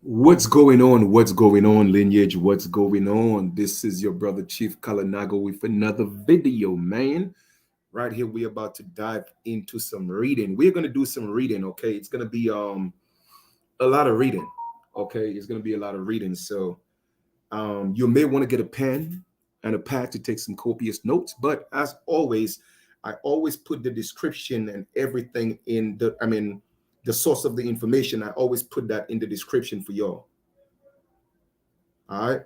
What's going on? What's going on, lineage? What's going on? This is your brother Chief Kalanago with another video, man. Right here, we're about to dive into some reading. We're gonna do some reading, okay? It's gonna be a lot of reading, okay? It's gonna be a lot of reading. So you may want to get a pen and a pad to take some copious notes. But as always, I always put the description and everything in the source of the information. I always put that in the description for y'all. All right.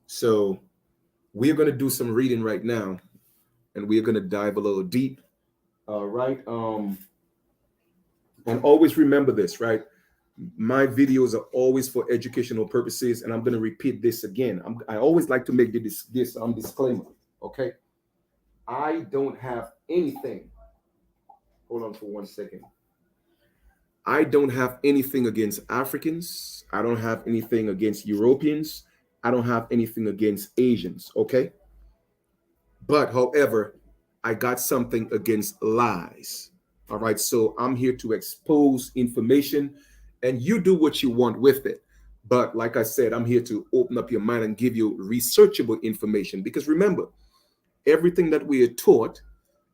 So we're going to do some reading right now and we're going to dive a little deep. All right. And always remember this, right? My videos are always for educational purposes. And I'm going to repeat this again. I always like to make this disclaimer. Okay. I don't have anything. Hold on for 1 second. I don't have anything against Africans. I don't have anything against Europeans. I don't have anything against Asians. Okay. But however, I got something against lies. All right. So I'm here to expose information and you do what you want with it. But like I said, I'm here to open up your mind and give you researchable information. Because remember, everything that we are taught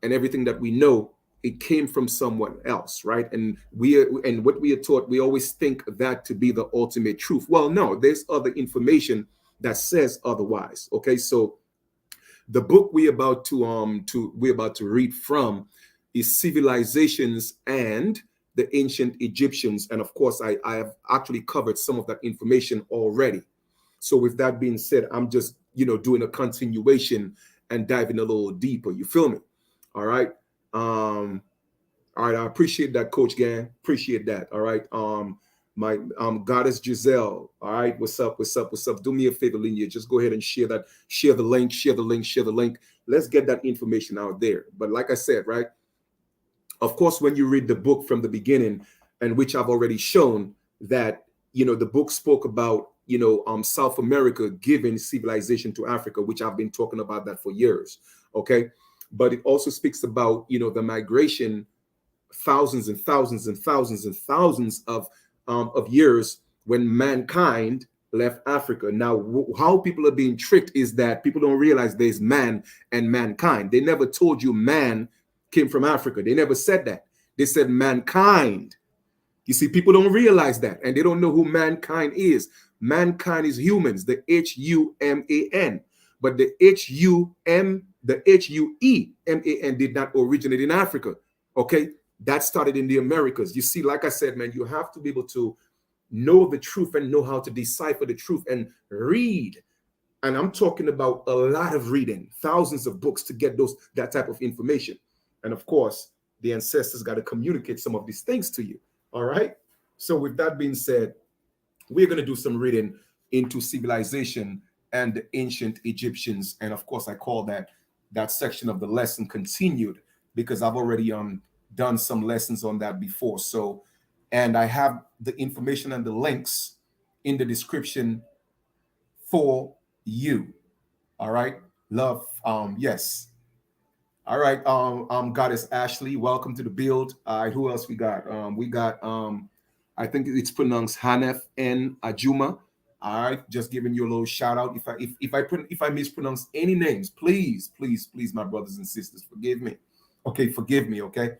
and everything that we know, it came from someone else, right? And what we are taught, we always think that to be the ultimate truth. Well, no, there's other information that says otherwise. Okay, so the book we're about to read from is Civilizations and the Ancient Egyptians. And of course, I have actually covered some of that information already. So with that being said, I'm just doing a continuation and diving a little deeper. You feel me? All right. All right, I appreciate that, Coach Gang. Appreciate that. All right. My goddess Giselle. All right, what's up? What's up? What's up? Do me a favor, Lineage. Just go ahead and share that. Share the link. Share the link. Share the link. Let's get that information out there. But like I said, right? Of course, when you read the book from the beginning, and which I've already shown that the book spoke about South America giving civilization to Africa, which I've been talking about that for years. Okay, but it also speaks about the migration, thousands and thousands and thousands and thousands of years when mankind left Africa. Now, how people are being tricked is that people don't realize there's man and mankind. They never told you man came from Africa. They never said that. They said mankind. You see, people don't realize that, and they don't know who mankind is. Mankind is humans, the Human, but the Hueman did not originate in Africa. Okay, that started in the Americas. You see, like I said, man, you have to be able to know the truth and know how to decipher the truth and read. And I'm talking about a lot of reading, thousands of books to get that type of information. And of course, the ancestors got to communicate some of these things to you. All right. So with that being said, we're going to do some reading into civilization and the ancient Egyptians. And of course, I call that section of the lesson continued because I've already done some lessons on that before. So, and I have the information and the links in the description for you. All right. Love. Yes. All right. Goddess Ashley, welcome to the build. Who else we got? We got I think it's pronounced Hanef N Ajuma. All right, just giving you a little shout out. If I mispronounce any names, please, my brothers and sisters, forgive me. Okay, forgive me. Okay,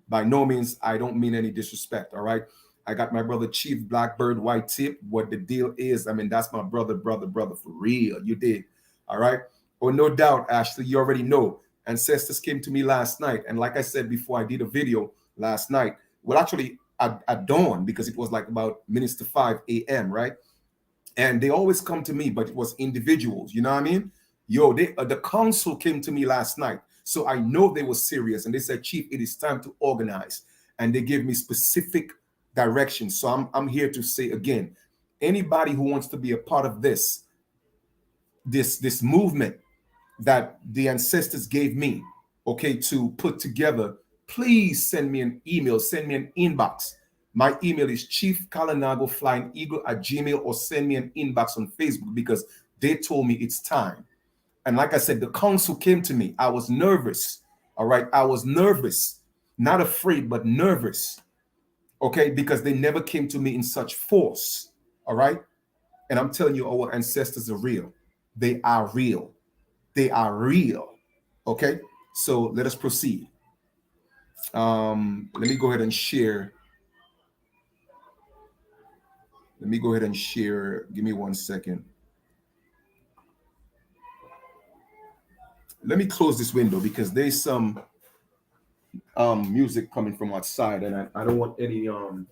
by no means I don't mean any disrespect. All right, I got my brother Chief Blackbird White Tip. What the deal is? I mean, that's my brother for real. You did. All right. Oh, no doubt, Ashley. You already know. Ancestors came to me last night, and like I said before, I did a video last night. Well, actually, at dawn because it was like about minutes to 5 a.m. Right, and they always come to me, but it was individuals. You know what I mean? Yo, the council came to me last night, so I know they were serious, and they said, Chief, it is time to organize, and they gave me specific directions. So I'm here to say again, anybody who wants to be a part of this movement that the ancestors gave me, okay, to put together, please send me an email, send me an inbox. My email is chiefkalanago@gmail.com, or send me an inbox on Facebook because they told me it's time. And like I said, the council came to me. I was nervous. All right. I was nervous, not afraid, but nervous. Okay. Because they never came to me in such force. All right. And I'm telling you, our ancestors are real. They are real. They are real. Okay. So let us proceed. Let me go ahead and share. Let me go ahead and share. Give me 1 second. Let me close this window because there's some music coming from outside, and I don't want any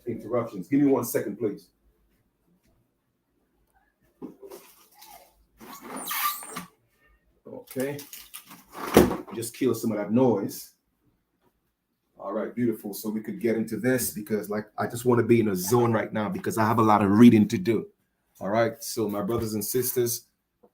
interruptions. Give me 1 second, please. Okay. Just kill some of that noise. All right, beautiful. So we could get into this because, like, I just want to be in a zone right now because I have a lot of reading to do. All right. So, my brothers and sisters,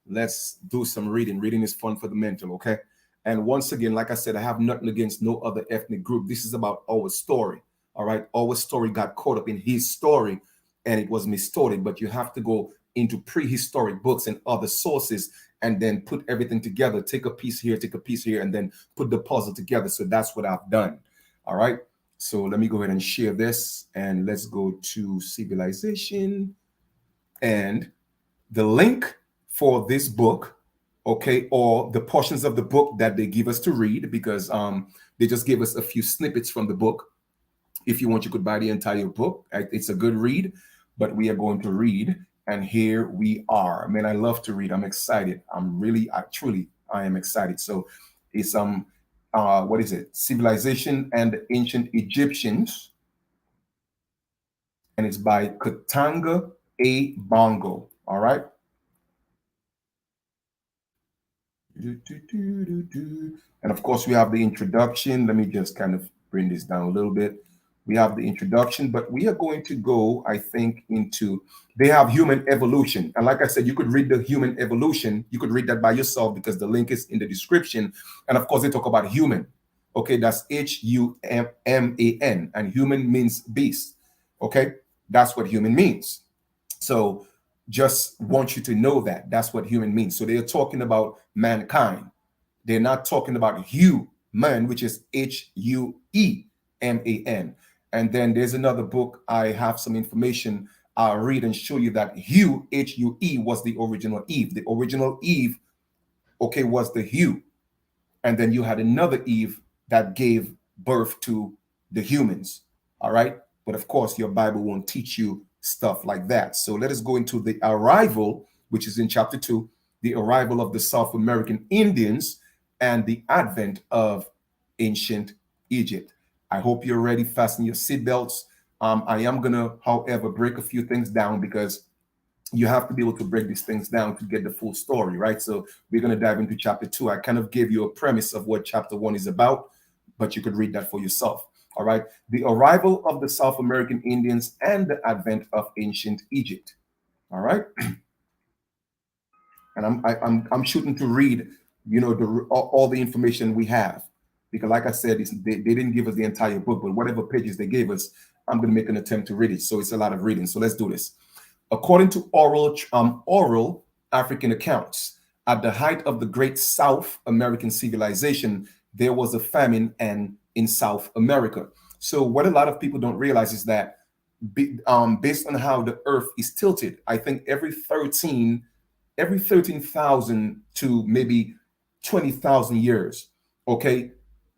let's do some reading. Reading is fun for the mental. Okay. And once again, like I said, I have nothing against no other ethnic group. This is about our story. All right. Our story got caught up in his story and it was mistorted, but you have to go into prehistoric books and other sources and then put everything together. Take a piece here, take a piece here, and then put the puzzle together. So that's what I've done. All right. So let me go ahead and share this and let's go to civilization and the link for this book, okay, or the portions of the book that they give us to read because they just gave us a few snippets from the book. If you want, you could buy the entire book. It's a good read, but we are going to read. And here we are. Man, I love to read. I'm excited. I am excited. So it's what is it? Civilization and the Ancient Egyptians. And it's by Katanga A. Bongo. All right. And of course, we have the introduction. Let me just kind of bring this down a little bit. We have the introduction, but we are going to go, I think, into they have human evolution. And like I said, you could read the human evolution. You could read that by yourself because the link is in the description. And of course, they talk about human. Okay, that's Human, and human means beast. Okay, that's what human means. So just want you to know that that's what human means. So they're talking about mankind. They're not talking about human, which is Hueman. And then there's another book. I have some information I'll read and show you that Hue, Hue, was the original Eve. The original Eve, okay, was the Hue. And then you had another Eve that gave birth to the humans. All right. But of course, your Bible won't teach you stuff like that. So let us go into the arrival, which is in chapter 2, the arrival of the South American Indians and the advent of ancient Egypt. I hope you're ready. Fasten your seatbelts. I am going to, however, break a few things down because you have to be able to break these things down to get the full story, right? So we're going to dive into chapter 2. I kind of gave you a premise of what chapter 1 is about, but you could read that for yourself. All right. The arrival of the South American Indians and the advent of ancient Egypt. All right. And I'm shooting to read, all the information we have, because like I said, they didn't give us the entire book, but whatever pages they gave us, I'm going to make an attempt to read it. So it's a lot of reading. So let's do this. According to oral African accounts, at the height of the great South American civilization, there was a famine in South America. So what a lot of people don't realize is that based on how the earth is tilted, I think every 13,000 to maybe 20,000 years, okay,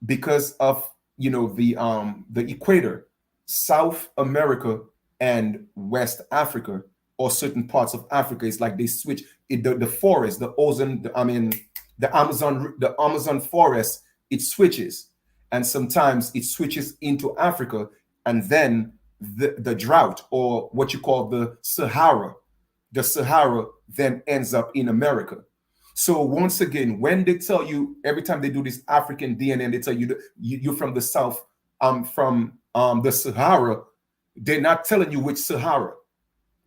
because of the equator, South America and West Africa or certain parts of Africa, it's like they switch the forest, the Amazon forest, it switches, and sometimes it switches into Africa, and then the drought, or what you call the Sahara then ends up in America. So once again, when they tell you, every time they do this African DNA, they tell you you're from the South, from the Sahara, they're not telling you which Sahara.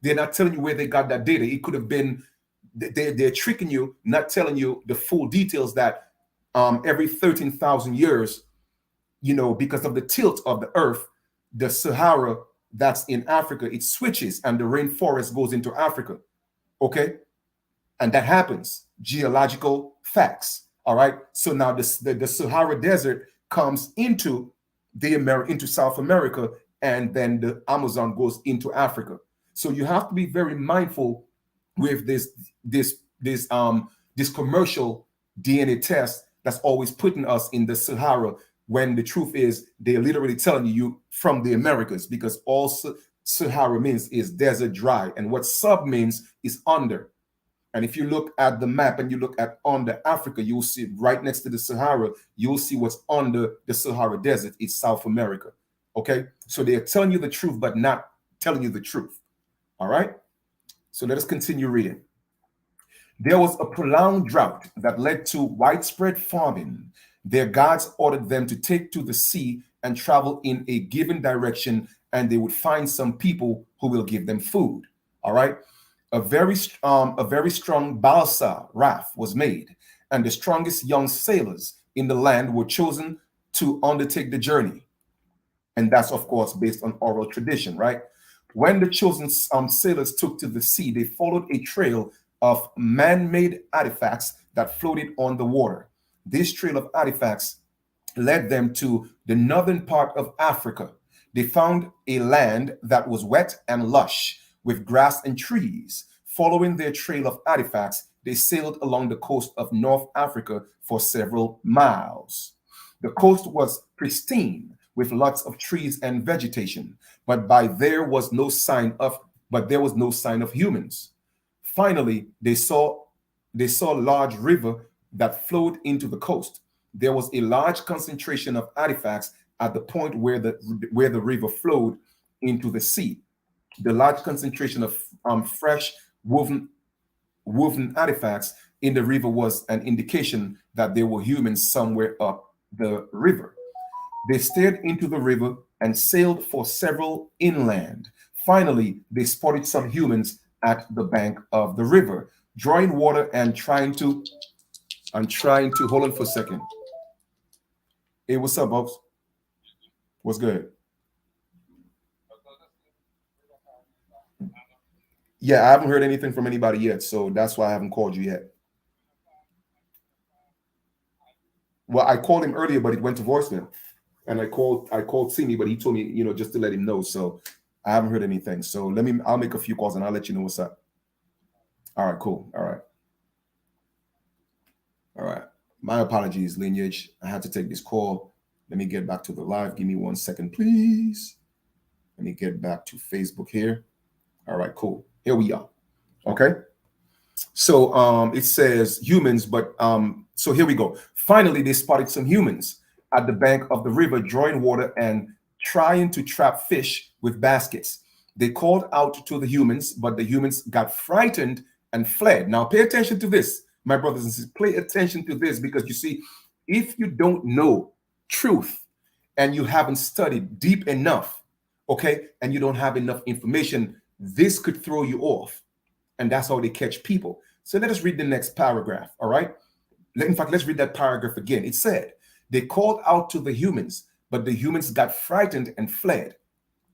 They're not telling you where they got that data. It could have been, they're tricking you, not telling you the full details that every 13,000 years, because of the tilt of the earth, the Sahara that's in Africa, it switches and the rainforest goes into Africa. Okay. And that happens. Geological facts. All right. So now the Sahara Desert comes into South America, and then the Amazon goes into Africa. So you have to be very mindful with this commercial DNA test that's always putting us in the Sahara, when the truth is they're literally telling you from the Americas, because all Sahara means is desert, dry, and what sub means is under. And if you look at the map and you look at under Africa, you'll see right next to the Sahara, you'll see what's under the Sahara Desert. It's South America. Okay. So they're telling you the truth, but not telling you the truth. All right. So let us continue reading. There was a prolonged drought that led to widespread famine. Their gods ordered them to take to the sea and travel in a given direction, and they would find some people who will give them food. All right. A very strong balsa raft was made, and the strongest young sailors in the land were chosen to undertake the journey. And that's, of course, based on oral tradition, right? When the chosen sailors took to the sea, they followed a trail of man-made artifacts that floated on the water. This trail of artifacts led them to the northern part of Africa. They found a land that was wet and lush, with grass and trees. Following their trail of artifacts, they sailed along the coast of North Africa for several miles. The coast was pristine, with lots of trees and vegetation, but there was no sign of humans. Finally, they saw a large river that flowed into the coast. There was a large concentration of artifacts at the point where the river flowed into the sea. The large concentration of fresh woven artifacts in the river was an indication that there were humans somewhere up the river. They stared into the river and sailed for several inland. Finally, they spotted some humans at the bank of the river, drawing water and trying to hold on for a second. Hey, what's up, Bobs? What's good? Yeah, I haven't heard anything from anybody yet, so that's why I haven't called you yet. Well, I called him earlier, but it went to voicemail. And I called Simi, but he told me, just to let him know. So I haven't heard anything. So I'll make a few calls and I'll let you know what's up. All right, cool. All right. All right. My apologies, Lineage. I had to take this call. Let me get back to the live. Give me 1 second, please. Let me get back to Facebook here. All right, cool. Here we are. Okay. So it says humans, but so here we go. Finally, they spotted some humans at the bank of the river, drawing water and trying to trap fish with baskets. They called out to the humans, but the humans got frightened and fled. Now, pay attention to this, my brothers and sisters. Pay attention to this, because you see, if you don't know truth and you haven't studied deep enough, okay, and you don't have enough information, this could throw you off. And that's how they catch people. So let us read the next paragraph, all right? In fact, let's read that paragraph again. It said, they called out to the humans, but the humans got frightened and fled.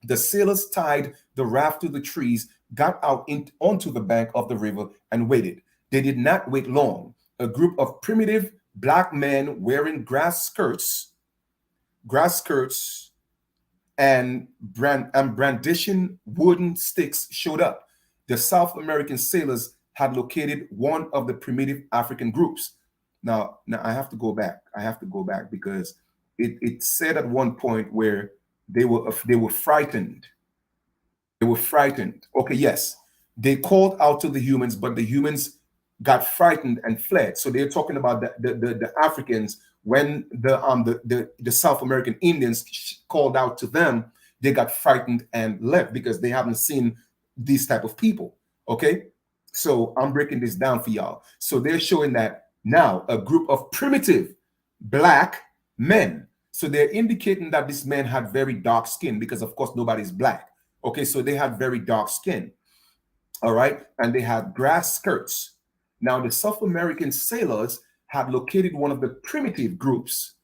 The sailors tied the raft to the trees, got out onto the bank of the river, and waited. They did not wait long. A group of primitive black men wearing grass skirts, and brandishing wooden sticks showed up. The South American sailors had located one of the primitive African groups. Now I have to go back. Because it said at one point where they were frightened. They were frightened. Okay, yes. They called out to the humans, but the humans got frightened and fled. So they're talking about the Africans. When the South American Indians called out to them, they got frightened and left because they haven't seen these type of people. Okay, so I'm breaking this down for y'all. So they're showing that now a group of primitive black men. So they're indicating that this man had very dark skin, because of course nobody's black. Okay, so they had very dark skin. All right, and they had grass skirts. Now the South American sailors had located one of the primitive groups.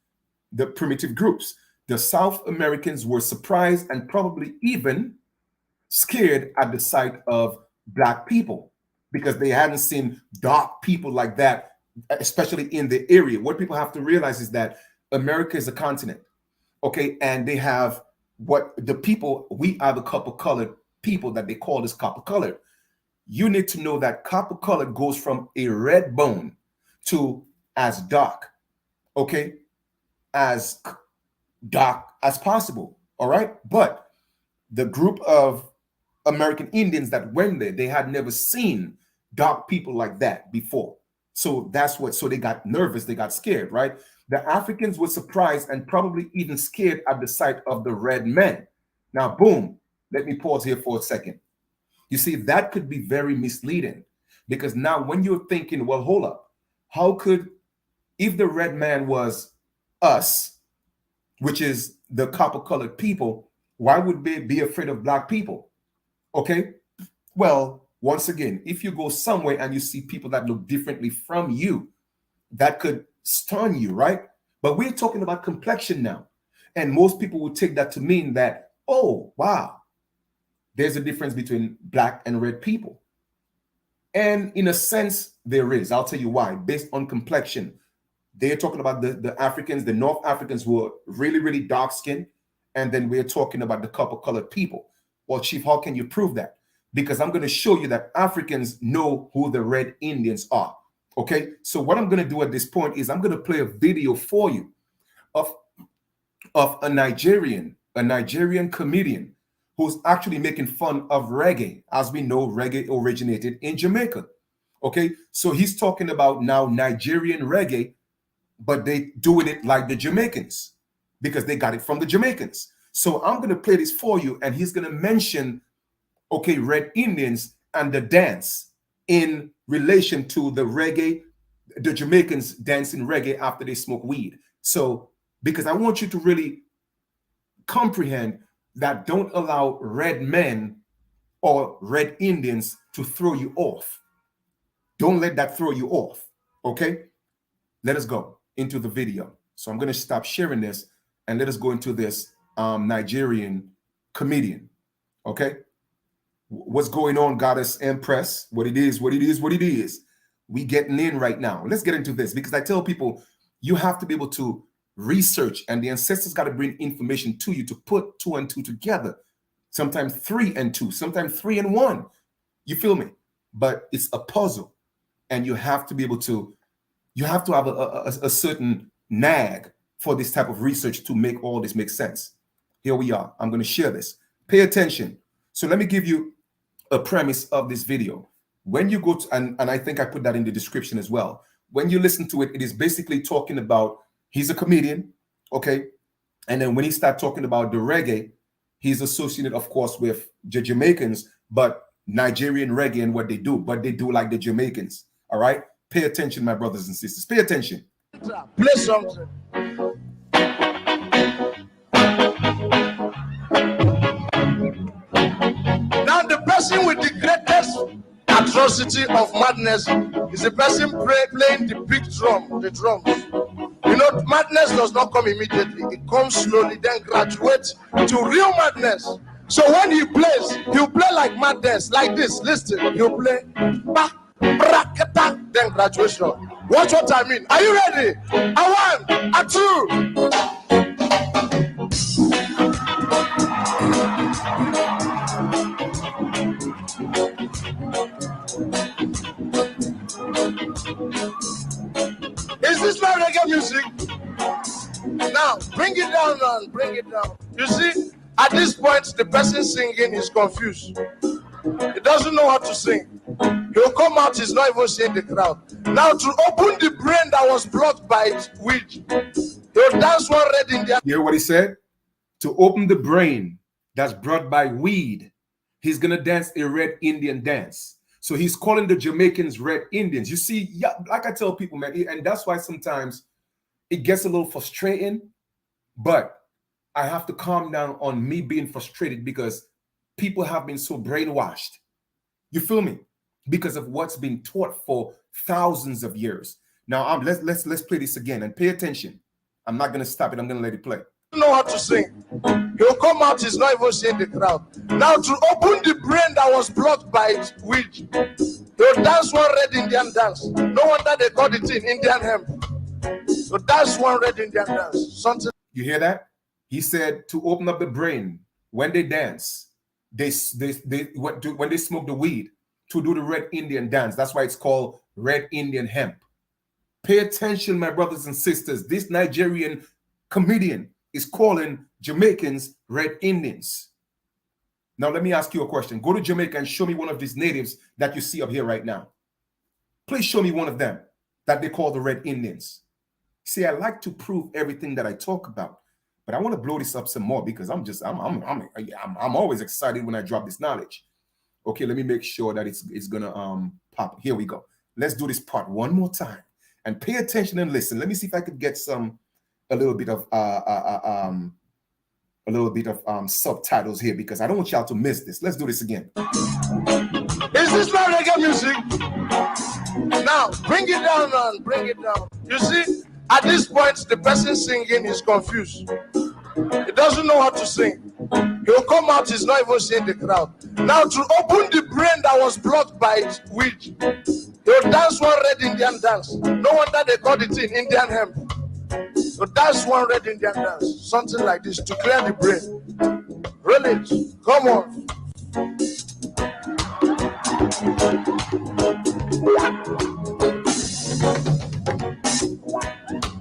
The South Americans were surprised and probably even scared at the sight of black people, because they hadn't seen dark people like that, especially in the area. What people have to realize is that America is a continent, okay, and they have we are the copper colored people that they call this copper colored. You need to know that copper colored goes from a red bone to as dark, okay, as dark as possible. All right. But the group of American Indians that went there, they had never seen dark people like that before. So that's what, so they got nervous, they got scared, right? The Africans were surprised and probably even scared at the sight of the red men. Now, boom, let me pause here for a second. You see, that could be very misleading, because now when you're thinking, well, hold up, how could, if the red man was us, which is the copper colored people, why would they be afraid of black people? Okay. Well, once again, if you go somewhere and you see people that look differently from you, that could stun you, right? But we're talking about complexion now. And most people would take that to mean that, oh, wow, there's a difference between black and red people. And in a sense, there is. I'll tell you why. Based on complexion, they're talking about the Africans, the North Africans who are really, really dark skinned. And then we're talking about the copper colored people. Well, Chief, how can you prove that? Because I'm going to show you that Africans know who the Red Indians are. Okay. So what I'm going to do at this point is I'm going to play a video for you of a Nigerian comedian who's actually making fun of reggae. As we know, reggae originated in Jamaica. Okay. So he's talking about now Nigerian reggae, but they doing it like the Jamaicans because they got it from the Jamaicans. So I'm going to play this for you, and he's going to mention, okay, Red Indians and the dance in relation to the reggae, the Jamaicans dancing reggae after they smoke weed. So, because I want you to really comprehend that, don't allow red men or Red Indians to throw you off. Don't let that throw you off. Okay, let us go into the video. So I'm going to stop sharing this and let us go into this Nigerian comedian. Okay, what's going on, Goddess Empress? What it is, what it is, what it is. We getting in right now. Let's get into this, because I tell people you have to be able to research, and the ancestors got to bring information to you to put 2 and 2 together. Sometimes 3 and 2, sometimes 3 and 1. You feel me? But it's a puzzle, and you have to be able to, you have to have a certain nag for this type of research to make all this make sense. Here we are. I'm going to share this. Pay attention. So let me give you a premise of this video. When you go to, and I think I put that in the description as well. When you listen to it, it is basically talking about, he's a comedian, okay? And then when he starts talking about the reggae, he's associated, of course, with the Jamaicans, but Nigerian reggae and what they do, but they do like the Jamaicans, all right? Pay attention, my brothers and sisters. Pay attention. Play something. Now the person with the greatest atrocity of madness is the person playing the big drum, the drums. You know, madness does not come immediately. It comes slowly, then graduates to real madness. So when he plays, he'll play like madness, like this. Listen, he'll play, then graduation. Watch what I mean. Are you ready? A 1, a 2. Is this not reggae music? Now, bring it down, man. Bring it down. You see, at this point, the person singing is confused. He doesn't know how to sing. He'll come out, he's not even seeing the crowd. Now, to open the brain that was blocked by weed, he'll dance one Red Indian. You hear what he said? To open the brain that's brought by weed, he's going to dance a Red Indian dance. So he's calling the Jamaicans Red Indians. You see, yeah, like I tell people, man, and that's why sometimes it gets a little frustrating, but I have to calm down on me being frustrated because people have been so brainwashed. You feel me? Because of what's been taught for thousands of years. Now, let's play this again and pay attention. I'm not going to stop it. I'm going to let it play. Know how to sing. He'll come out, he's not even seeing the crowd. Now, to open the brain that was blocked by weed, he'll dance one Red Indian dance. No wonder they called it in Indian hemp. So that's one Red Indian dance. Something. You hear that? He said to open up the brain when they dance, when they smoke the weed to do the Red Indian dance. That's why it's called Red Indian hemp. Pay attention, my brothers and sisters. This Nigerian comedian is calling Jamaicans Red Indians. Now, let me ask you a question. Go to Jamaica and show me one of these natives that you see up here right now. Please show me one of them that they call the Red Indians. See, I like to prove everything that I talk about, but I want to blow this up some more because I'm always excited when I drop this knowledge. Okay, let me make sure that it's gonna pop. Here we go. Let's do this part one more time and pay attention and listen. Let me see if I could get a little bit of subtitles here because I don't want y'all to miss this. Let's do this again. Is this not reggae music? Now, bring it down, man. Bring it down. You see, at this point, the person singing is confused. He doesn't know how to sing. He'll come out, he's not even seeing the crowd. Now, to open the brain that was blocked by weed, he'll dance one Red Indian dance. No wonder they called it in Indian hemp. So that's one Red Indian dance, something like this, to clear the brain. Really? Come on.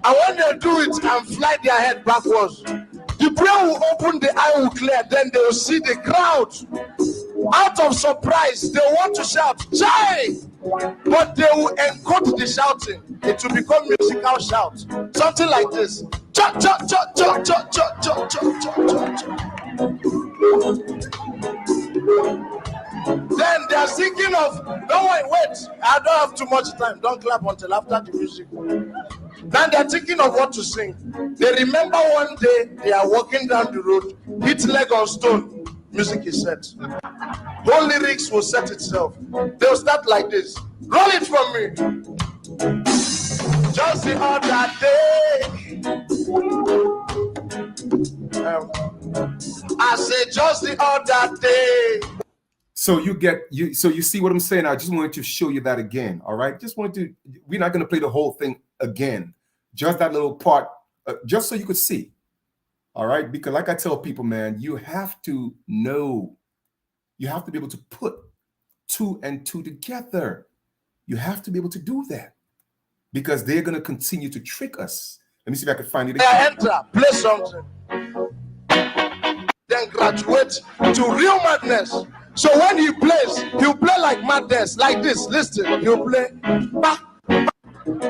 And when they do it and fly their head backwards, the brain will open, the eye will clear, then they will see the crowd. Out of surprise, they want to shout, "Jai!" But they will encode the shouting. It will become musical shout. Something like this. Cha cha cha cha cha cha cha cha cha cha. Then they are thinking of, don't wait, I don't have too much time. Don't clap until after the music. Then they're thinking of what to sing. They remember one day they are walking down the road, hit leg on stone. Music is set. Whole lyrics will set itself. They'll start like this. Roll it from me. Just the other day. I said just the other day. So you see what I'm saying? I just wanted to show you that again. All right. We're not going to play the whole thing again. Just that little part, just so you could see. All right. Because like I tell people, man, you have to know, you have to be able to put two and two together. You have to be able to do that because they're going to continue to trick us. Let me see if I can find it again. Enter, play something. Then graduate to real madness. So when he plays, he'll play like madness, like this. Listen, he'll play.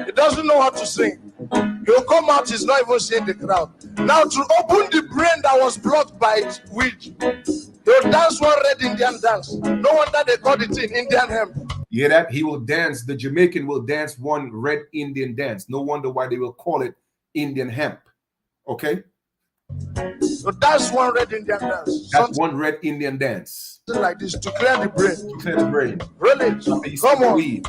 He doesn't know how to sing. He'll come out, he's not even seeing the crowd. Now to open the brain that was blocked by weed, he'll dance one Red Indian dance. No wonder they called it in Indian hemp. Yeah, that he will dance. The Jamaican will dance one Red Indian dance. No wonder why they will call it Indian hemp. Okay? So that's one Red Indian dance. That's one Red Indian dance. Like this to clear the brain. To clear the brain. Really? Come on. Weed.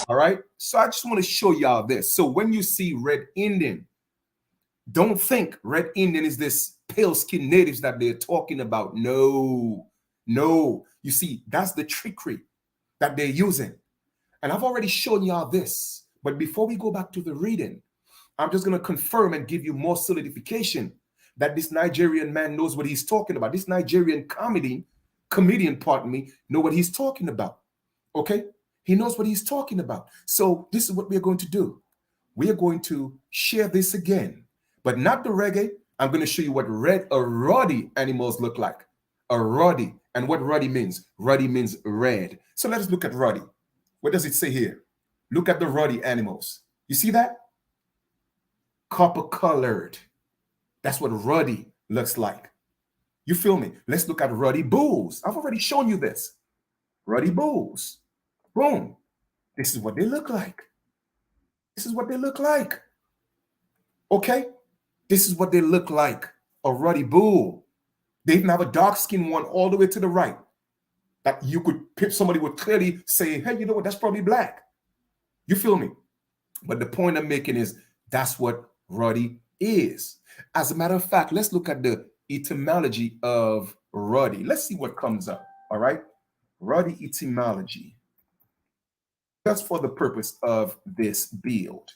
All right. So I just want to show y'all this. So when you see Red Indian, don't think Red Indian is this pale-skinned natives that they're talking about. No. You see, that's the trickery that they're using. And I've already shown y'all this. But before we go back to the reading, I'm just going to confirm and give you more solidification that this Nigerian man knows what he's talking about. This Nigerian comedian, know what he's talking about. Okay? He knows what he's talking about. So this is what we're going to do. We are going to share this again, but not the reggae. I'm going to show you what ruddy animals look like. A ruddy. And what ruddy means. Ruddy means red. So let us look at ruddy. What does it say here? Look at the ruddy animals. You see that? Copper colored. That's what ruddy looks like. You feel me? Let's look at ruddy bulls. I've already shown you this. Ruddy bulls. Boom. This is what they look like. This is what they look like. Okay? This is what they look like. A ruddy bull. They even have a dark-skinned one all the way to the right. That you could, somebody would clearly say, hey, you know what? That's probably black. You feel me? But the point I'm making is that's what ruddy is. As a matter of fact, let's look at the etymology of ruddy. Let's see what comes up. All right? Ruddy etymology. Just for the purpose of this build.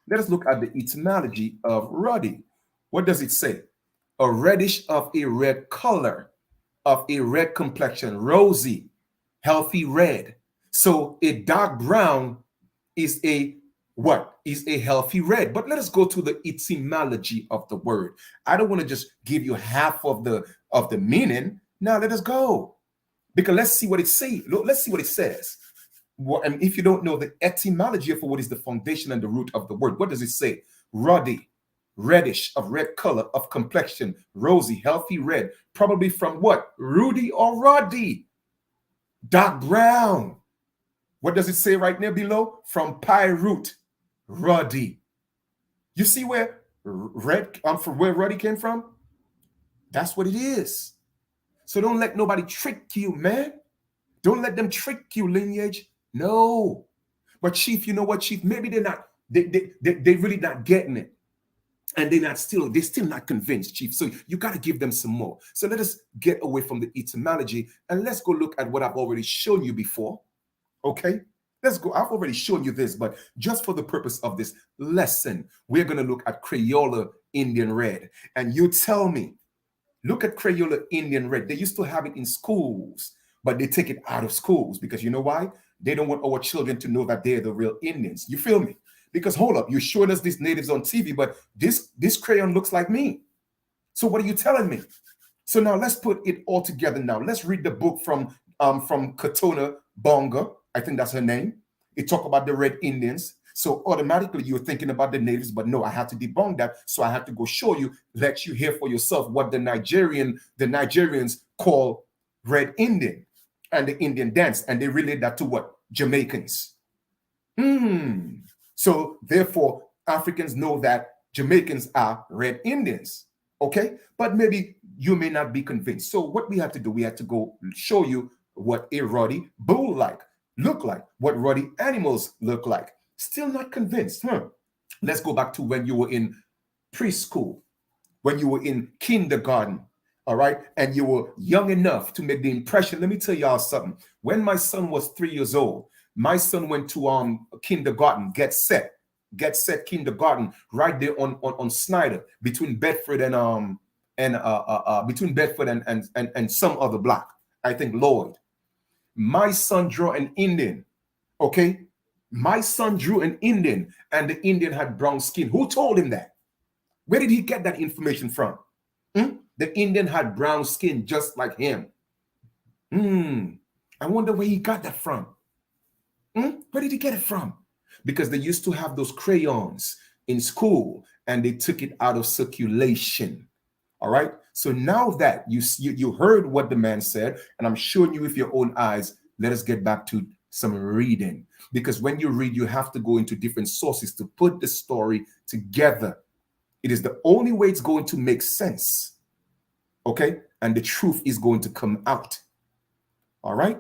Let us look at the etymology of ruddy. What does it say? a reddish of a red color, of a red complexion, rosy, healthy red. So a dark brown is a what? Is a healthy red. But let us go to the etymology of the word. I don't want to just give you half of the meaning. Now let us go. Because let's see what it says. Let's see what it says. And if you don't know the etymology of what is the foundation and the root of the word, what does it say? Ruddy, reddish, of red color, of complexion, rosy, healthy red, probably from what? Rudy or ruddy. Dark brown. What does it say right there below? From pie root, ruddy. You see where red from where ruddy came from? That's what it is. So don't let nobody trick you, man. Don't let them trick you, lineage. No. But Chief, you know what, Chief? Maybe they're not, they really not getting it. And they're still not convinced, Chief. So you got to give them some more. So let us get away from the etymology and let's go look at what I've already shown you before. Okay? Let's go. I've already shown you this, but just for the purpose of this lesson, we're going to look at Crayola Indian Red. And you tell me, look at Crayola Indian Red. They used to have it in schools, but they take it out of schools because you know why? They don't want our children to know that they're the real Indians. You feel me? Because hold up, you're showing us these natives on TV, but this crayon looks like me. So what are you telling me? So now let's put it all together now. Let's read the book from Katona Bonga. I think that's her name. It talk about the Red Indians. So automatically you're thinking about the natives, but no, I have to debunk that. So I have to go show you, let you hear for yourself what the Nigerians call Red Indian and the Indian dance. And they relate that to what? Jamaicans. So therefore, Africans know that Jamaicans are Red Indians. Okay? But maybe you may not be convinced. So what we have to do, we have to go show you what a ruddy bull look like, what ruddy animals look like. Still not convinced, huh? Let's go back to when you were in preschool, when you were in kindergarten, all right? And you were young enough to make the impression. Let me tell y'all something. When my son was 3 years old, my son went to kindergarten, Get Set kindergarten, right there on Snyder, between Bedford and between Bedford and some other block. I think Lloyd. My son drew an Indian, okay? My son drew an Indian, and the Indian had brown skin. Who told him that? Where did he get that information from? The Indian had brown skin just like him. I wonder where he got that from. Where did he get it from? Because they used to have those crayons in school, and they took it out of circulation. All right. So now that you heard what the man said, and I'm showing you with your own eyes, let us get back to some reading. Because when you read, you have to go into different sources to put the story together. It is the only way it's going to make sense. Okay? And the truth is going to come out. All right?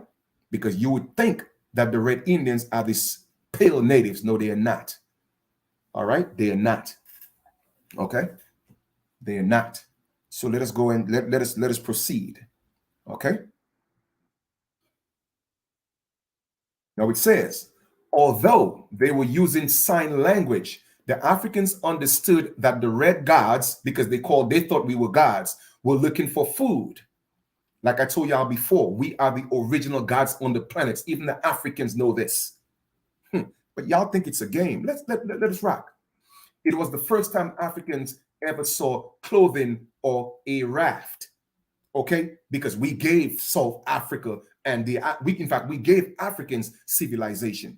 Because you would think that the Red Indians are these pale natives. No, they are not. All right? They are not. Okay? They are not. So let us go and let us proceed. Okay? Now it says, although they were using sign language, the Africans understood that the red gods, because they thought we were gods, were looking for food. Like I told y'all before, we are the original gods on the planet. Even the Africans know this. But y'all think it's a game. Let us rock. It was the first time Africans ever saw clothing or a raft. Okay? Because we gave South Africa and we gave Africans civilization.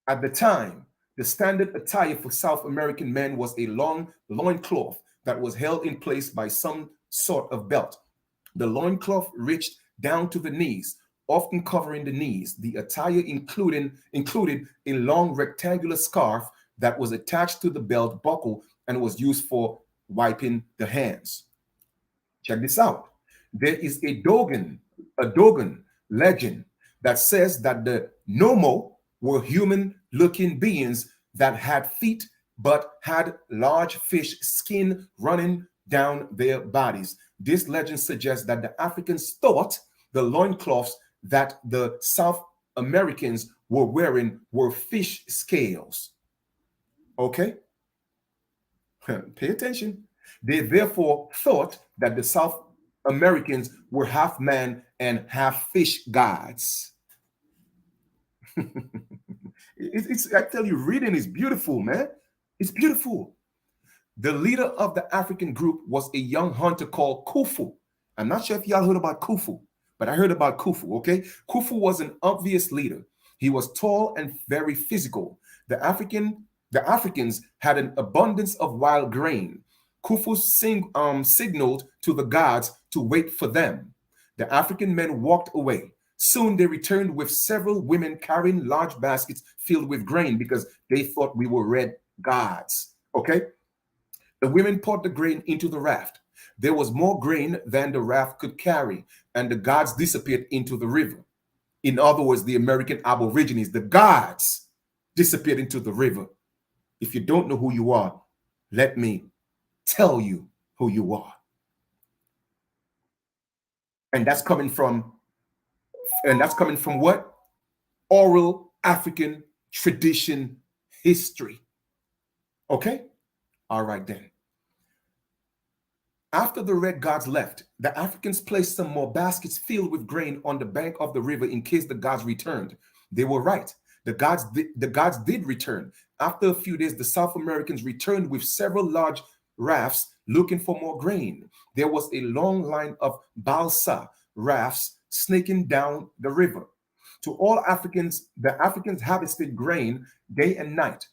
At the time, the standard attire for South American men was a long loincloth that was held in place by some sort of belt. The loincloth reached down to the knees, often covering the knees. The attire included a long rectangular scarf that was attached to the belt buckle and was used for wiping the hands. Check this out. There is a Dogon legend that says that the Nomo were human-looking beings that had feet but had large fish skin running down their bodies. This legend suggests that the Africans thought the loincloths that the South Americans were wearing were fish scales. Okay? Pay attention. They therefore thought that the South Americans were half man and half fish gods. It's, I tell you, reading is beautiful, man. It's beautiful. The leader of the African group was a young hunter called Khufu. I'm not sure if y'all heard about Khufu, but I heard about Khufu, okay? Khufu was an obvious leader. He was tall and very physical. The Africans had an abundance of wild grain. Khufu signaled to the gods to wait for them. The African men walked away. Soon they returned with several women carrying large baskets filled with grain because they thought we were red gods, okay? The women poured the grain into the raft. There was more grain than the raft could carry, and the gods disappeared into the river. In other words, the American Aborigines, the gods, disappeared into the river. If you don't know who you are, let me tell you who you are. And that's coming from what? Oral African tradition history. Okay? All right then. After the red gods left, the Africans placed some more baskets filled with grain on the bank of the river in case the gods returned. They were right. The gods did return. After a few days, the South Americans returned with several large rafts looking for more grain. There was a long line of balsa rafts snaking down the river. To all Africans, the Africans harvested grain day and night.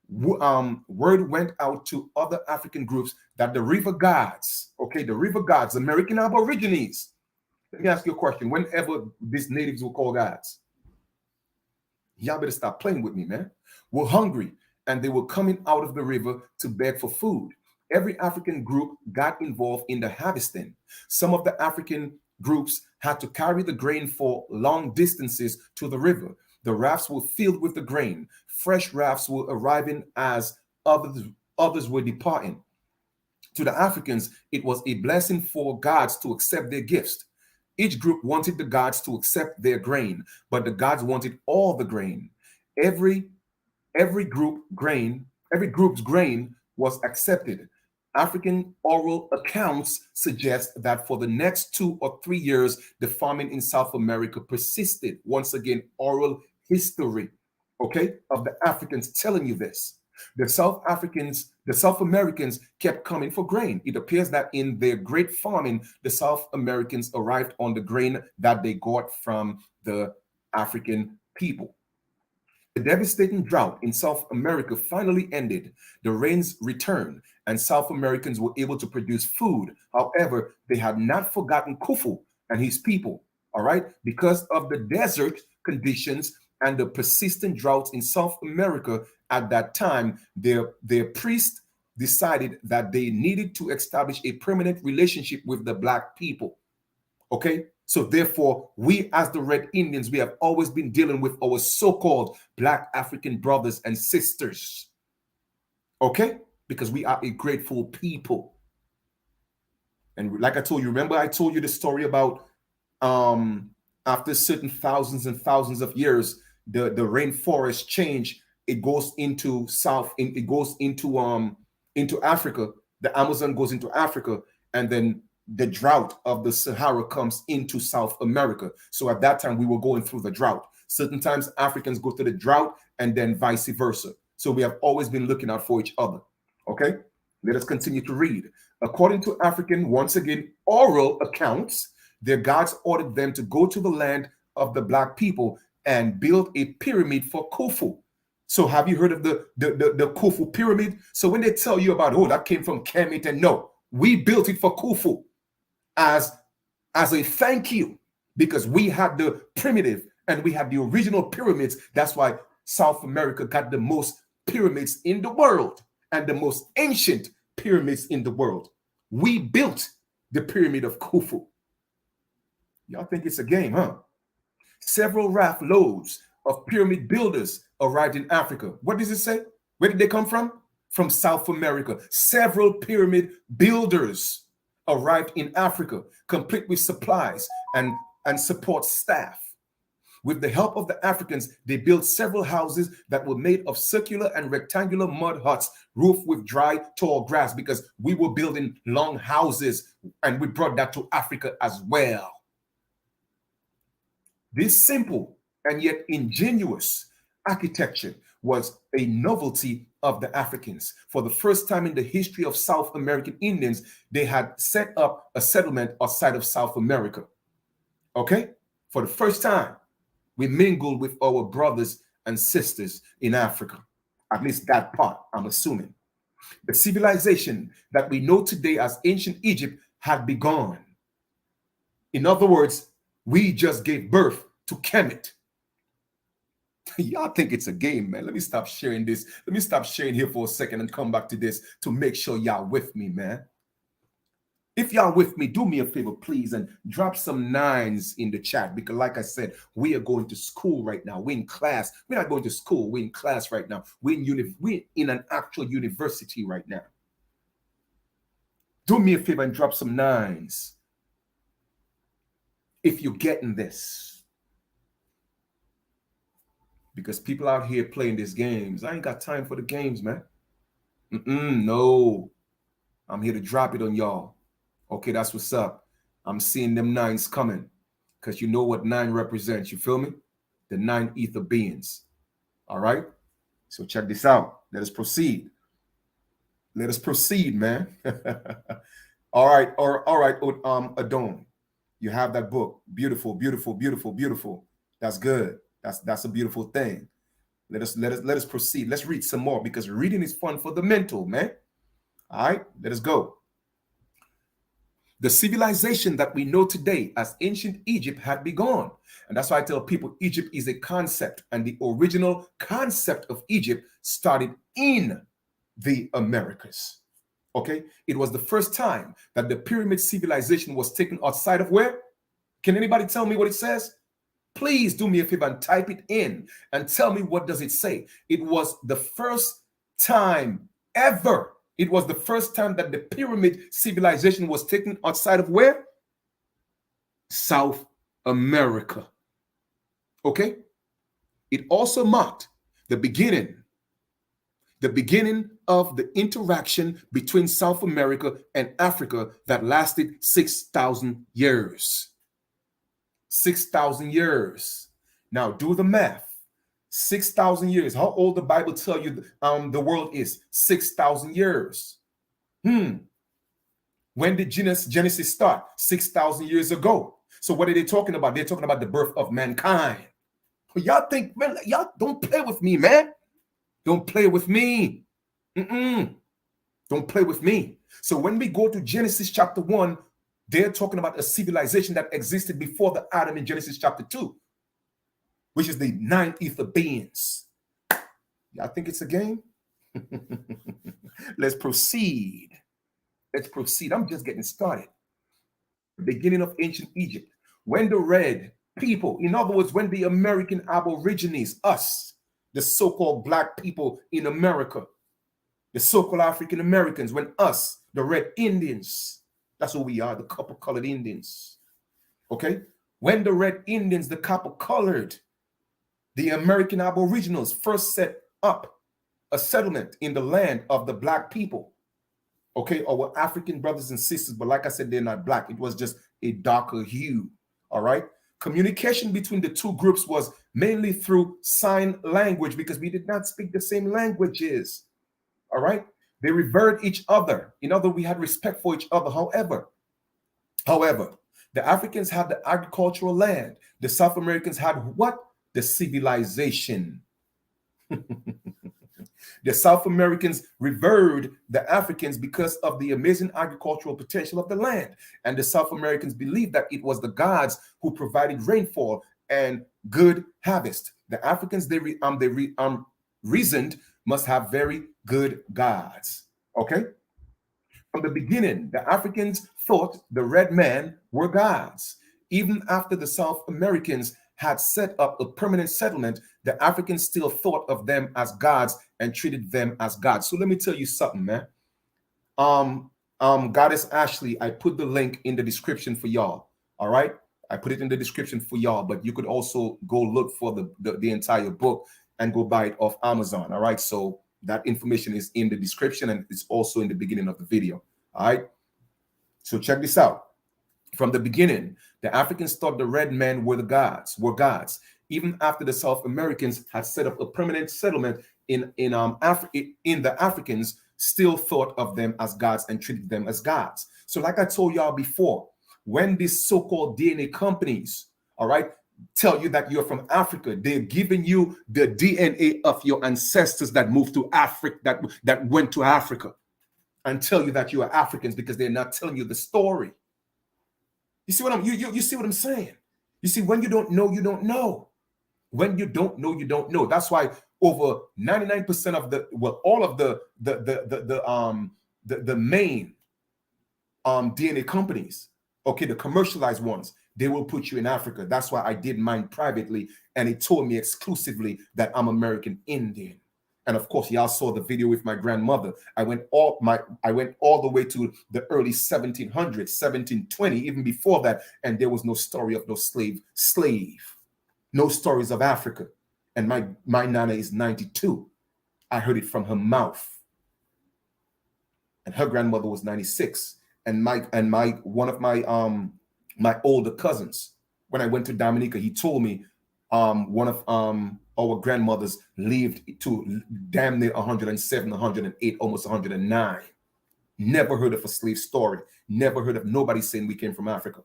Word went out to other African groups that the river gods, okay, the river gods, American Aborigines. Let me ask you a question. Whenever these natives were called gods, y'all better stop playing with me, man, were hungry and they were coming out of the river to beg for food. Every African group got involved in the harvesting. Some of the African groups had to carry the grain for long distances to the river. The rafts were filled with the grain. Fresh rafts were arriving as others were departing. To the Africans, it was a blessing for gods to accept their gifts. Each group wanted the gods to accept their grain, but the gods wanted all the grain. Every group's grain was accepted. African oral accounts suggest that for the next 2 or 3 years, the farming in South America persisted. Once again, oral history, okay, of the Africans telling you this. The South Americans kept coming for grain. It appears that in their great farming, the South Americans arrived on the grain that they got from the African people. The devastating drought in South America finally ended. The rains returned, and South Americans were able to produce food. However, they had not forgotten Khufu and his people, all right? Because of the desert conditions and the persistent droughts in South America at that time, their priests decided that they needed to establish a permanent relationship with the Black people, okay? So therefore, we as the Red Indians, we have always been dealing with our so-called Black African brothers and sisters, okay? Because we are a grateful people. And like I told you, remember I told you the story about after certain thousands and thousands of years, the rainforest change. It goes into into Africa. The Amazon goes into Africa, and then the drought of the Sahara comes into South America. So at that time, we were going through the drought. Certain times Africans go through the drought and then vice versa. So we have always been looking out for each other. Okay, let us continue to read. According to African, once again, oral accounts, their gods ordered them to go to the land of the Black people and build a pyramid for Khufu. So have you heard of the Khufu pyramid? So when they tell you about, oh, that came from Kemet, and no, we built it for Khufu as a thank you, because we had the primitive and we had the original pyramids. That's why South America got the most pyramids in the world and the most ancient pyramids in the world. We built the pyramid of Khufu. Y'all think it's a game, huh? Several raft loads of pyramid builders arrived in Africa. What does it say? Where did they come from? From South America. Several pyramid builders arrived in Africa, complete with supplies and support staff. With the help of the Africans, they built several houses that were made of circular and rectangular mud huts, roofed with dry, tall grass, because we were building long houses, and we brought that to Africa as well. This simple and yet ingenious architecture was a novelty of the Africans. For the first time in the history of South American Indians, they had set up a settlement outside of South America. Okay? For the first time, we mingled with our brothers and sisters in Africa. At least that part, I'm assuming. The civilization that we know today as ancient Egypt had begun. In other words, we just gave birth to Kemet. Y'all think it's a game, man. Let me stop sharing this. Let me stop sharing here for a second and come back to this to make sure y'all with me, man. If y'all with me, do me a favor, please, and drop some 9s in the chat, because like I said, we are going to school right now. We're in class. We're not going to school. We're in class right now. We're in an actual university right now. Do me a favor and drop some 9s if you're getting this. Because people out here playing these games, I ain't got time for the games, man. No. I'm here to drop it on y'all. Okay, that's what's up. I'm seeing them 9s coming, because you know what 9 represents. You feel me? The 9 ether beings. All right? So check this out. Let us proceed. Let us proceed, man. All right, Adon. You have that book. Beautiful, beautiful, beautiful, beautiful. That's good. That's a beautiful thing. Let us proceed. Let's read some more, because reading is fun for the mental, man. All right, let us go. The civilization that we know today as ancient Egypt had begun. And that's why I tell people Egypt is a concept, and the original concept of Egypt started in the Americas. Okay, it was the first time that the pyramid civilization was taken outside of where? Can anybody tell me what it says? Please do me a favor and type it in and tell me, what does it say? It was the first time ever. It was the first time that the pyramid civilization was taken outside of where? South America. Okay? It also marked the beginning of the interaction between South America and Africa that lasted 6,000 years. 6,000 years. Now do the math. 6,000 years. How old the Bible tell you the world is? 6,000 years. When did Genesis start? 6,000 years ago. So what are they talking about? They're talking about the birth of mankind. Y'all think, man, y'all don't play with me, man. Don't play with me. Don't play with me. So when we go to Genesis chapter 1, they're talking about a civilization that existed before the Adam in Genesis chapter 2, which is the 9 ether beings. Y'all think it's a game? Let's proceed. Let's proceed. I'm just getting started. The beginning of ancient Egypt. When the red people, in other words, when the American Aborigines, us, the so-called black people in America, the so-called African Americans, when us, the red Indians, that's who we are, the copper-colored Indians. Okay? When the red Indians, the copper-colored, the American Aboriginals first set up a settlement in the land of the black people. Okay? Our African brothers and sisters, but like I said, they're not black. It was just a darker hue. All right? Communication between the two groups was mainly through sign language, because we did not speak the same languages. All right? They revered each other. In other words, we had respect for each other. However, the Africans had the agricultural land. The South Americans had what? The civilization. The South Americans revered the Africans because of the amazing agricultural potential of the land. And the South Americans believed that it was the gods who provided rainfall and good harvest. The Africans, they reasoned, must have very good gods. Okay? From the beginning, the Africans thought the red men were gods. Even after the South Americans had set up a permanent settlement, the Africans still thought of them as gods and treated them as gods. So let me tell you something, man. Goddess Ashley, I put the link in the description for y'all. All right? I put it in the description for y'all, but you could also go look for the entire book and go buy it off Amazon. All right. So that information is in the description and it's also in the beginning of the video. All right. So check this out. From the beginning, the Africans thought the red men were gods. Even after the South Americans had set up a permanent settlement in the Africans still thought of them as gods and treated them as gods. So like I told y'all before, when these so-called DNA companies, all right, tell you that you're from Africa, they're giving you the DNA of your ancestors that moved to Africa, that went to Africa, and tell you that you are Africans because they're not telling you the story. You see what you see what I'm saying? You see, when you don't know, you don't know. When you don't know, you don't know. That's why over 99% of all of the main DNA companies, okay, the commercialized ones, they will put you in Africa. That's why I did mine privately, and it told me exclusively that I'm American Indian. And of course, y'all saw the video with my grandmother. I went all the way to the early 1700s, 1720, even before that, and there was no story of no slave, no stories of Africa. And my nana is 92. I heard it from her mouth. And her grandmother was 96. And one of my older cousins, when I went to Dominica, he told me one of our grandmothers lived to damn near 107, 108, almost 109. Never heard of a slave story. Never heard of nobody saying we came from Africa.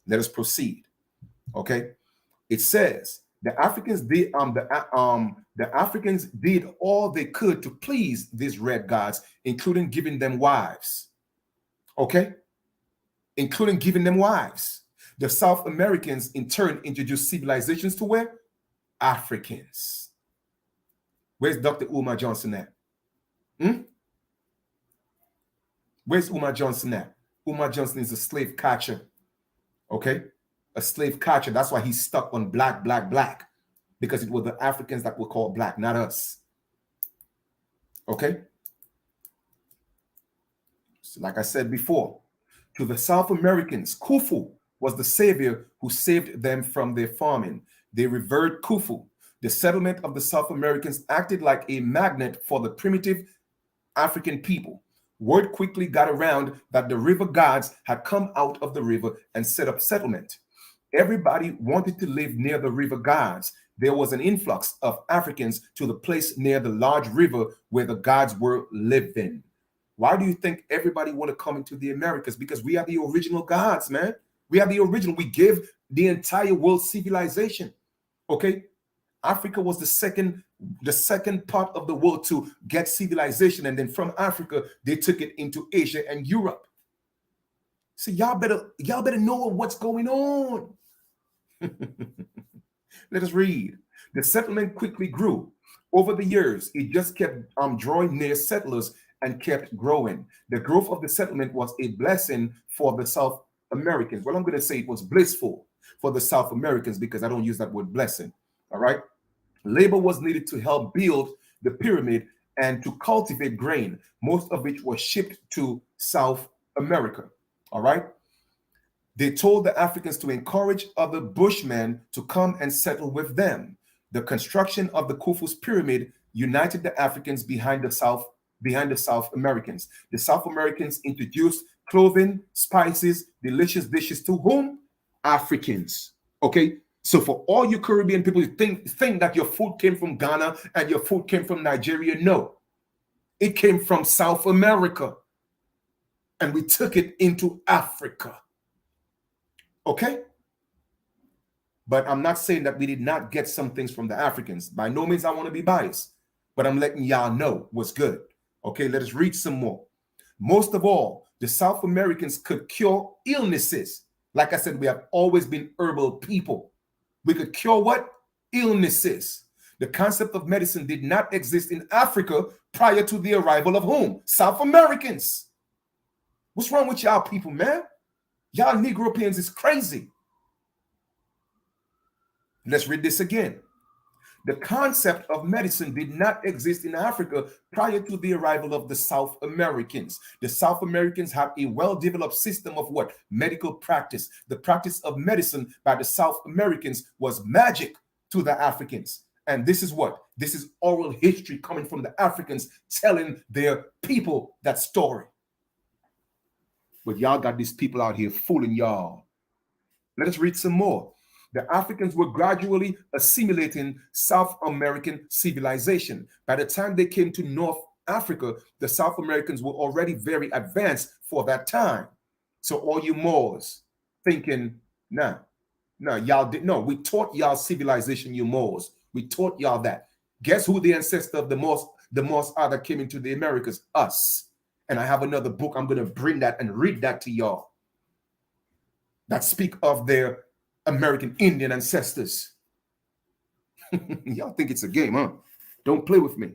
Let us proceed. Okay. It says the Africans did the Africans did all they could to please these red gods, including giving them wives. Okay, including giving them wives. The South Americans in turn introduced civilizations to where? Africans. Where's Dr. Umar Johnson at? Where's Umar Johnson at? Umar Johnson is a slave catcher. Okay, a slave catcher. That's why he's stuck on black, because it was the Africans that were called black, not us. Okay. So like I said before, to the South Americans, Khufu was the savior who saved them from their famine. They revered Khufu. The settlement of the South Americans acted like a magnet for the primitive African people. Word quickly got around that the river gods had come out of the river and set up settlement. Everybody wanted to live near the river gods. There was an influx of Africans to the place near the large river where the gods were living. Why do you think everybody want to come into the Americas? Because we are the original gods, man. We are the original. We gave the entire world civilization. Okay, Africa was the second part of the world to get civilization, and then from Africa they took it into Asia and Europe. So y'all better know what's going on. Let us read. The settlement quickly grew. Over the years, it just kept drawing near settlers and kept growing. The growth of the settlement was a blessing for the South Americans. Well, I'm going to say it was blissful for the South Americans because I don't use that word blessing. All right. Labor was needed to help build the pyramid and to cultivate grain, most of which was shipped to South America. All right. They told the Africans to encourage other Bushmen to come and settle with them. The construction of the Khufu's pyramid united the Africans behind the South Americans. The South Americans introduced clothing, spices, delicious dishes to whom? Africans. Okay. So for all you Caribbean people who think that your food came from Ghana and your food came from Nigeria, no. It came from South America. And we took it into Africa. Okay? But I'm not saying that we did not get some things from the Africans. By no means I want to be biased. But I'm letting y'all know what's good. Okay, let us read some more. Most of all, the South Americans could cure illnesses. Like I said, we have always been herbal people. We could cure what? Illnesses. The concept of medicine did not exist in Africa prior to the arrival of whom? South Americans. What's wrong with y'all people, man? Y'all Negropeans is crazy. Let's read this again. The concept of medicine did not exist in Africa prior to the arrival of the South Americans. The South Americans had a well-developed system of what? Medical practice. The practice of medicine by the South Americans was magic to the Africans. And this is what? This is oral history coming from the Africans telling their people that story. But y'all got these people out here fooling y'all. Let us read some more. The Africans were gradually assimilating South American civilization. By the time they came to North Africa, the South Americans were already very advanced for that time. So all you Moors thinking, we taught y'all civilization, you Moors. We taught y'all that. Guess who the ancestor of the Moors are that came into the Americas? Us. And I have another book. I'm going to bring that and read that to y'all. That speak of their American Indian ancestors. Y'all think it's a game, huh? Don't play with me.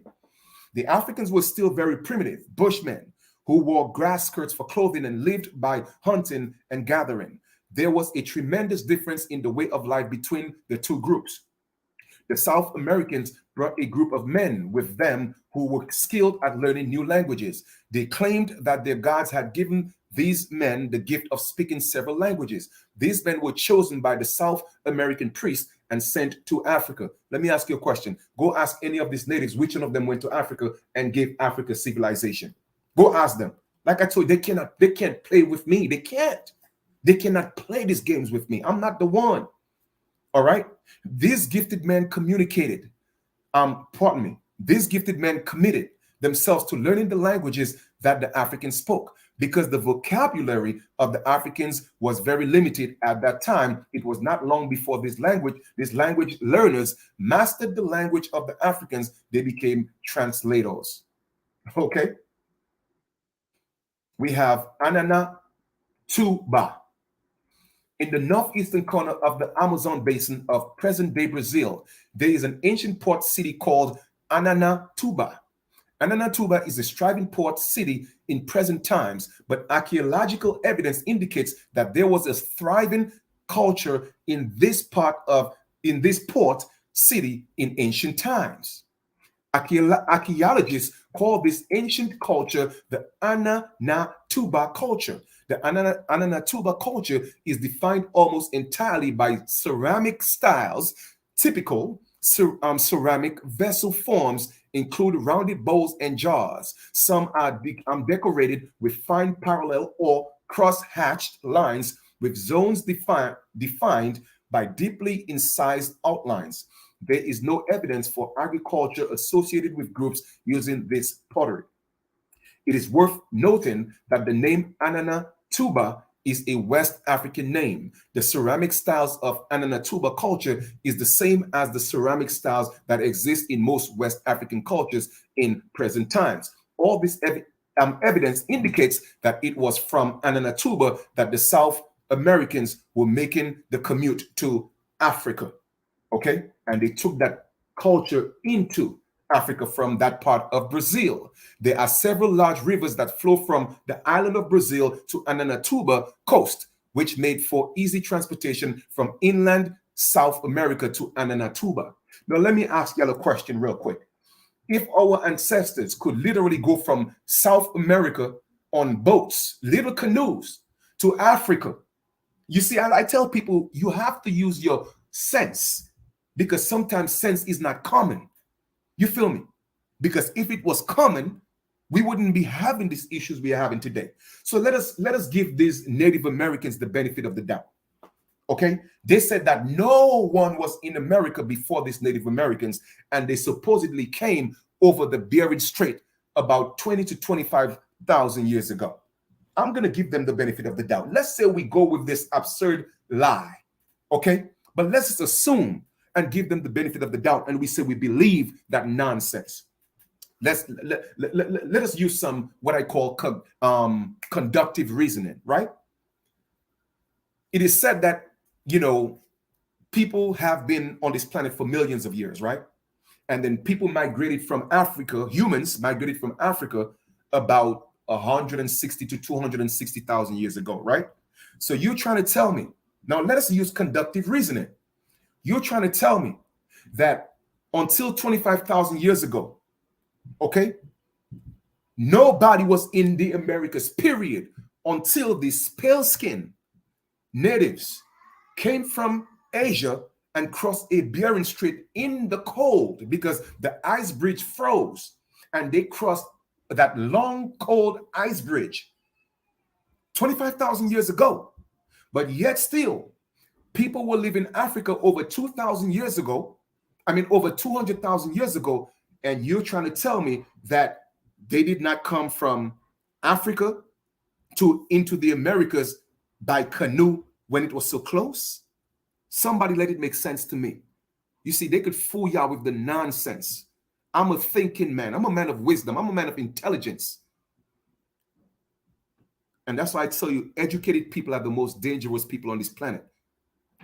The Africans were still very primitive bushmen who wore grass skirts for clothing and lived by hunting and gathering. There was a tremendous difference in the way of life between the two groups. The South Americans brought a group of men with them who were skilled at learning new languages. They claimed that their gods had given these men the gift of speaking several languages. These men were chosen by the South American priests and sent to Africa. Let me ask you a question. Go ask any of these natives which one of them went to Africa and gave Africa civilization. Go ask them. Like I told you, they can't play with me. They can't. They cannot play these games with me. I'm not the one. All right. These gifted men communicated. These gifted men committed themselves to learning the languages that the Africans spoke. Because the vocabulary of the Africans was very limited at that time. It was not long before these language learners mastered the language of the Africans. They became translators. Okay. We have Anana Tuba. In the northeastern corner of the Amazon basin of present-day Brazil, there is an ancient port city called Ananatuba. Ananatuba is a thriving port city in present times, but archaeological evidence indicates that there was a thriving culture in this port city in ancient times. Archaeologists call this ancient culture the Ananatuba culture. The Ananatuba culture is defined almost entirely by ceramic styles. Typical ceramic vessel forms include rounded bowls and jars. Some are decorated with fine parallel or cross-hatched lines with zones defined by deeply incised outlines. There is no evidence for agriculture associated with groups using this pottery. It is worth noting that the name Ananatuba is a West African name. The ceramic styles of Ananatuba culture is the same as the ceramic styles that exist in most West African cultures in present times. All this evidence indicates that it was from Ananatuba that the South Americans were making the commute to Africa. Okay? And they took that culture into Africa from that part of Brazil. There are several large rivers that flow from the island of Brazil to Ananatuba coast, which made for easy transportation from inland South America to Ananatuba. Now, let me ask y'all a question real quick. If our ancestors could literally go from South America on boats, little canoes, to Africa, you see, I tell people you have to use your sense, because sometimes sense is not common. You feel me? Because if it was common, we wouldn't be having these issues we are having today. So let us give these Native Americans the benefit of the doubt. Okay? They said that no one was in America before these Native Americans, and they supposedly came over the Bering Strait about 20 to 25,000 years ago. I'm going to give them the benefit of the doubt. Let's say we go with this absurd lie. Okay? But let's just assume and give them the benefit of the doubt, and we say we believe that nonsense. Let us use some what I call conductive reasoning, right? It is said that, people have been on this planet for millions of years, right? And then people migrated from Africa, humans migrated from Africa about 160 to 260,000 years ago, right? So you're trying to tell me, now let us use conductive reasoning. You're trying to tell me that until 25,000 years ago, okay, nobody was in the Americas, period, until these pale skin natives came from Asia and crossed a Bering Strait in the cold because the ice bridge froze, and they crossed that long, cold ice bridge 25,000 years ago. But yet still, people were living in Africa over 2,000 years ago. I mean, over 200,000 years ago. And you're trying to tell me that they did not come from Africa into the Americas by canoe when it was so close? Somebody let it make sense to me. You see, they could fool y'all with the nonsense. I'm a thinking man. I'm a man of wisdom. I'm a man of intelligence. And that's why I tell you, educated people are the most dangerous people on this planet,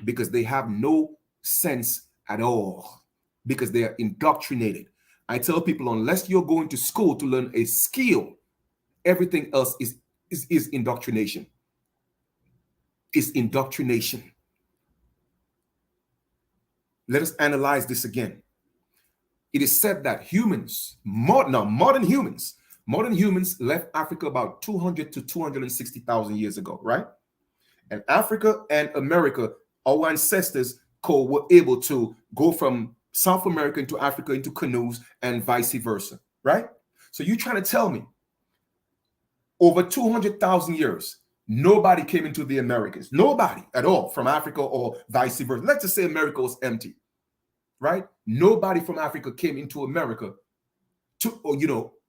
because they have no sense at all, because they are indoctrinated. I tell people, unless you're going to school to learn a skill, everything else is indoctrination. It's indoctrination. Let us analyze this again. It is said that modern humans left Africa about 200 to 260,000 years ago, right? And Africa and America, our ancestors were able to go from South America into Africa into canoes and vice versa, right? So you're trying to tell me over 200,000 years, nobody came into the Americas, nobody at all from Africa or vice versa. Let's just say America was empty, right? Nobody from Africa came into America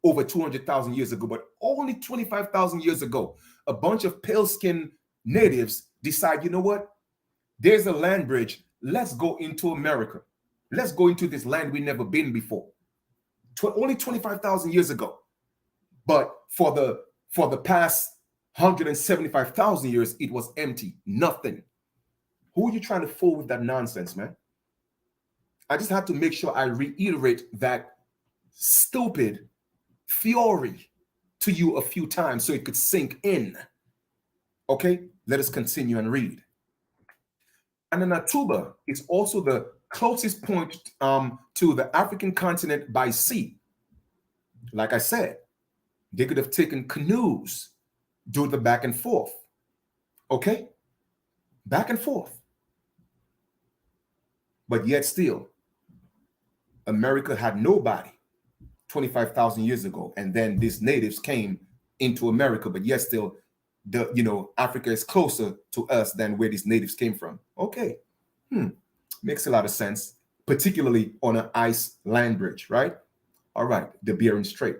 over 200,000 years ago, but only 25,000 years ago, a bunch of pale-skinned natives decide, you know what? There's a land bridge. Let's go into America. Let's go into this land we've never been before. Only 25,000 years ago. But for the past 175,000 years, it was empty. Nothing. Who are you trying to fool with that nonsense, man? I just have to make sure I reiterate that stupid theory to you a few times so it could sink in. Okay, let us continue and read. Ananatuba is also the closest point to the African continent by sea. Like I said, they could have taken canoes, do the back and forth. Okay, back and forth. But yet still, America had nobody 25,000 years ago, and then these natives came into America, but yet still, Africa is closer to us than where these natives came from. Okay, makes a lot of sense, particularly on an ice land bridge, right? All right, the Bering Strait.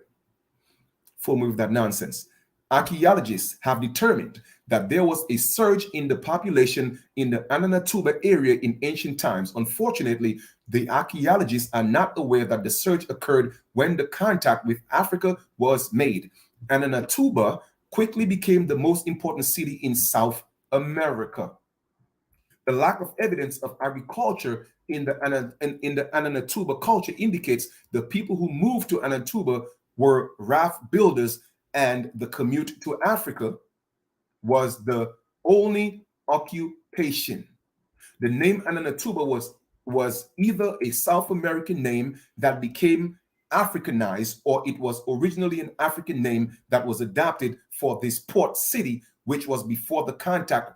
Full move that nonsense. Archaeologists have determined that there was a surge in the population in the Ananatuba area in ancient times. Unfortunately, the archaeologists are not aware that the surge occurred when the contact with Africa was made. Ananatuba quickly became the most important city in South America. The lack of evidence of agriculture in the Ananatuba culture indicates the people who moved to Ananatuba were raft builders, and the commute to Africa was the only occupation. The name Ananatuba was either a South American name that became Africanized, or it was originally an African name that was adopted for this port city, which was before the contact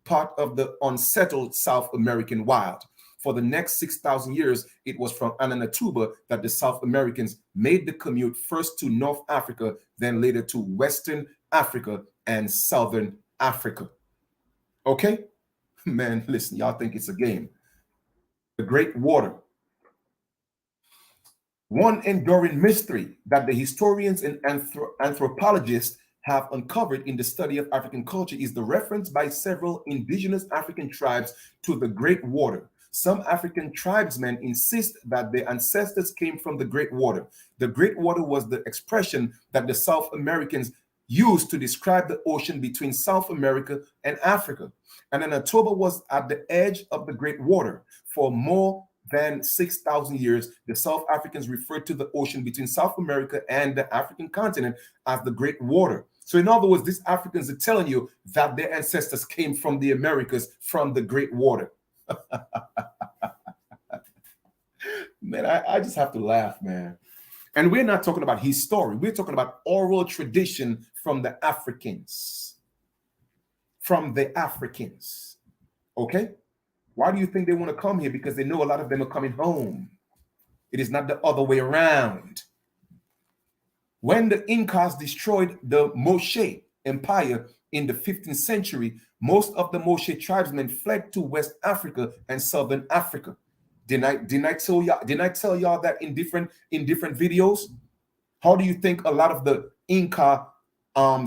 part of the unsettled South American wild. For the next 6,000 years, it was from Ananatuba that the South Americans made the commute first to North Africa, then later to Western Africa and Southern Africa. Okay? Man, listen, y'all think it's a game. The Great Water. One enduring mystery that the historians and anthropologists have uncovered in the study of African culture is the reference by several indigenous African tribes to the Great Water. Some African tribesmen insist that their ancestors came from the Great Water. The Great Water was the expression that the South Americans used to describe the ocean between South America and Africa. And Ananatuba was at the edge of the Great Water. For more than 6,000 years, the South Africans referred to the ocean between South America and the African continent as the Great Water. So in other words, these Africans are telling you that their ancestors came from the Americas from the Great Water. Man, I just have to laugh, man. And we're not talking about his story. We're talking about oral tradition from the Africans. From the Africans. Okay? Why do you think they want to come here? Because they know a lot of them are coming home. It is not the other way around. When the Incas destroyed the Moshe Empire in the 15th century, most of the Moshe tribesmen fled to West Africa and Southern Africa. Didn't I tell y'all that in different videos? How do you think a lot of the Inca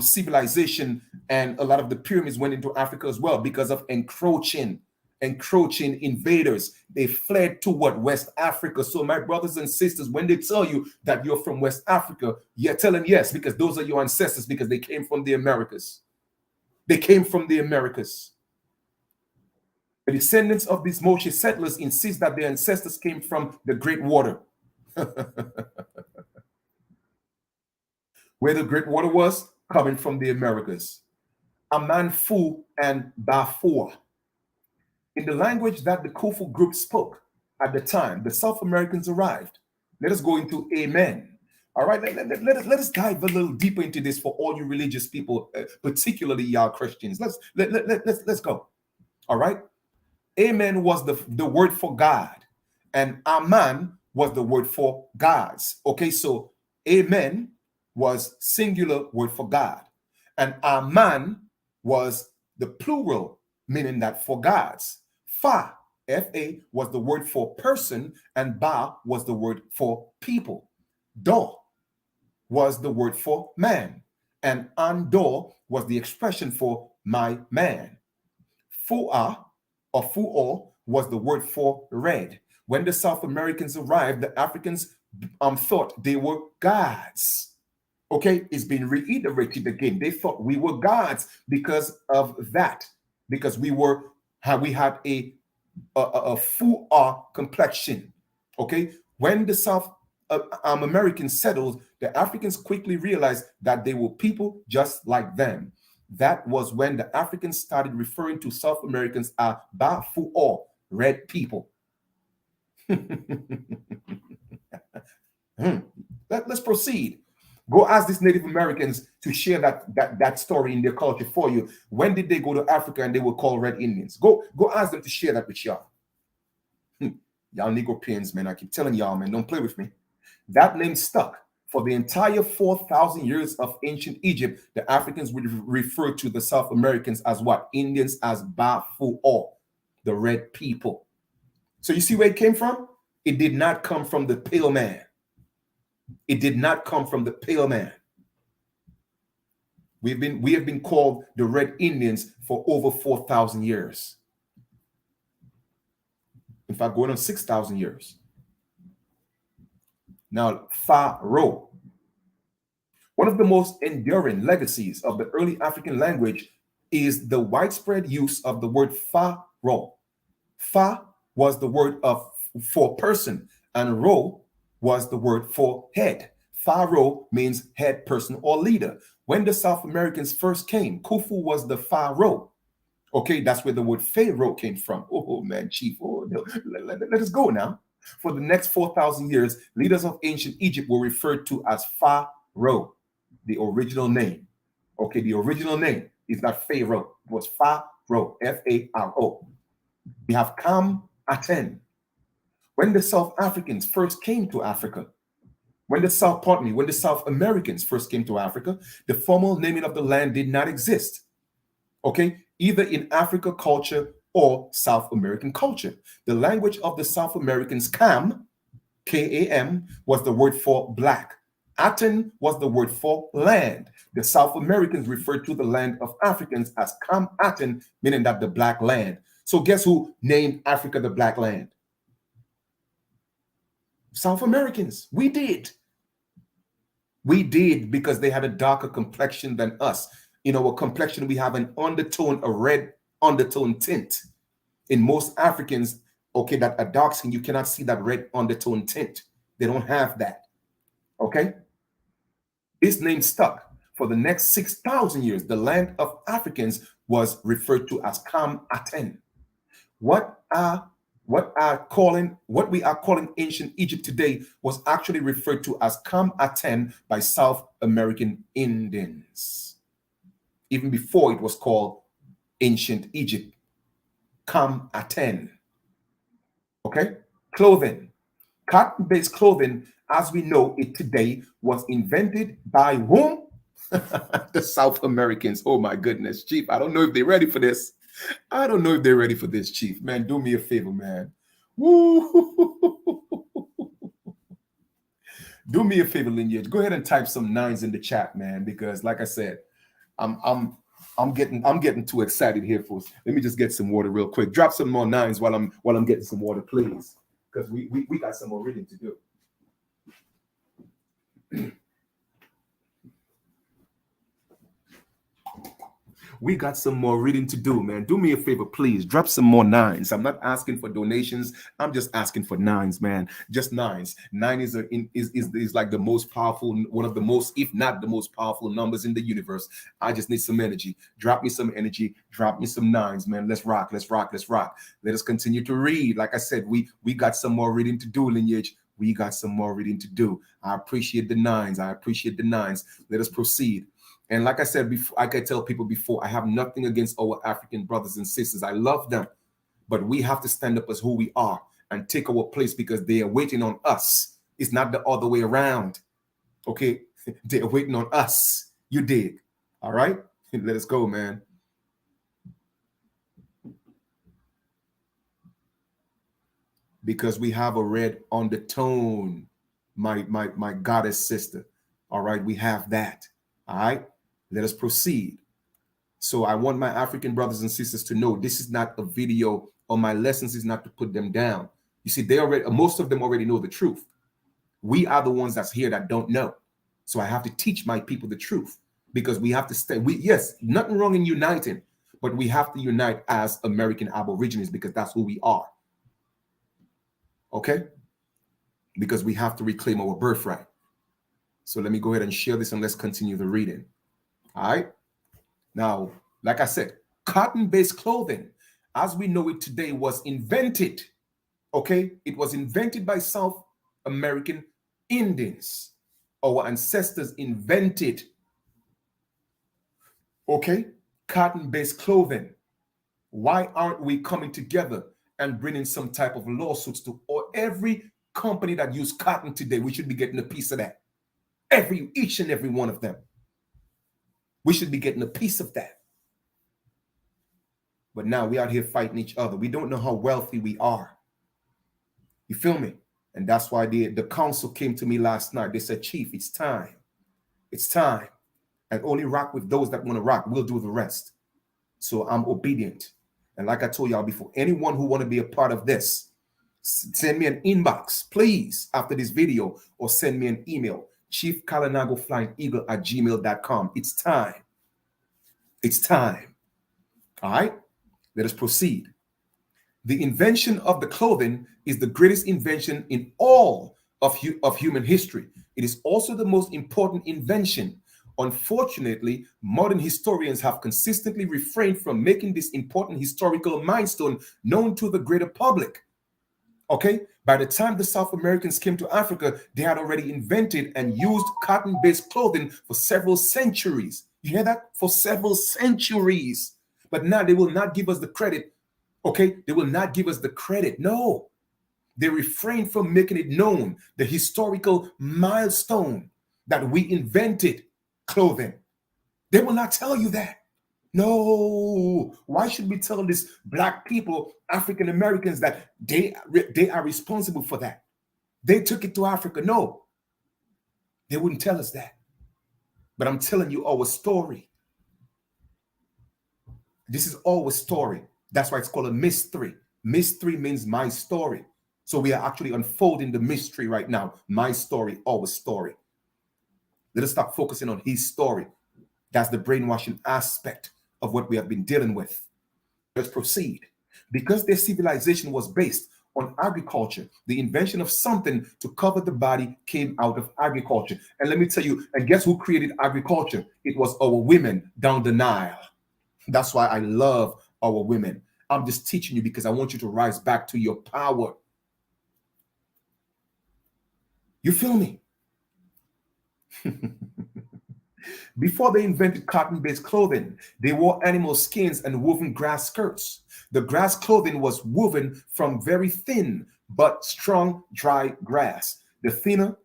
civilization and a lot of the pyramids went into Africa as well? Because of encroaching invaders. They fled to what? West Africa. So my brothers and sisters, when they tell you that you're from West Africa, you're telling yes, because those are your ancestors, because they came from the Americas. They came from the Americas. The descendants of these Moshe settlers insist that their ancestors came from the Great Water. Where the Great Water was? Coming from the Americas. Amanfu and Bafua. In the language that the Khufu group spoke at the time, the South Americans arrived. Let us go into Amen. All right, let us dive a little deeper into this for all you religious people, particularly y'all Christians. Let's go. All right. Amen was the word for God, and Aman was the word for gods. Okay, so Amen was singular word for God, and Aman was the plural, meaning that for gods. Fa, F-A, was the word for person, and Ba was the word for people. Do was the word for man, and Andor was the expression for my man. Fu'a or Fu'o was the word for red. When the South Americans arrived, the Africans thought they were gods. Okay, it's been reiterated again. They thought we were gods because of that, because we had a Fu'a complexion. Okay, when the South Americans settled, the Africans quickly realized that they were people just like them. That was when the Africans started referring to South Americans as Bafu'o, red people. Let's proceed. Go ask these Native Americans to share that story in their culture for you. When did they go to Africa and they were called Red Indians? Go ask them to share that with y'all. Y'all Negro pins, man. I keep telling y'all, man, don't play with me. That name stuck. For the entire 4,000 years of ancient Egypt, the Africans would refer to the South Americans as what? Indians, as Bafu'o, the red people. So you see where it came from? It did not come from the pale man. It did not come from the pale man. We have been called the Red Indians for over 4,000 years. In fact, going on 6,000 years. Now, Pharaoh. One of the most enduring legacies of the early African language is the widespread use of the word Pharaoh. Fa was the word for person, and Ro was the word for head. Pharaoh means head, person, or leader. When the South Americans first came, Khufu was the Pharaoh. Okay, that's where the word Pharaoh came from. Oh man, chief. Oh, no. Let us go now. For the next 4,000 years, leaders of ancient Egypt were referred to as Pharaoh, the original name. Okay, the original name is not Pharaoh. It was Pharaoh, F-A-R-O. We have Kam Aten. When the South Africans first came to Africa, when the South Americans first came to Africa, the formal naming of the land did not exist. Okay, either in Africa culture or South American culture. The language of the South Americans, Kam, K-A-M, was the word for black. Aten was the word for land. The South Americans referred to the land of Africans as Kam Aten, meaning that the black land. So guess who named Africa the black land? South Americans. We did. We did, because they had a darker complexion than us. In our complexion, we have an undertone, a red undertone tint. In most Africans, okay, that are dark skin, you cannot see that red undertone tint. They don't have that. Okay? This name stuck. For the next 6,000 years, the land of Africans was referred to as Kam Aten. What are what we are calling ancient Egypt today was actually referred to as Kam Aten by South American Indians, even before it was called ancient Egypt. Kam Aten. Okay? Clothing. Cotton-based clothing, as we know it today, was invented by whom? The South Americans. Oh my goodness, Chief. I don't know if they're ready for this. I don't know if they're ready for this, Chief. Man, do me a favor, man. Woo! Do me a favor, Lineage. Go ahead and type some nines in the chat, man, because like I said, I'm getting too excited here, folks. Let me just get some water real quick. Drop some more nines while I'm getting some water, please. Because we got some more reading to do. We got some more reading to do, man. Do me a favor, please. Drop some more nines. I'm not asking for donations. I'm just asking for nines, man. Just nines. Nine is like the most powerful, one of the most, if not the most powerful numbers in the universe. I just need some energy. Drop me some energy. Drop me some nines, man. Let's rock. Let's rock. Let's rock. Let us continue to read. Like I said, we got some more reading to do, Lineage. We got some more reading to do. I appreciate the nines. I appreciate the nines. Let us proceed. And like I said before, like I tell people before, I have nothing against our African brothers and sisters. I love them, but we have to stand up as who we are and take our place because they are waiting on us. It's not the other way around. Okay, they are waiting on us. You dig? All right, let us go, man. Because we have a red undertone, my goddess sister. All right, we have that. All right. Let us proceed. So I want my African brothers and sisters to know this is not a video, or my lessons is not to put them down. You see, most of them already know the truth. We are the ones that's here that don't know. So I have to teach my people the truth because we have to stay. Yes, nothing wrong in uniting, but we have to unite as American Aborigines because that's who we are. Okay? Because we have to reclaim our birthright. So let me go ahead and share this and let's continue the reading. All right. Now, like I said, cotton-based clothing, as we know it today, was invented. Okay. It was invented by South American Indians. Our ancestors invented, okay, cotton-based clothing. Why aren't we coming together and bringing some type of lawsuits to every company that use cotton today? We should be getting a piece of that. Each and every one of them. We should be getting a piece of that. But now we out here fighting each other. We don't know how wealthy we are. You feel me? And that's why the council came to me last night. They said, Chief, it's time. It's time. And only rock with those that want to rock. We'll do the rest. So I'm obedient. And like I told y'all before, anyone who want to be a part of this, send me an inbox, please, after this video, or send me an email. chiefkalanagoflyingeagle@gmail.com. It's time. It's time. All right, let us proceed. The invention of the clothing is the greatest invention in all of human history. It is also the most important invention. Unfortunately, modern historians have consistently refrained from making this important historical milestone known to the greater public. Okay, by the time the South Americans came to Africa, they had already invented and used cotton-based clothing for several centuries. You hear that? For several centuries. But now they will not give us the credit. Okay, they will not give us the credit. No, they refrain from making it known, the historical milestone that we invented clothing. They will not tell you that. No, why should we tell these black people, African Americans, that they are responsible for that? They took it to Africa. No, they wouldn't tell us that. But I'm telling you our story. This is our story. That's why it's called a mystery. Mystery means my story. So we are actually unfolding the mystery right now. My story, our story. Let us stop focusing on his story. That's the brainwashing aspect of what we have been dealing with. Let's proceed. Because their civilization was based on agriculture, the invention of something to cover the body came out of agriculture. And let me tell you, and guess who created agriculture? It was our women down the Nile. That's why I love our women. I'm just teaching you because I want you to rise back to your power. You feel me? Before they invented cotton-based clothing, they wore animal skins and woven grass skirts. The grass clothing was woven from very thin but strong, dry grass. The thinner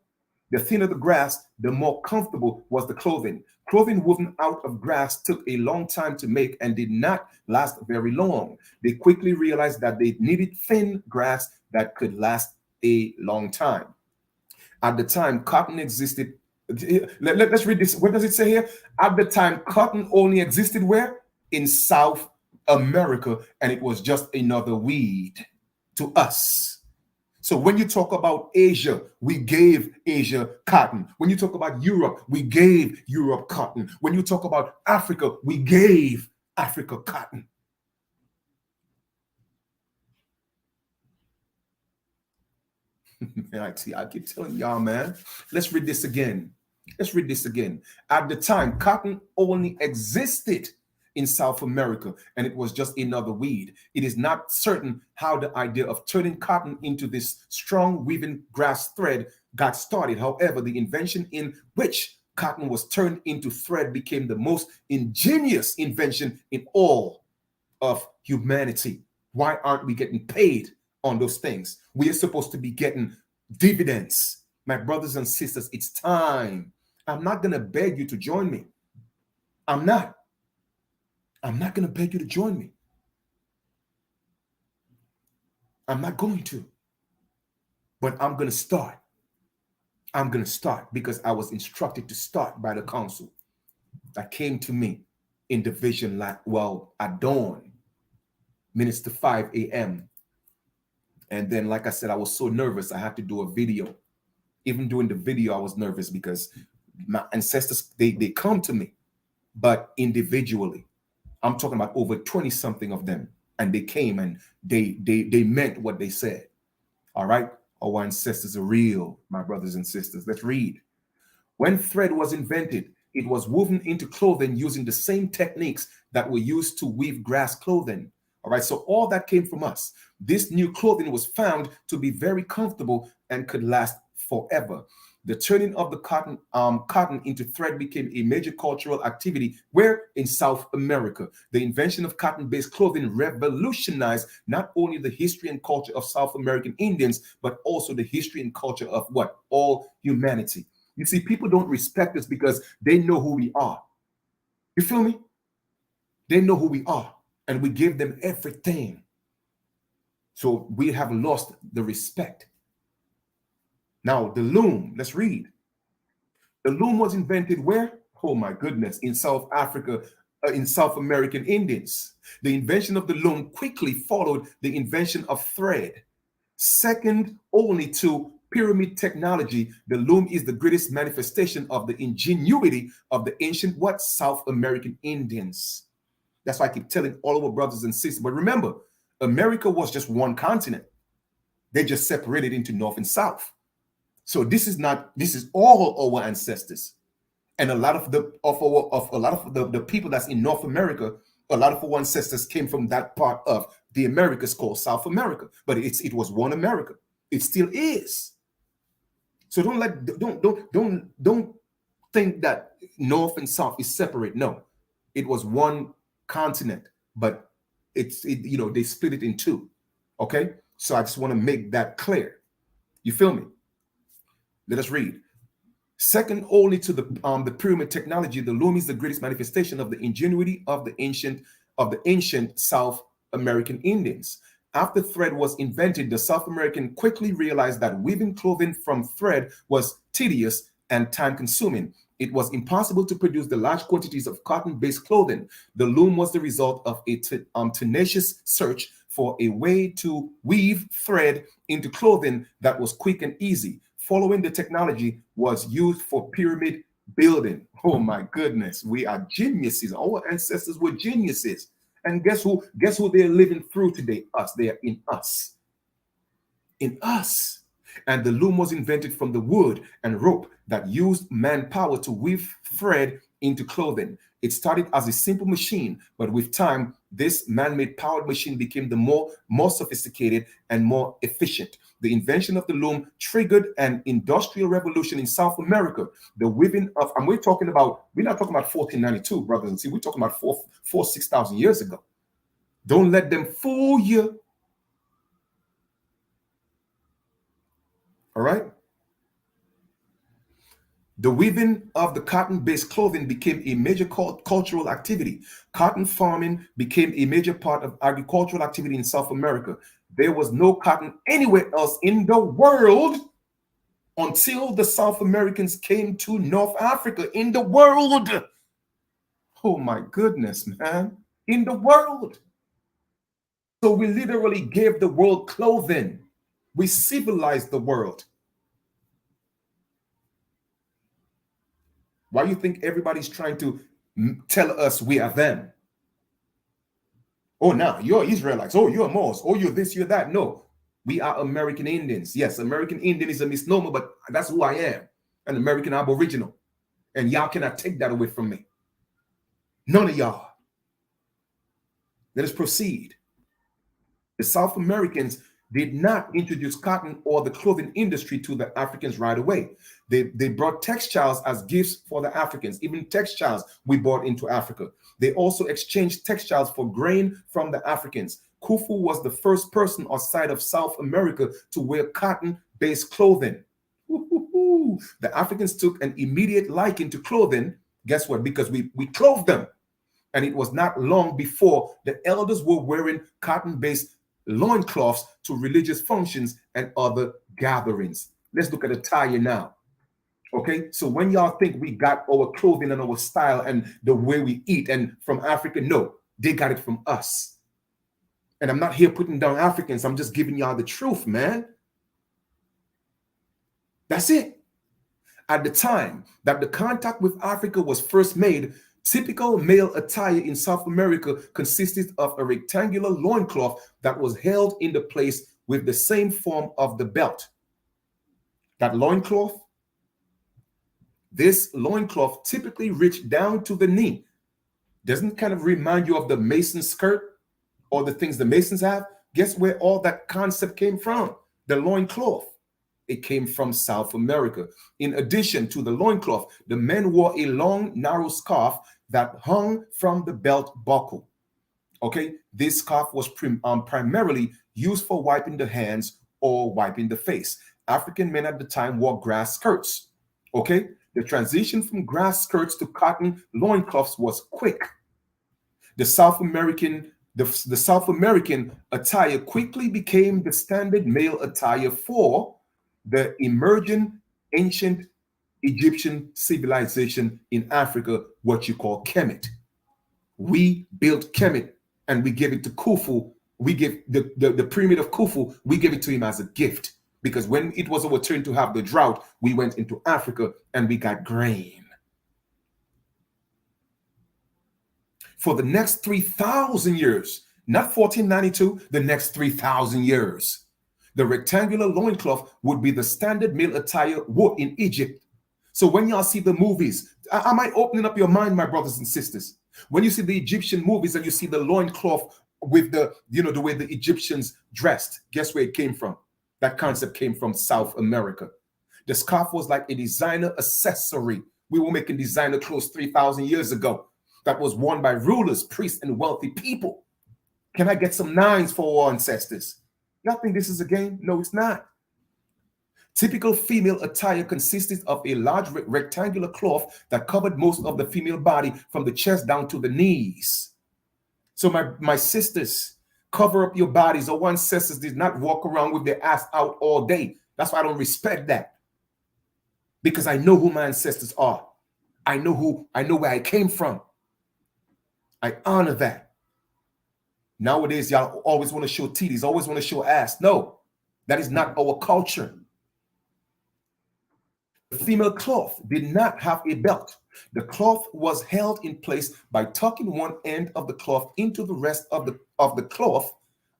the grass, the more comfortable was the clothing. Clothing woven out of grass took a long time to make and did not last very long. They quickly realized that they needed thin grass that could last a long time. At the time, cotton existed. Let's read this. What does it say here? At the time, cotton only existed where? In South America, and it was just another weed to us. So when you talk about Asia, we gave Asia cotton. When you talk about Europe, we gave Europe cotton. When you talk about Africa, we gave Africa cotton. I keep telling y'all, man. Let's read this again. Let's read this again. At the time, cotton only existed in South America, and it was just another weed. It is not certain how the idea of turning cotton into this strong weaving grass thread got started. However, the invention in which cotton was turned into thread became the most ingenious invention in all of humanity. Why aren't we getting paid on those things? We are supposed to be getting dividends. My brothers and sisters, it's time. I'm not going to beg you to join me. I'm not going to beg you to join me. I'm not going to. But I'm going to start. I'm going to start because I was instructed to start by the council that came to me in division, at dawn, minutes to 5 a.m. And then, like I said, I was so nervous, I had to do a video. Even doing the video, I was nervous because my ancestors, they come to me, but individually. I'm talking about over 20 something of them. And they came and they meant what they said. All right. Our ancestors are real, my brothers and sisters. Let's read. When thread was invented, it was woven into clothing using the same techniques that were used to weave grass clothing. All right. So all that came from us. This new clothing was found to be very comfortable and could last forever. The turning of the cotton into thread became a major cultural activity where in South America. The invention of cotton-based clothing revolutionized not only the history and culture of South American Indians, but also the history and culture of what? All humanity. You see, people don't respect us because they know who we are. You feel me? They know who we are, and we give them everything. So we have lost the respect. Now, the loom, let's read. The loom was invented where? Oh my goodness, in South Africa, in South American Indians. The invention of the loom quickly followed the invention of thread. Second only to pyramid technology, the loom is the greatest manifestation of the ingenuity of the ancient what? South American Indians. That's why I keep telling all of our brothers and sisters. But remember, America was just one continent. They just separated into North and South. So this is all our ancestors, and a lot of the people that's in North America, a lot of our ancestors came from that part of the Americas called South America. But it was one America. It still is. So don't think that North and South is separate. No, it was one continent, but they split it in two. Okay, so I just want to make that clear. You feel me? Let us read. Second only to the pyramid technology, the loom is the greatest manifestation of the ingenuity of the ancient South American Indians. After thread was invented, the South American quickly realized that weaving clothing from thread was tedious and time-consuming. It was impossible to produce the large quantities of cotton-based clothing. The loom was the result of a tenacious search for a way to weave thread into clothing that was quick and easy. Following the technology was used for pyramid building. Oh my goodness, we are geniuses. Our ancestors were geniuses. And guess who they're living through today? Us. They are in us. In us. And the loom was invented from the wood and rope that used manpower to weave thread into clothing. It started as a simple machine, but with time, this man-made powered machine became the more sophisticated and more efficient. The invention of the loom triggered an industrial revolution in South America. The weaving of, and we're not talking about 1492, brothers and sisters. We're talking about 6,000 years ago. Don't let them fool you. All right? The weaving of the cotton-based clothing became a major cultural activity. Cotton farming became a major part of agricultural activity in South America. There was no cotton anywhere else in the world until the South Americans came to North Africa. In the world. Oh my goodness, man. In the world. So we literally gave the world clothing. We civilized the world. Why do you think everybody's trying to tell us we are them? Oh, now you're Israelites. Oh, you're Moors. Oh, you're this, you're that. No, we are American Indians. Yes, American Indian is a misnomer, but that's who I am, an American Aboriginal. And y'all cannot take that away from me. None of y'all. Let us proceed. The South Americans did not introduce cotton or the clothing industry to the Africans right away. They brought textiles as gifts for the Africans. Even textiles we brought into Africa. They also exchanged textiles for grain from the Africans. Khufu was the first person outside of South America to wear cotton-based clothing. The Africans took an immediate liking to clothing. Guess what? Because we clothed them. And it was not long before the elders were wearing cotton-based loincloths to religious functions and other gatherings. Let's look at attire now. Okay, so when y'all think we got our clothing and our style and the way we eat and from Africa, no, they got it from us. And I'm not here putting down Africans. I'm just giving y'all the truth, man. That's it. At the time that the contact with Africa was first made, typical male attire in South America consisted of a rectangular loincloth that was held into place with the same form of the belt. That loincloth, this loincloth typically reached down to the knee. Doesn't kind of remind you of the Mason skirt or the things the Masons have? Guess where all that concept came from? The loincloth. It came from South America. In addition to the loincloth, the men wore a long, narrow scarf that hung from the belt buckle. Okay, this scarf was primarily used for wiping the hands or wiping the face. African men at the time wore grass skirts. Okay, the transition from grass skirts to cotton loincloths was quick. The South American attire quickly became the standard male attire for the emerging ancient Egyptian civilization in Africa, what you call Kemet. We built Kemet and we gave it to Khufu. We give the pyramid of Khufu, we gave it to him as a gift because when it was our turn to have the drought, we went into Africa and we got grain. For the next 3,000 years, not 1492, the next 3,000 years, the rectangular loincloth would be the standard male attire worn in Egypt. So when y'all see the movies, am I opening up your mind, my brothers and sisters? When you see the Egyptian movies and you see the loincloth with the, the way the Egyptians dressed, guess where it came from? That concept came from South America. The scarf was like a designer accessory. We were making designer clothes 3,000 years ago. That was worn by rulers, priests, and wealthy people. Can I get some nines for our ancestors? Y'all think this is a game? No, it's not. Typical female attire consisted of a large rectangular cloth that covered most of the female body from the chest down to the knees. So my sisters, cover up your bodies. Our ancestors did not walk around with their ass out all day. That's why I don't respect that. Because I know who my ancestors are. I know where I came from. I honor that. Nowadays, y'all always want to show titties, always want to show ass. No, that is not our culture. The female cloth did not have a belt. The cloth was held in place by tucking one end of the cloth into the rest of the cloth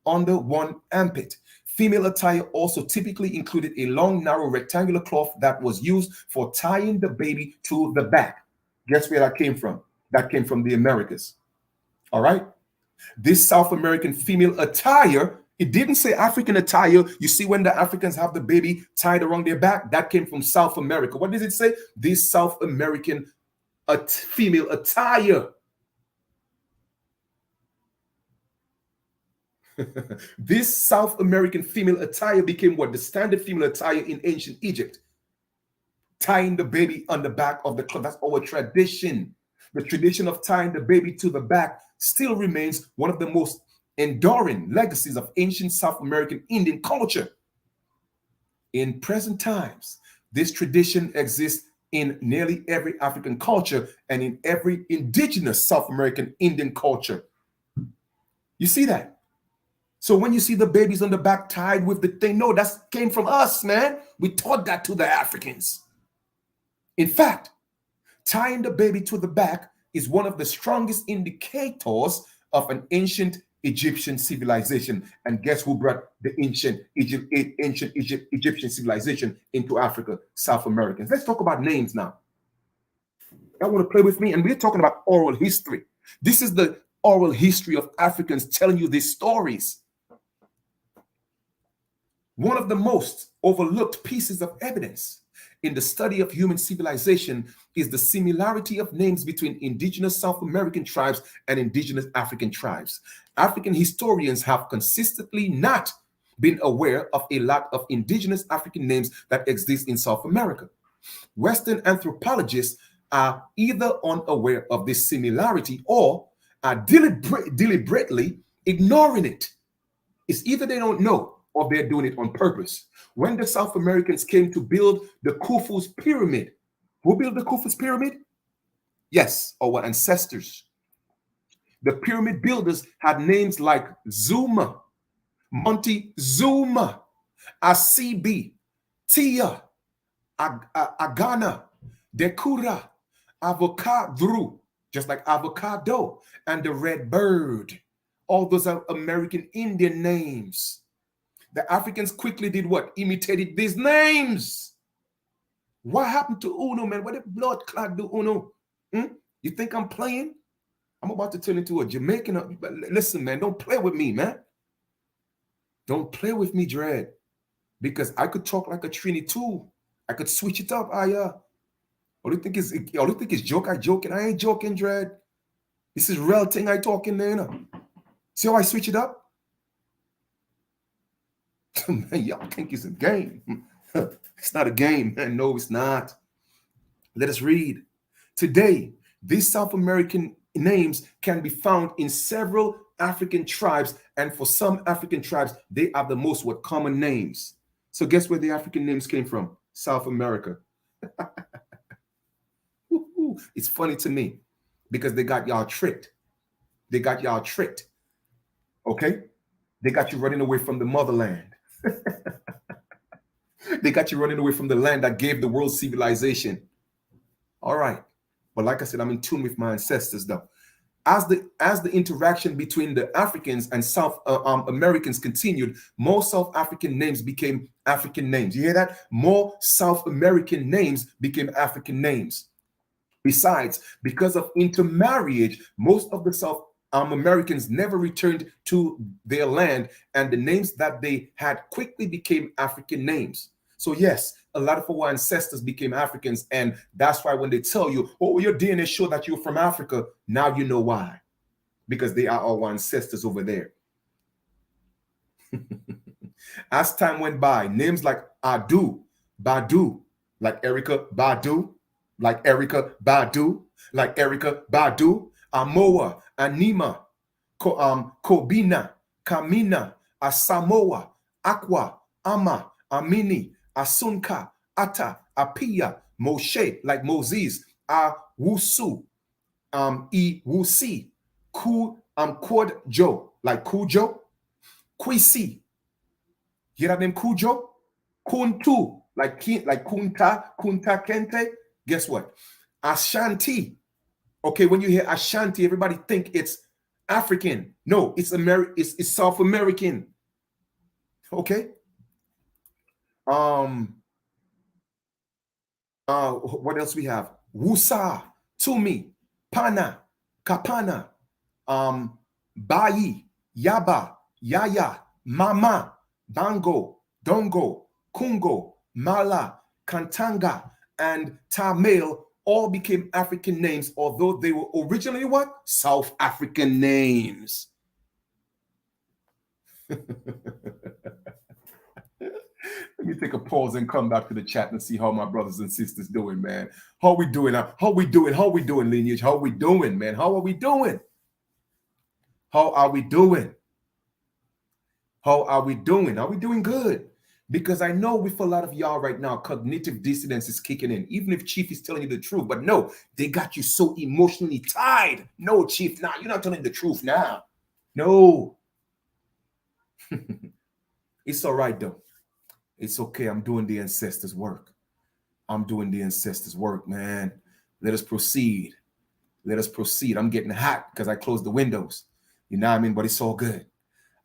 under one armpit. Female attire also typically included a long, narrow, rectangular cloth that was used for tying the baby to the back. Guess where that came from? That came from the Americas. All right. This South American female attire, it didn't say African attire. You see, when the Africans have the baby tied around their back, that came from South America. What does it say? This South American female attire. This South American female attire became what? The standard female attire in ancient Egypt. Tying the baby on the back of the cloth. That's our tradition. The tradition of tying the baby to the back still remains one of the most enduring legacies of ancient South American Indian culture. In present times, this tradition exists in nearly every African culture and in every indigenous South American Indian culture. You see that? So when you see the babies on the back tied with the thing, no, that came from us, man. We taught that to the Africans. In fact, tying the baby to the back is one of the strongest indicators of an ancient Egyptian civilization. And guess who brought the ancient Egyptian civilization into Africa? South Americans. Let's talk about names now. I want to play with me, and we're talking about oral history. This is the oral history of Africans telling you these stories. One of the most overlooked pieces of evidence in the study of human civilization is the similarity of names between indigenous South American tribes and indigenous African tribes. African historians have consistently not been aware of a lot of indigenous African names that exist in South America. Western anthropologists are either unaware of this similarity or are deliberately ignoring it. It's either they don't know or they're doing it on purpose. When the South Americans came to build the Khufu's pyramid, who built the Khufu's pyramid? Yes, our ancestors. The pyramid builders had names like Zuma, Montezuma, Asibi, Tia, Agana, Dekura, Avocado, just like avocado, and the red bird. All those are American Indian names. The Africans quickly did what? Imitated these names. What happened to Uno, man? What did blood clot do, Uno? You think I'm playing? I'm about to turn into a Jamaican. Listen, man, don't play with me, man. Don't play with me, Dread. Because I could talk like a Trini too. I could switch it up. All you think is joke. I joking. I ain't joking, Dread. This is real thing I talking there, you know. See how I switch it up? Man, y'all think it's a game. It's not a game, man. No, it's not. Let us read. Today, these South American names can be found in several African tribes, and for some African tribes, they are the most common names. So guess where the African names came from? South America. It's funny to me because they got y'all tricked. They got y'all tricked. Okay? They got you running away from the motherland. They got you running away from the land that gave the world civilization. All right. But like I said, I'm in tune with my ancestors, though. As the interaction between the Africans and South Americans continued, more South African names became African names. You hear that? More South American names became African names. Besides, because of intermarriage, most of the South Americans never returned to their land, and the names that they had quickly became African names. So yes, a lot of our ancestors became Africans, and that's why when they tell you, oh, your DNA show that you're from Africa, now you know why. Because they are our ancestors over there. As time went by, names like Adu, Badu, like Erica Badu, like Erica Badu, like Erica Badu, Amoa, Anima, Kobina, Kamina, Asamoa, Aqua, Ama, Amini, Asunka, Ata, Apia, Moshe, like Moses, Awusu, Iwusi, Kodjo, like Kujo, Kwisi. Hear that name Kujo? Kuntu, like Kunta Kente. Guess what? Ashanti. Okay, when you hear Ashanti, everybody think it's African. No, it's it's South American. Okay. What else we have? Wusa, Tumi, Pana, Kapana, Bayi, Yaba, Yaya, Mama, Bango, Dongo, Kungo, Mala, Kantanga, and Tamil all became African names, although they were originally what? South African names. Let me take a pause and come back to the chat and see how my brothers and sisters doing, man. How we doing? How we doing? How we doing, lineage? How we doing, man? How are we doing? How are we doing? How are we doing? Are we doing good? Because I know with a lot of y'all right now, cognitive dissonance is kicking in, even if Chief is telling you the truth. But no, they got you so emotionally tied. No, Chief, nah, you're not telling the truth now. No. It's all right, though. It's okay. I'm doing the ancestors' work. I'm doing the ancestors' work, man. Let us proceed. Let us proceed. I'm getting hot because I closed the windows. You know what I mean? But it's all good.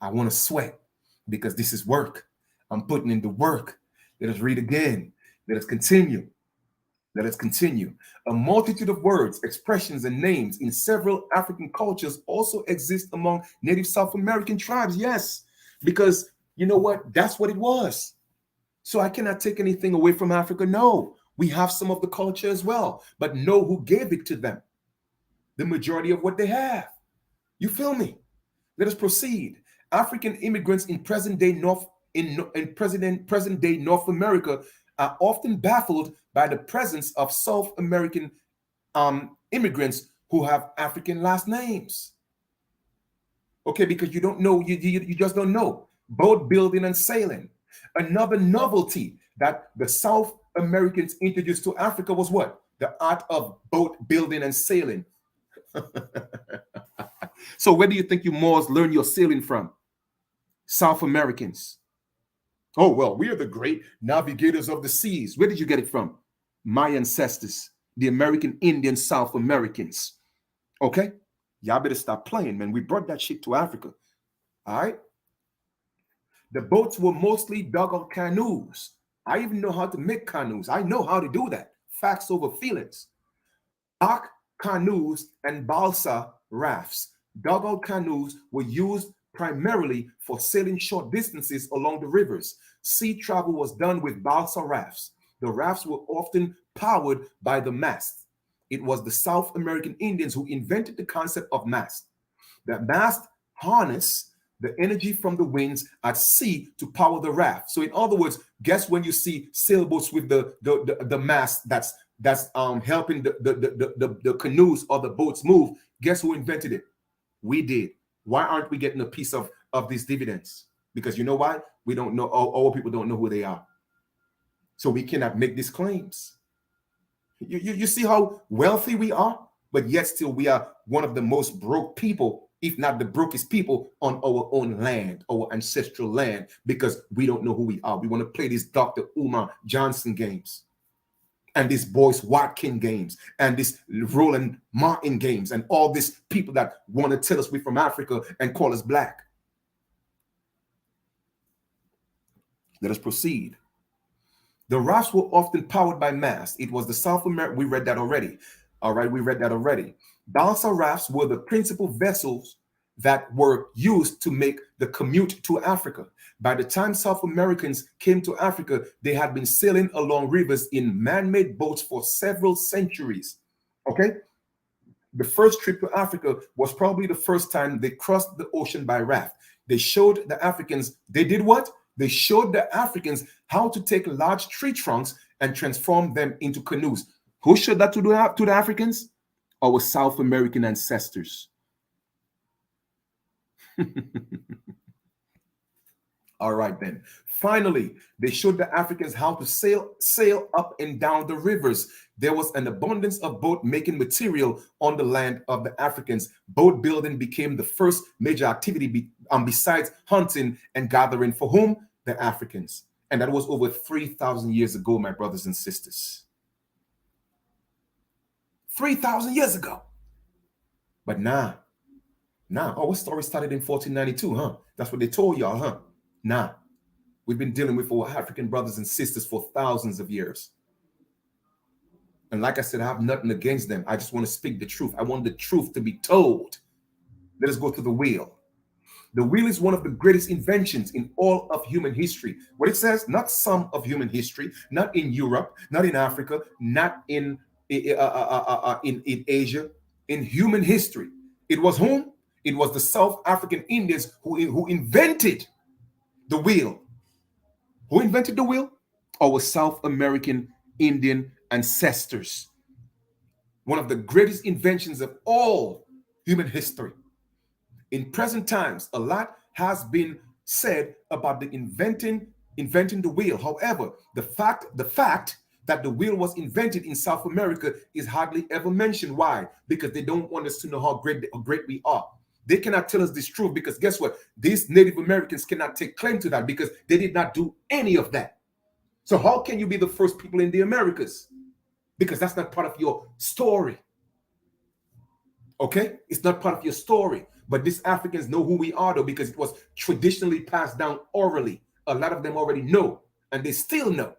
I want to sweat because this is work. I'm putting in the work. Let us read again. Let us continue. Let us continue. A multitude of words, expressions, and names in several African cultures also exist among native South American tribes. Yes, because you know what? That's what it was. So I cannot take anything away from Africa. No, we have some of the culture as well, but know who gave it to them. The majority of what they have. You feel me? Let us proceed. African immigrants in present day North America are often baffled by the presence of South American immigrants who have African last names. Okay, because you don't know, you just don't know. Boat building and sailing. Another novelty that the South Americans introduced to Africa was what? The art of boat building and sailing. So where do you think you Moors learn your sailing from? South Americans. Oh, well, we are the great navigators of the seas. Where did you get it from? My ancestors, the American Indian South Americans. Okay? Y'all better stop playing, man. We brought that shit to Africa. All right? The boats were mostly dugout canoes. I even know how to make canoes. I know how to do that. Facts over feelings. Bark canoes and balsa rafts. Dugout canoes were used primarily for sailing short distances along the rivers. Sea travel was done with balsa rafts. The rafts were often powered by the mast. It was the South American Indians who invented the concept of mast. The mast harness the energy from the winds at sea to power the raft. So in other words, guess when you see sailboats with the mast that's helping the canoes or the boats move, guess who invented it? We did. Why aren't we getting a piece of these dividends? Because you know why? We don't know, our people don't know who they are. So we cannot make these claims. You see how wealthy we are, but yet still we are one of the most broke people, if not the brokest people on our own land, our ancestral land, because we don't know who we are. We want to play these Dr. Umar Johnson games and these Boyce Watkin games and this Roland Martin games and all these people that want to tell us we're from Africa and call us black. Let us proceed. The rafts were often powered by mast. It was the South America. We read that already. All right, we read that already. Balsa rafts were the principal vessels that were used to make the commute to Africa. By the time South Americans came to Africa, they had been sailing along rivers in man-made boats for several centuries. Okay? The first trip to Africa was probably the first time they crossed the ocean by raft. They showed the Africans, they did what? They showed the Africans how to take large tree trunks and transform them into canoes. Who showed that to the Africans? Our South American ancestors. All right, then. Finally, they showed the Africans how to sail up and down the rivers. There was an abundance of boat making material on the land of the Africans. Boat building became the first major activity besides hunting and gathering. For whom? The Africans. And that was over 3,000 years ago, my brothers and sisters. 3,000 years ago. But nah. Our story started in 1492, huh? That's what they told y'all, huh? Nah. We've been dealing with our African brothers and sisters for thousands of years. And like I said, I have nothing against them. I just want to speak the truth. I want the truth to be told. Let us go to the wheel. The wheel is one of the greatest inventions in all of human history. What it says, not some of human history, not in Europe, not in Africa, not in Asia, in human history. It was whom? It was the South African Indians who invented the wheel. Who invented the wheel? Our South American Indian ancestors. One of the greatest inventions of all human history. In present times, a lot has been said about the inventing the wheel. However, the fact that the wheel was invented in South America is hardly ever mentioned. Why? Because they don't want us to know how great we are. They cannot tell us this truth because guess what? These Native Americans cannot take claim to that because they did not do any of that. So how can you be the first people in the Americas? Because that's not part of your story. Okay? It's not part of your story. But these Africans know who we are, though, because it was traditionally passed down orally. A lot of them already know, and they still know.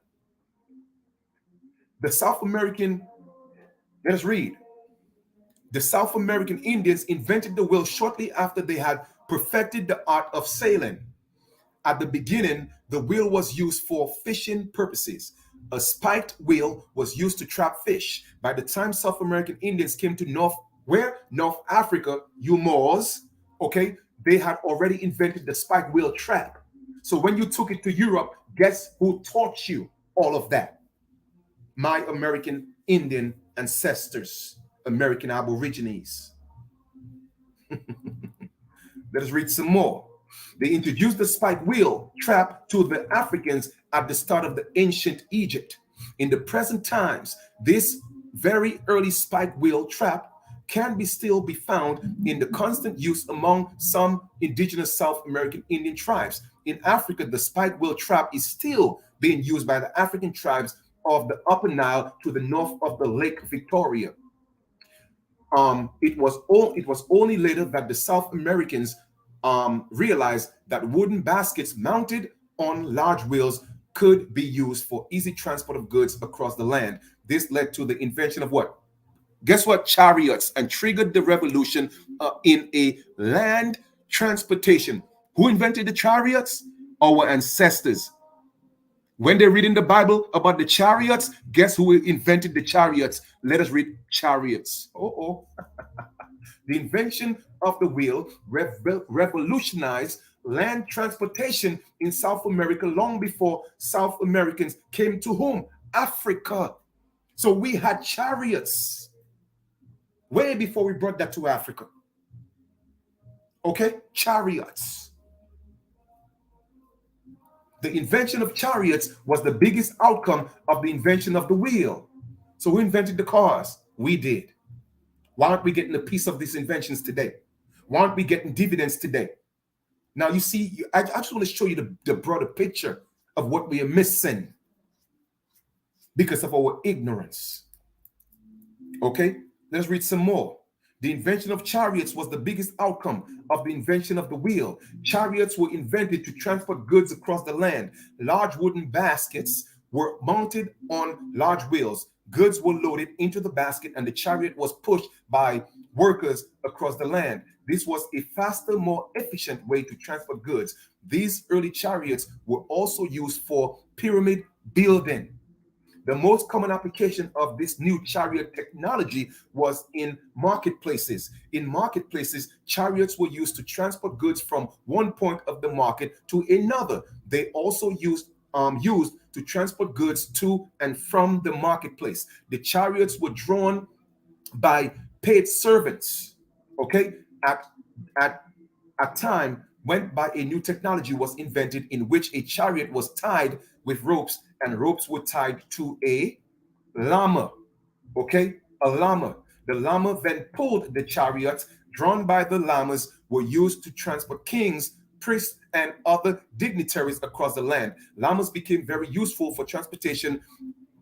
The South American, let us read. The South American Indians invented the wheel shortly after they had perfected the art of sailing. At the beginning, the wheel was used for fishing purposes. A spiked wheel was used to trap fish. By the time South American Indians came to North Africa, you Moors, okay, they had already invented the spike wheel trap. So when you took it to Europe, guess who taught you all of that? My American Indian ancestors, American Aborigines. Let us read some more. They introduced the spike wheel trap to the Africans at the start of the ancient Egypt. In the present times, this very early spike wheel trap can still be found in the constant use among some indigenous South American Indian tribes. In Africa, the spike wheel trap is still being used by the African tribes of the Upper Nile to the north of the Lake Victoria. It was only later that the South Americans realized that wooden baskets mounted on large wheels could be used for easy transport of goods across the land. This led to the invention of what? Guess what? Chariots, and triggered the revolution in a land transportation. Who invented the chariots? Our ancestors. When they read in the Bible about the chariots, guess who invented the chariots? Let us read chariots. The invention of the wheel revolutionized land transportation in South America long before South Americans came to whom? Africa. So we had chariots way before we brought that to Africa. Okay? Chariots. The invention of chariots was the biggest outcome of the invention of the wheel. So who invented the cars? We did. Why aren't we getting a piece of these inventions today? Why aren't we getting dividends today? Now, you see, I just want to show you the broader picture of what we are missing because of our ignorance. Okay? Let's read some more. The invention of chariots was the biggest outcome of the invention of the wheel. Chariots were invented to transport goods across the land. Large wooden baskets were mounted on large wheels. Goods were loaded into the basket and the chariot was pushed by workers across the land. This was a faster, more efficient way to transport goods. These early chariots were also used for pyramid building. The most common application of this new chariot technology was in marketplaces. In marketplaces, chariots were used to transport goods from one point of the market to another. They also used to transport goods to and from the marketplace. The chariots were drawn by paid servants. Okay, at time went by a new technology was invented in which a chariot was tied with ropes, and ropes were tied to a llama. Okay, a llama. The llama then pulled the chariots drawn by the llamas were used to transport kings, priests, and other dignitaries across the land. Llamas became very useful for transportation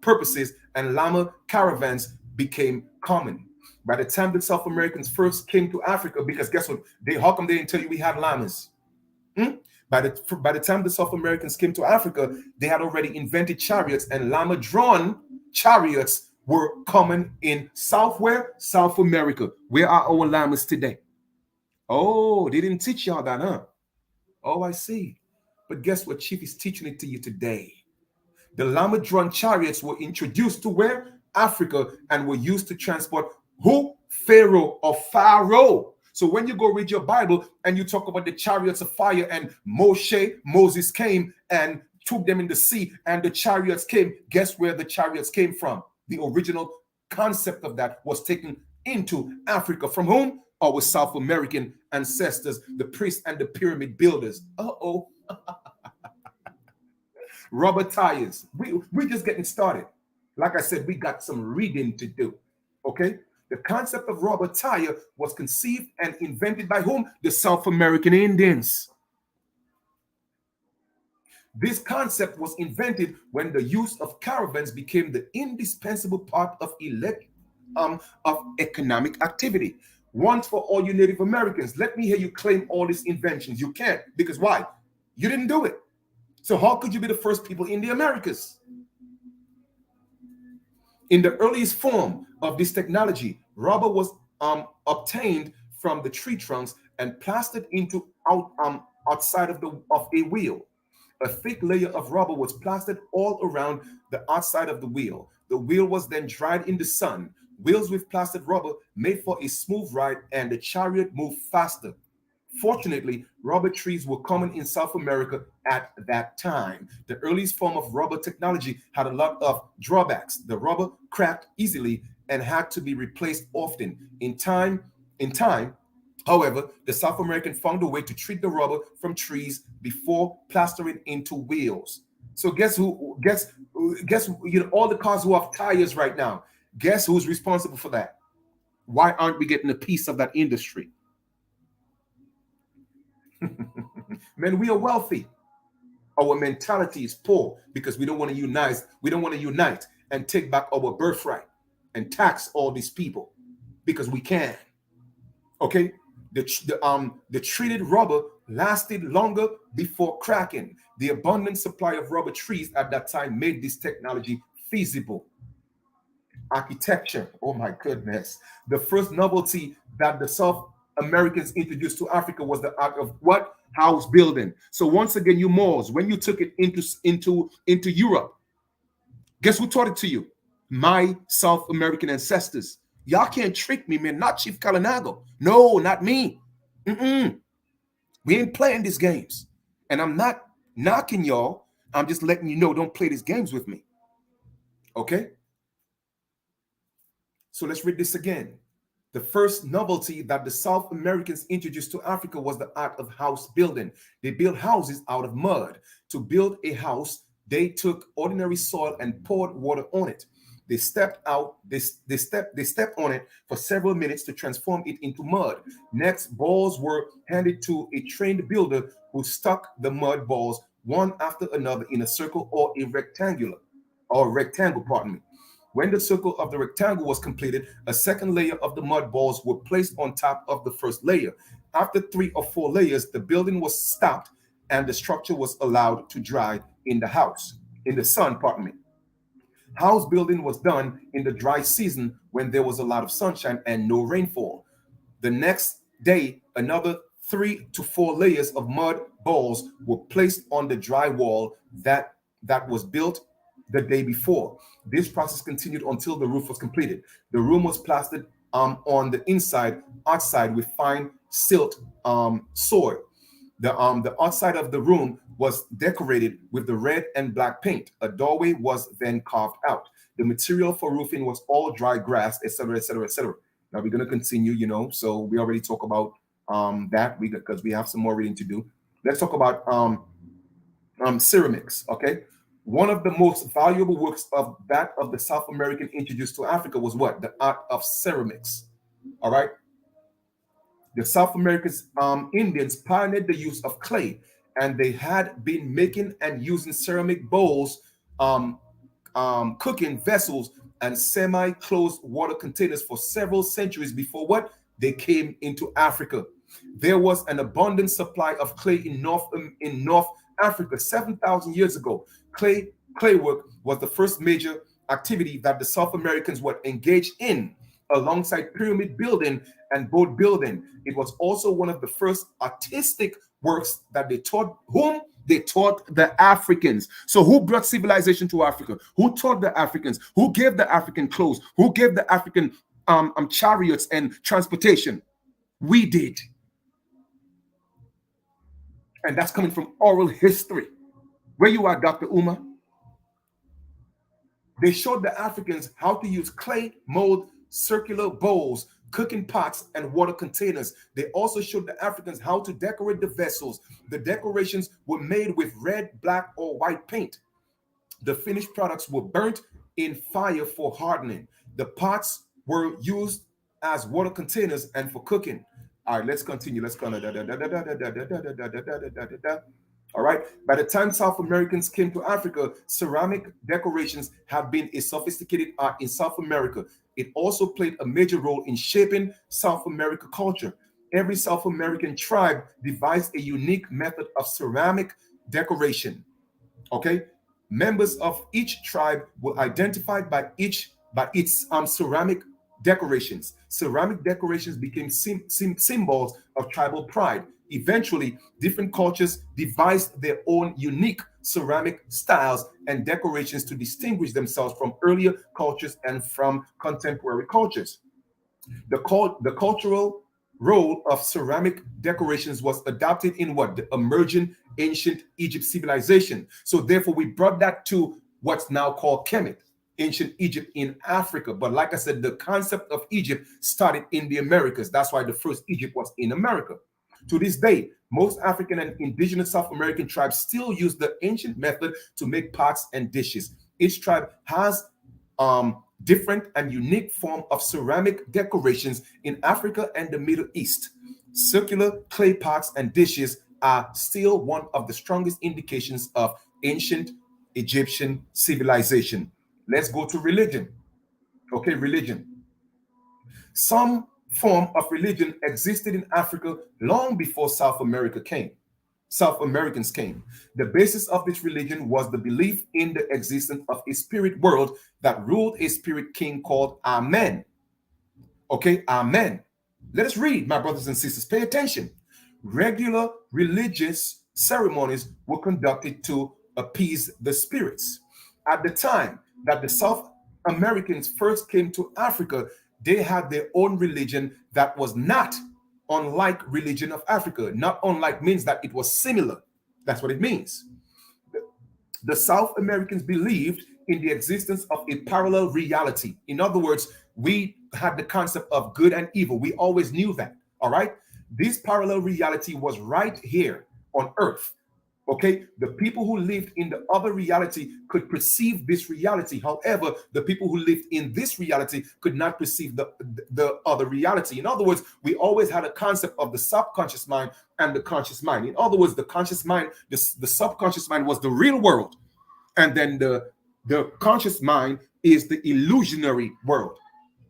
purposes, and llama caravans became common. By the time the South Americans first came to Africa, because guess what? How come they didn't tell you we had llamas? By the time the South Americans came to Africa, they had already invented chariots, and llama-drawn chariots were common in South America. Where are our llamas today? Oh, they didn't teach y'all that, huh? Oh, I see. But guess what? Chief is teaching it to you today. The llama-drawn chariots were introduced to where? Africa, and were used to transport who? Pharaoh or Pharaoh. So when you go read your Bible and you talk about the chariots of fire and Moses came and took them in the sea and the chariots came, guess where the chariots came from? The original concept of that was taken into Africa. From whom? Our South American ancestors, the priests and the pyramid builders. Uh-oh. Rubber tires. We're just getting started. Like I said, we got some reading to do. Okay? The concept of rubber tire was conceived and invented by whom? The South American Indians. This concept was invented when the use of caravans became the indispensable part of economic activity. Once for all you Native Americans, let me hear you claim all these inventions. You can't, because why? You didn't do it. So how could you be the first people in the Americas? In the earliest form of this technology, rubber was obtained from the tree trunks and plastered into outside of a wheel. A thick layer of rubber was plastered all around the outside of the wheel. The wheel was then dried in the sun. Wheels with plastered rubber made for a smooth ride, and the chariot moved faster. Fortunately, rubber trees were common in South America at that time. The earliest form of rubber technology had a lot of drawbacks. The rubber cracked easily and had to be replaced often. In time, however, the South American found a way to treat the rubber from trees before plastering into wheels. So guess who? Guess all the cars who have tires right now. Guess who's responsible for that? Why aren't we getting a piece of that industry? Man, we are wealthy. Our mentality is poor because we don't want to unite. We don't want to unite and take back our birthright and tax all these people because we can. Okay, the treated rubber lasted longer before cracking. The abundant supply of rubber trees at that time made this technology feasible. Architecture. Oh my goodness! The first novelty that the South Americans introduced to Africa was the art of what? House building. So once again, you Moors, when you took it into Europe, guess who taught it to you? My South American ancestors. Y'all can't trick me, man. Not Chief Kalinago. No, not me. We ain't playing these games. And I'm not knocking y'all. I'm just letting you know, don't play these games with me. Okay? So let's read this again. The first novelty that the South Americans introduced to Africa was the art of house building. They built houses out of mud. To build a house, they took ordinary soil and poured water on it. They stepped on it for several minutes to transform it into mud. Next, balls were handed to a trained builder who stuck the mud balls one after another in a circle or a rectangle, pardon me. When the circle of the rectangle was completed, a second layer of the mud balls were placed on top of the first layer. After 3 or 4 layers, the building was stopped and the structure was allowed to dry in the sun, pardon me. House building was done in the dry season when there was a lot of sunshine and no rainfall. The next day, another 3 to 4 layers of mud balls were placed on the dry wall that was built the day before. This process continued until the roof was completed. The room was plastered on the inside, outside with fine silt soil. The outside of the room was decorated with the red and black paint. A doorway was then carved out. The material for roofing was all dry grass, etc., etc., etc. Now we're going to continue, so we already talked about that because we have some more reading to do. Let's talk about ceramics, okay? One of the most valuable works of the South American introduced to Africa was what? The art of ceramics. All right. The South American Indians pioneered the use of clay, and they had been making and using ceramic bowls, cooking vessels, and semi-closed water containers for several centuries before what? They came into Africa. There was an abundant supply of clay in North Africa 7,000 years ago. Clay work was the first major activity that the South Americans were engaged in alongside pyramid building and boat building. It was also one of the first artistic works that they taught whom? They taught the Africans. So who brought civilization to Africa? Who taught the Africans? Who gave the African clothes? Who gave the African chariots and transportation? We did. And that's coming from oral history. Where you are, Dr. Uma? They showed the Africans how to use clay, mold, circular bowls, cooking pots, and water containers. They also showed the Africans how to decorate the vessels. The decorations were made with red, black, or white paint. The finished products were burnt in fire for hardening. The pots were used as water containers and for cooking. All right, let's continue. Let's go. All right. By the time South Americans came to Africa, ceramic decorations have been a sophisticated art in South America. It also played a major role in shaping South America culture. Every South American tribe devised a unique method of ceramic decoration. Okay. Members of each tribe were identified by its ceramic decorations. Ceramic decorations became symbols of tribal pride. Eventually, different cultures devised their own unique ceramic styles and decorations to distinguish themselves from earlier cultures and from contemporary cultures. The cultural role of ceramic decorations was adopted in what? The emerging ancient Egypt civilization. So therefore, we brought that to what's now called Kemet, ancient Egypt in Africa. But like I said, the concept of Egypt started in the Americas. That's why the first Egypt was in America. To this day, most African and indigenous South American tribes still use the ancient method to make pots and dishes. Each tribe has different and unique form of ceramic decorations in Africa and the Middle East. Circular clay pots and dishes are still one of the strongest indications of ancient Egyptian civilization. Let's go to religion. Okay, religion. Some form of religion existed in Africa long before South Americans came. The basis of this religion was the belief in the existence of a spirit world that ruled a spirit king called Amen. Okay, Amen. Let us read, my brothers and sisters. Pay attention. Regular religious ceremonies were conducted to appease the spirits. At the time that the South Americans first came to Africa, they had their own religion that was not unlike religion of Africa. Not unlike means that it was similar. That's what it means. The South Americans believed in the existence of a parallel reality. In other words, we had the concept of good and evil. We always knew that. All right. This parallel reality was right here on earth. Okay, the people who lived in the other reality could perceive this reality. However, the people who lived in this reality could not perceive the other reality. In other words, we always had a concept of the subconscious mind and the conscious mind. In other words, the conscious mind, the subconscious mind was the real world. And then the conscious mind is the illusionary world.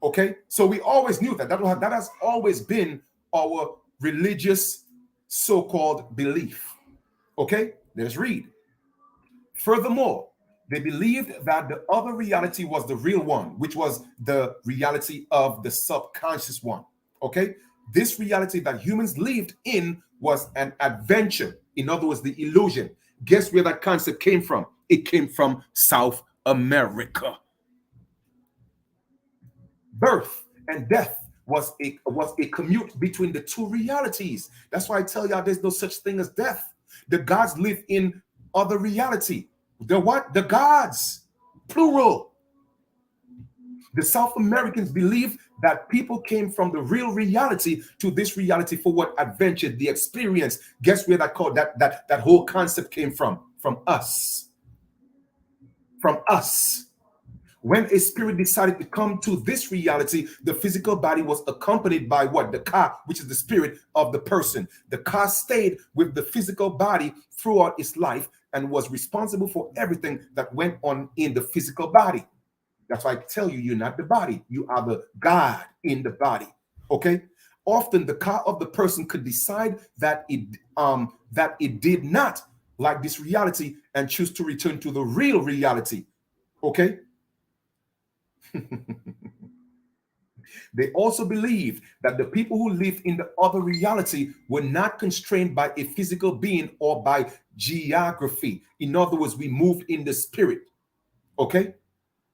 Okay, so we always knew that. That has always been our religious so-called belief. Okay, let's read. Furthermore, they believed that the other reality was the real one, which was the reality of the subconscious one. Okay, this reality that humans lived in was an adventure. In other words, the illusion. Guess where that concept came from? It came from South America. Birth and death was a commute between the two realities. That's why I tell y'all there's no such thing as death. The gods live in other reality. The what? The gods, plural. The South Americans believe that people came from the real reality to this reality for what? Adventure, the experience. Guess where that whole concept came from? From us. From us. When a spirit decided to come to this reality, the physical body was accompanied by what? The ka, which is the spirit of the person. The ka stayed with the physical body throughout its life and was responsible for everything that went on in the physical body. That's why I tell you, you're not the body. You are the God in the body. Okay? Often the ka of the person could decide that it did not like this reality and choose to return to the real reality. Okay? They also believed that the people who lived in the other reality were not constrained by a physical being or by geography. In other words, we moved in the spirit, okay,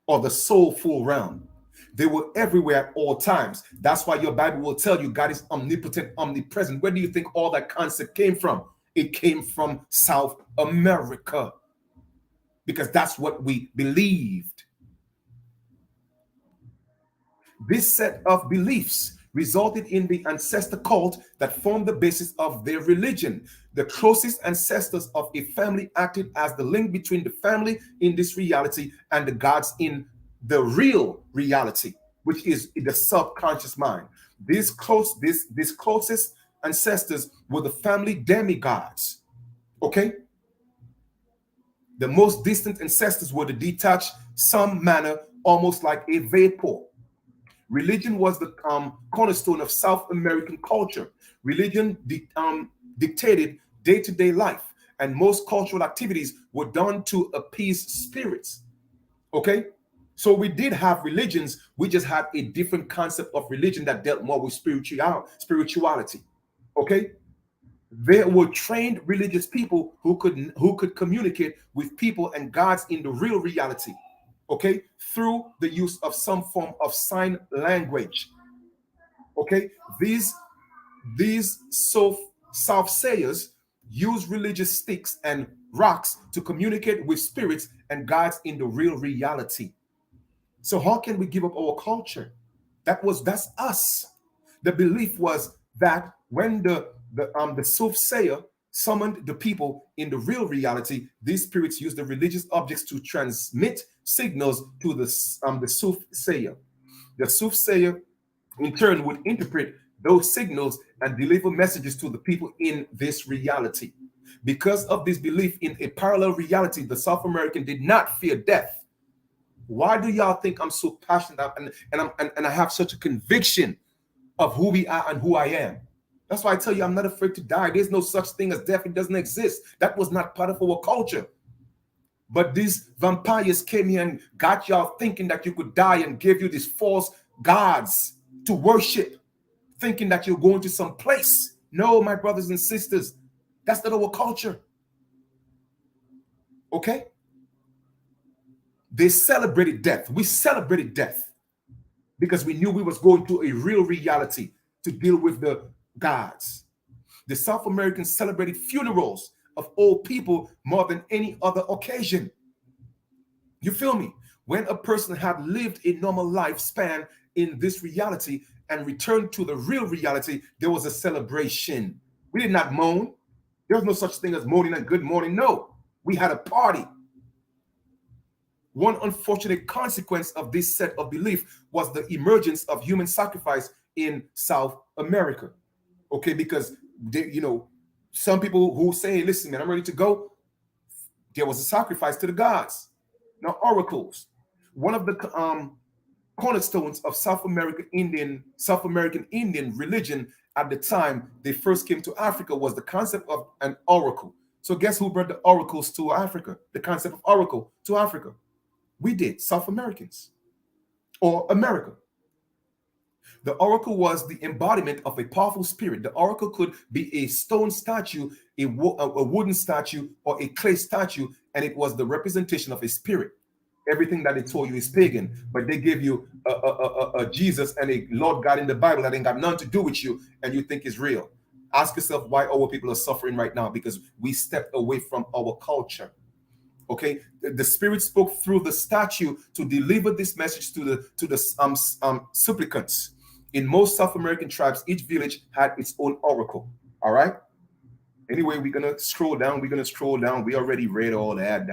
or the soulful realm. They were everywhere at all times. That's why your Bible will tell you God is omnipotent, omnipresent. Where do you think all that concept came from? It came from South America, because that's what we believed. This set of beliefs resulted in the ancestor cult that formed the basis of their religion. The closest ancestors of a family acted as the link between the family in this reality and the gods in the real reality, which is the subconscious mind. These closest ancestors were the family demigods. Okay? The most distant ancestors were the detached, some manner, almost like a vapor. Religion was the cornerstone of South American culture. Religion dictated day-to-day life, and most cultural activities were done to appease spirits. Okay? So we did have religions, we just had a different concept of religion that dealt more with spirituality. Okay? There were trained religious people who could communicate with people and gods in the real reality, okay, through the use of some form of sign language. Okay, these soothsayers use religious sticks and rocks to communicate with spirits and gods in the real reality. So how can we give up our culture? That's us. The belief was that when the soothsayer summoned the people in the real reality, these spirits used the religious objects to transmit signals to the soothsayer. The soothsayer, in turn, would interpret those signals and deliver messages to the people in this reality. Because of this belief in a parallel reality, the South American did not fear death. Why do y'all think I'm so passionate and I have such a conviction of who we are and who I am? That's why I tell you, I'm not afraid to die. There's no such thing as death. It doesn't exist. That was not part of our culture. But these vampires came here and got y'all thinking that you could die and gave you these false gods to worship, thinking that you're going to some place. No, my brothers and sisters, that's not our culture. Okay? They celebrated death. We celebrated death because we knew we was going to a real reality to deal with the gods. The South Americans celebrated funerals of old people more than any other occasion. You feel me? When a person had lived a normal lifespan in this reality and returned to the real reality, there was a celebration. We did not moan. There was no such thing as moaning and good morning. No, we had a party. One unfortunate consequence of this set of belief was the emergence of human sacrifice in South America. Okay, because some people who say, listen, man, I'm ready to go. There was a sacrifice to the gods. Now, oracles. One of the cornerstones of South American Indian religion at the time they first came to Africa was the concept of an oracle. So guess who brought the oracles to Africa? The concept of oracle to Africa. We did, South Americans or America. The oracle was the embodiment of a powerful spirit. The oracle could be a stone statue, a wooden statue, or a clay statue, and it was the representation of a spirit. Everything that they told you is pagan, but they give you a Jesus and a Lord God in the Bible that ain't got nothing to do with you, and you think is real. Ask yourself why our people are suffering right now, because we stepped away from our culture. Okay, the spirit spoke through the statue to deliver this message to the supplicants. In most South American tribes, each village had its own oracle. All right. Anyway, we're gonna scroll down. We already read all that.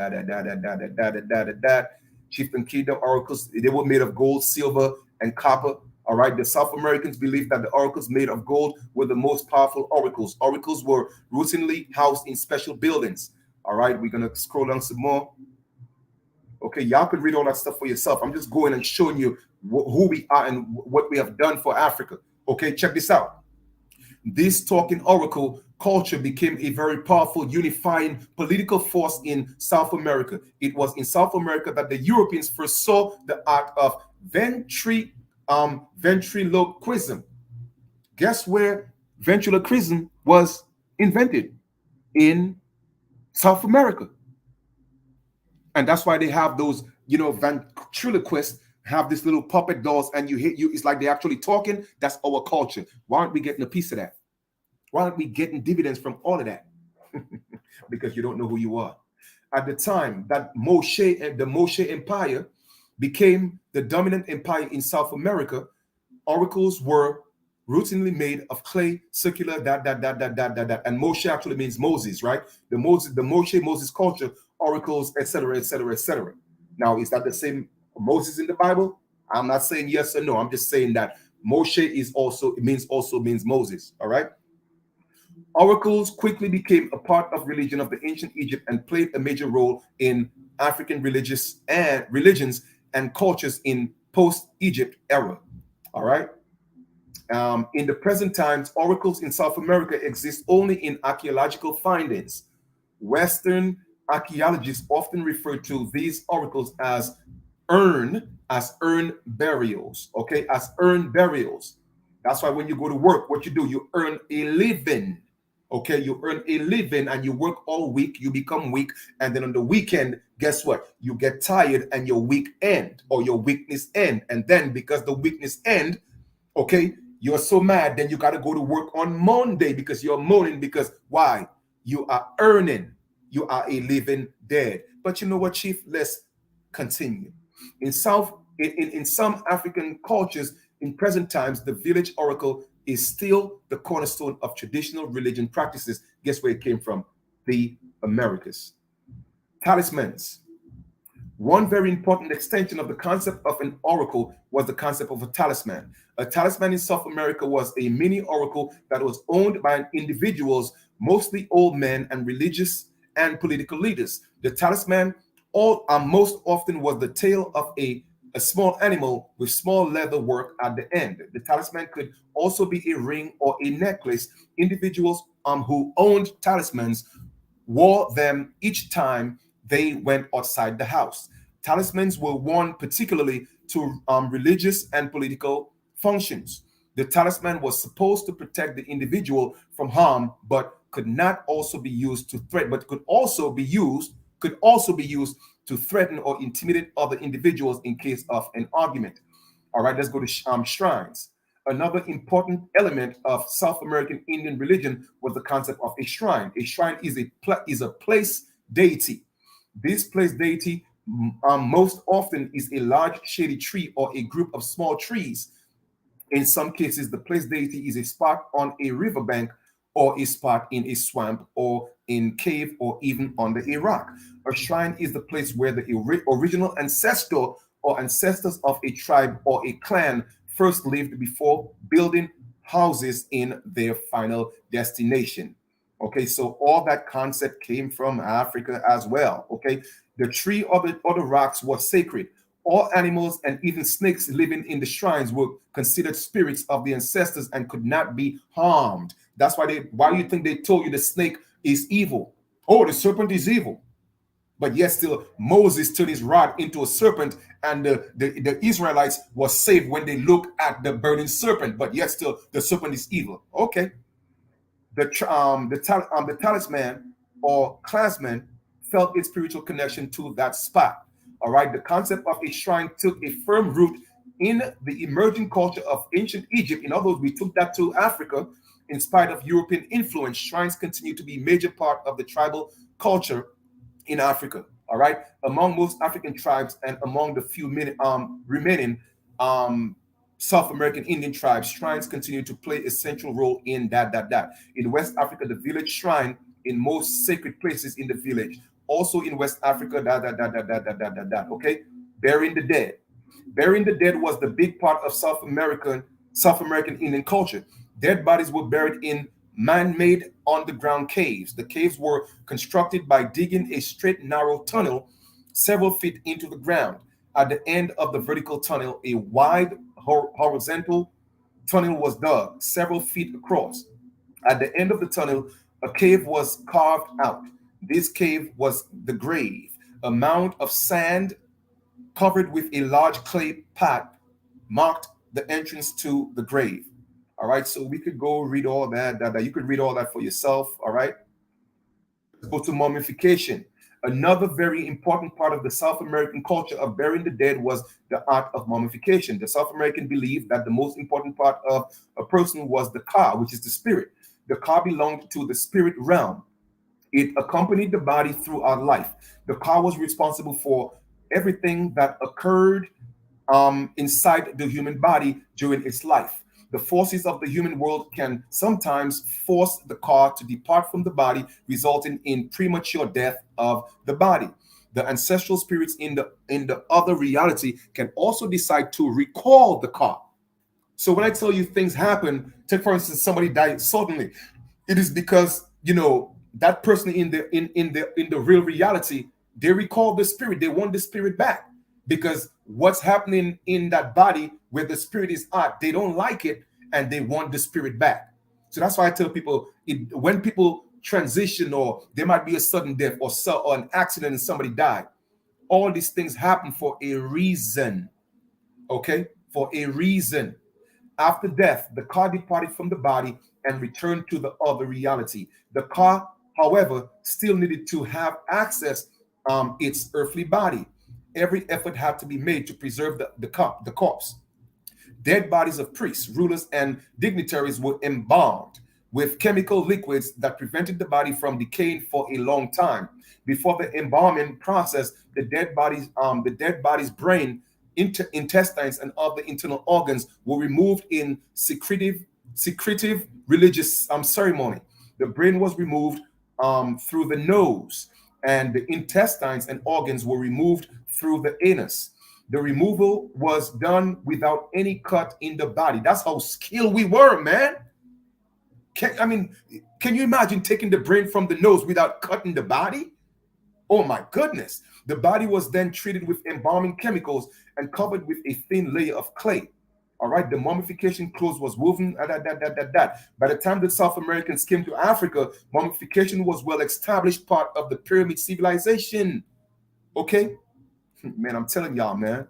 Chieftain Kingdom oracles. They were made of gold, silver, and copper. All right. The South Americans believed that the oracles made of gold were the most powerful oracles. Oracles were routinely housed in special buildings. All right, we're gonna scroll down some more. Okay, y'all could read all that stuff for yourself. I'm just going and showing you who we are and what we have done for Africa. Okay, check this out. This talking oracle culture became a very powerful unifying political force in South America. It was in South America that the Europeans first saw the art of Ventriloquism. Guess where ventriloquism was invented? In South America. And that's why they have those, ventriloquists have these little puppet dolls, and it's like they're actually talking. That's our culture. Why aren't we getting a piece of that? Why aren't we getting dividends from all of that? Because you don't know who you are. At the time that Moshe and the Moshe Empire became the dominant empire in South America, oracles were routinely made of clay, circular, that. And Moshe actually means Moses, right? The Moses culture, oracles, etc., etc., etc. Now, is that the same Moses in the Bible? I'm not saying yes or no. I'm just saying that Moshe also means Moses. All right. Oracles quickly became a part of religion of the ancient Egypt and played a major role in African religions and cultures in post-Egypt era. All right. In the present times, oracles in South America exist only in archaeological findings. Western archaeologists often refer to these oracles as urn burials. Okay, as urn burials. That's why when you go to work, what you do, you earn a living. Okay, you earn a living and you work all week, you become weak, and then on the weekend, guess what? You get tired and your week end or your weakness end. And then because the weakness end, okay, you're so mad, then you got to go to work on Monday because you're moaning because why? You are earning. You are a living dead. But you know what, Chief? Let's continue. In some African cultures, in present times, the village oracle is still the cornerstone of traditional religion practices. Guess where it came from? The Americas. Talismans. One very important extension of the concept of an oracle was the concept of a talisman. A talisman in South America was a mini oracle that was owned by individuals, mostly old men and religious and political leaders. The talisman most often was the tail of a small animal with small leather work at the end. The talisman could also be a ring or a necklace. Individuals who owned talismans wore them each time they went outside the house. Talismans were worn particularly to religious and political functions. The talisman was supposed to protect the individual from harm, but could also be used to threaten or intimidate other individuals in case of an argument. All right, let's go to shrines. Another important element of South American Indian religion was the concept of a shrine. A shrine is a place deity. This place deity most often is a large shady tree or a group of small trees. In some cases, the place deity is a spot on a riverbank or a spot in a swamp or in cave or even under a rock. A shrine is the place where the original ancestor or ancestors of a tribe or a clan first lived before building houses in their final destination. Okay, so all that concept came from Africa as well. Okay, the tree or the rocks was sacred. All animals and even snakes living in the shrines were considered spirits of the ancestors and could not be harmed. That's why do you think they told you the snake is evil? Oh, the serpent is evil. But yet still Moses turned his rod into a serpent, and the Israelites were saved when they looked at the burning serpent. But yet still the serpent is evil. Okay. The talisman or clansman felt its spiritual connection to that spot. All right. The concept of a shrine took a firm root in the emerging culture of ancient Egypt. In other words, we took that to Africa. In spite of European influence, shrines continue to be a major part of the tribal culture in Africa. All right. Among most African tribes and among the few remaining South American Indian tribes, shrines continue to play a central role in that. In West Africa, the village shrine in most sacred places in the village. Also in West Africa, Okay. Burying the dead. Burying the dead was the big part of South American Indian culture. Dead bodies were buried in man-made underground caves. The caves were constructed by digging a straight, narrow tunnel several feet into the ground. At the end of the vertical tunnel, a wide horizontal tunnel was dug several feet across. At the end of the tunnel, a cave was carved out. This cave was the grave, a mound of sand covered with a large clay pot marked the entrance to the grave. All right, so we could go read all that. You could read all that for yourself. All right, let's go to mummification. Another very important part of the South American culture of burying the dead was the art of mummification. The South American believed that the most important part of a person was the ka, which is the spirit. The ka belonged to the spirit realm. It accompanied the body throughout life. The ka was responsible for everything that occurred inside the human body during its life. The forces of the human world can sometimes force the ka to depart from the body, resulting in premature death of the body. The ancestral spirits in the other reality can also decide to recall the ka. So when I tell you things happen, take for instance, somebody died suddenly, it is because that person in the real reality, they recall the spirit, they want the spirit back, because what's happening in that body where the spirit is at, they don't like it and they want the spirit back. So that's why I tell people, when people transition, or there might be a sudden death or an accident and somebody died, all these things happen for a reason. Okay, for a reason. After death, the ka departed from the body and returned to the other reality. The ka, however, still needed to have access its earthly body. Every effort had to be made to preserve the corpse. Dead bodies of priests, rulers, and dignitaries were embalmed with chemical liquids that prevented the body from decaying for a long time. Before the embalming process, the dead body's brain, intestines, and other internal organs were removed in secretive religious ceremony. The brain was removed through the nose, and the intestines and organs were removed through the anus. The removal was done without any cut in the body. That's how skilled we were, man. Can you imagine taking the brain from the nose without cutting the body? Oh my goodness. The body was then treated with embalming chemicals and covered with a thin layer of clay. All right, the mummification clothes was woven. By the time the South Americans came to Africa, mummification was well established part of the pyramid civilization. Okay, man, I'm telling y'all, man.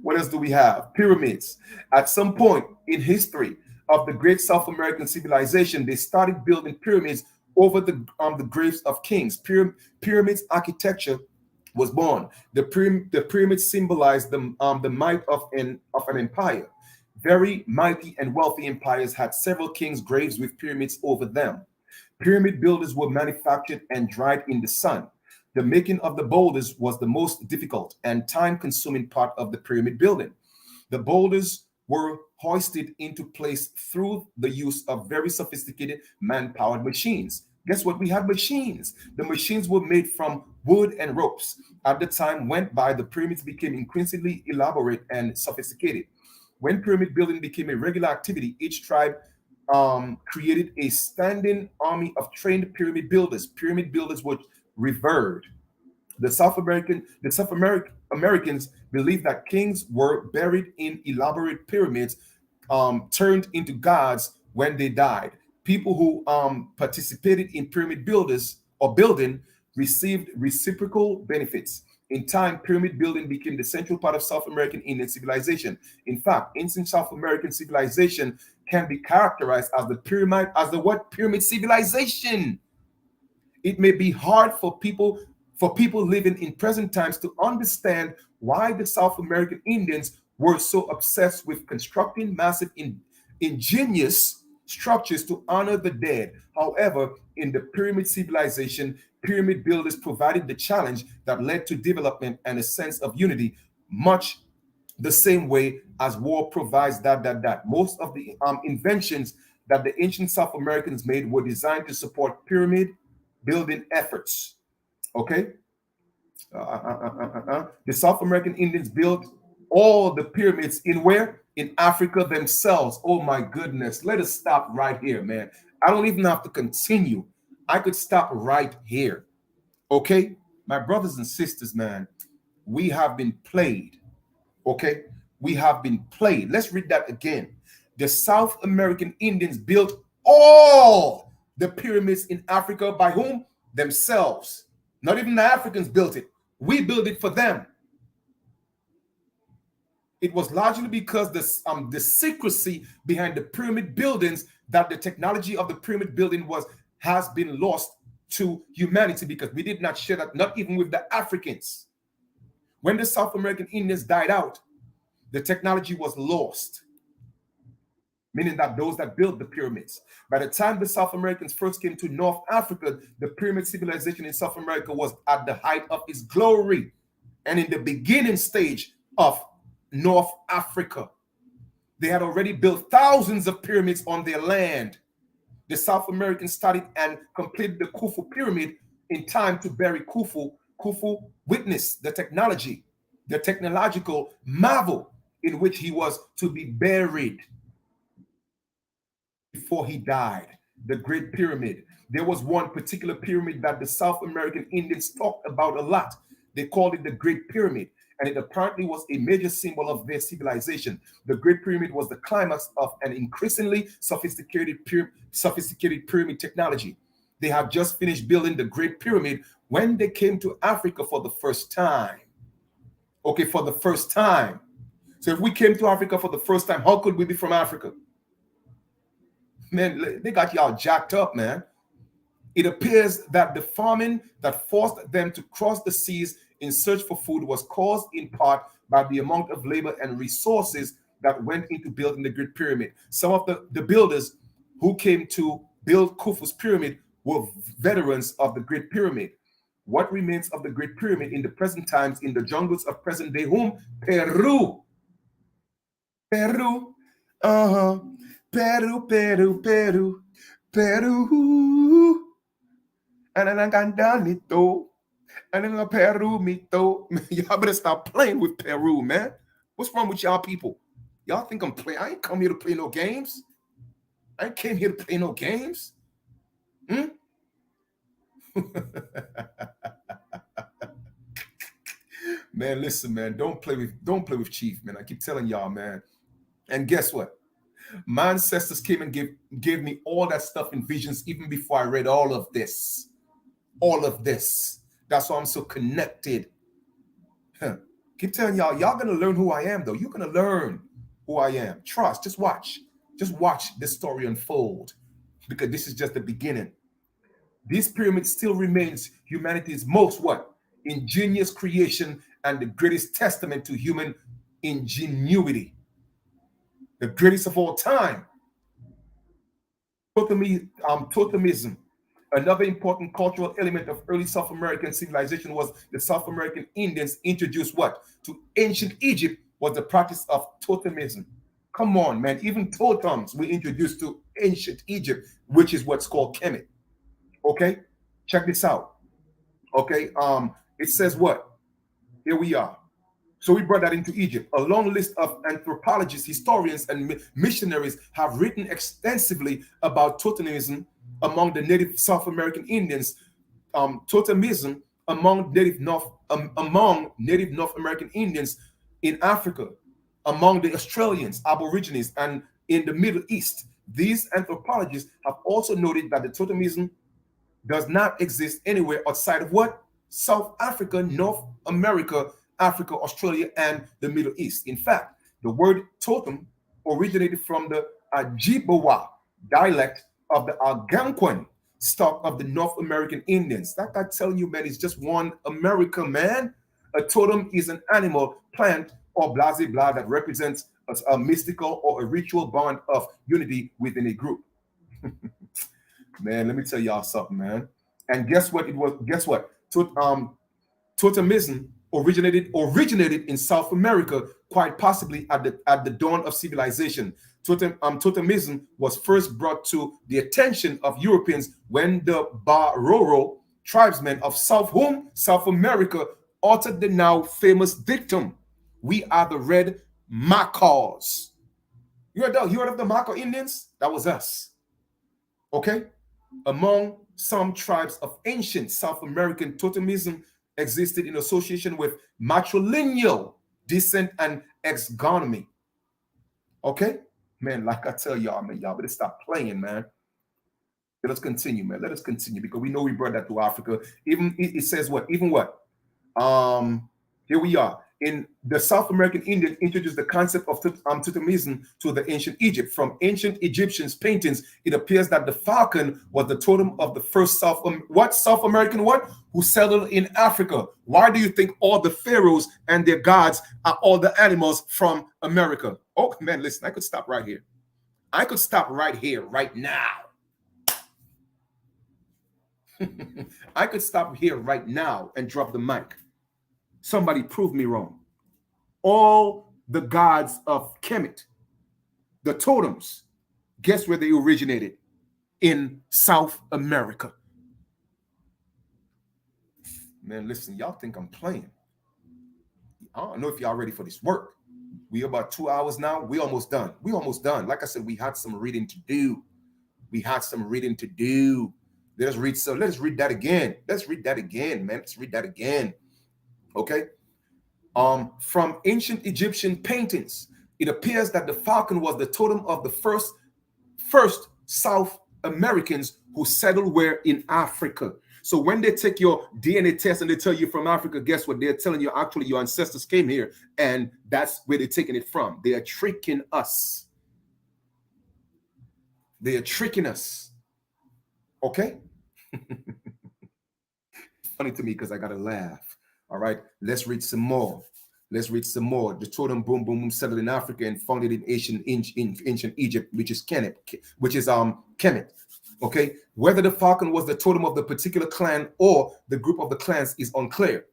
What else do we have? Pyramids. At some point in history of the great South American civilization, they started building pyramids over the graves of kings. Pyramids architecture was born. The pyramids symbolized the might of an empire. Very mighty and wealthy empires had several kings' graves with pyramids over them. Pyramid builders were manufactured and dried in the sun. The making of the boulders was the most difficult and time-consuming part of the pyramid building. The boulders were hoisted into place through the use of very sophisticated man-powered machines. Guess what? We had machines. The machines were made from wood and ropes. As the time went by, the pyramids became increasingly elaborate and sophisticated. When pyramid building became a regular activity, each tribe created a standing army of trained pyramid builders. Pyramid builders were revered. The South Americans believed that kings were buried in elaborate pyramids, turned into gods when they died. People who participated in pyramid building received reciprocal benefits. In time, pyramid building became the central part of South American Indian civilization. In fact, ancient South American civilization can be characterized as the pyramid civilization. It may be hard for people living in present times to understand why the South American Indians were so obsessed with constructing massive, ingenious structures to honor the dead. However, in the pyramid civilization, pyramid builders provided the challenge that led to development and a sense of unity, much the same way as war provides that. Most of the inventions that the ancient South Americans made were designed to support pyramid building efforts. Okay. The South American Indians built all the pyramids in where? In Africa themselves. Oh my goodness. Let us stop right here, man. I don't even have to continue. I could stop right here. Okay. My brothers and sisters, man, we have been played. Okay. We have been played. Let's read that again. The South American Indians built all the pyramids in Africa by whom? Themselves. Not even the Africans built it. We built it for them. It was largely because the secrecy behind the pyramid buildings, that the technology of the pyramid building has been lost to humanity, because we did not share that, not even with the Africans. When the South American Indians died out, the technology was lost, meaning that those that built the pyramids. By the time the South Americans first came to North Africa, the pyramid civilization in South America was at the height of its glory and in the beginning stage of North Africa. They had already built thousands of pyramids on their land. The South Americans started and completed the Khufu pyramid in time to bury Khufu. Khufu witnessed the technology, the technological marvel in which he was to be buried before he died. The Great Pyramid. There was one particular pyramid that the South American Indians talked about a lot. They called it the Great Pyramid, and it apparently was a major symbol of their civilization. The Great Pyramid was the climax of an increasingly sophisticated pyramid technology. They had just finished building the Great Pyramid when they came to Africa for the first time. Okay, for the first time. So if we came to Africa for the first time, how could we be from Africa? Man, they got y'all jacked up, man. It appears that the famine that forced them to cross the seas in search for food was caused in part by the amount of labor and resources that went into building the Great Pyramid. Some of the builders who came to build Khufu's pyramid were veterans of the Great Pyramid. What remains of the Great Pyramid in the present times in the jungles of present-day Peru. Peru. Peru, Peru, Peru, Peru. And then I got down it though. And then Peru, me though. Y'all better stop playing with Peru, man. What's wrong with y'all people? Y'all think I'm playing? I ain't come here to play no games. I ain't came here to play no games. Man, listen, man. Don't play with Chief, man. I keep telling y'all, man. And guess what? My ancestors came and gave me all that stuff in visions even before I read all of this. All of this. That's why I'm so connected. Keep telling y'all gonna learn who I am, though. You're gonna learn who I am. Trust. Just watch. Just watch this story unfold, because this is just the beginning. This pyramid still remains humanity's most ingenious creation and the greatest testament to human ingenuity. The greatest of all time. Totemism. Another important cultural element of early South American civilization was the South American Indians introduced to ancient Egypt was the practice of totemism. Come on, man. Even totems were introduced to ancient Egypt, which is what's called Kemet. Okay? Check this out. Okay? It says what? Here we are. So we brought that into Egypt. A long list of anthropologists, historians, and missionaries have written extensively about totemism among the native South American Indians, totemism among native North American Indians in Africa, among the Australians, Aborigines, and in the Middle East. These anthropologists have also noted that the totemism does not exist anywhere outside of South Africa, North America, Africa, Australia, and the Middle East. In fact, the word totem originated from the Ojibwa dialect of the Algonquin stock of the North American Indians. That guy telling you, man, is just one America, man. A totem is an animal, plant, or blah, blah, that represents a mystical or a ritual bond of unity within a group. Man, let me tell y'all something, man. And guess what? Totemism originated in South America, quite possibly at the dawn of civilization. Totemism was first brought to the attention of Europeans when the Baroro tribesmen of South America uttered the now famous dictum, "We are the red Macos." You heard of the Maco Indians? That was us. Okay? Among some tribes of ancient South American, totemism existed in association with matrilineal descent and exogamy. Okay? Man, like I tell y'all, man, y'all better stop playing, man. Let us continue, man. Let us continue, because we know we brought that to Africa. Even it says what? Even what? Here we are. In the South American Indian introduced the concept of totemism to the ancient Egypt. From ancient Egyptians paintings, it appears that the falcon was the totem of the first South American who settled in Africa. Why do you think all the pharaohs and their gods are all the animals from America? Oh man, listen, I could stop right here. I could stop right here, right now. I could stop here right now and drop the mic. Somebody prove me wrong. All the gods of Kemet, the totems, guess where they originated? In South America. Man, listen, y'all think I'm playing. I don't know if y'all ready for this work. We about 2 hours now. We almost done. We almost done. Like I said, we had some reading to do. Let's read that again. Let's read that again, man. Let's read that again. Okay. From ancient Egyptian paintings, it appears that the falcon was the totem of the first South Americans who settled where in Africa. So when they take your DNA test and they tell you from Africa, guess what? They're telling you actually your ancestors came here, and that's where they're taking it from. They are tricking us. They are tricking us. Okay? Funny to me because I got to laugh. All right, let's read some more. The totem boom boom boom settled in Africa and founded in ancient Egypt, which is Kemet. Okay, whether the falcon was the totem of the particular clan or the group of the clans is unclear.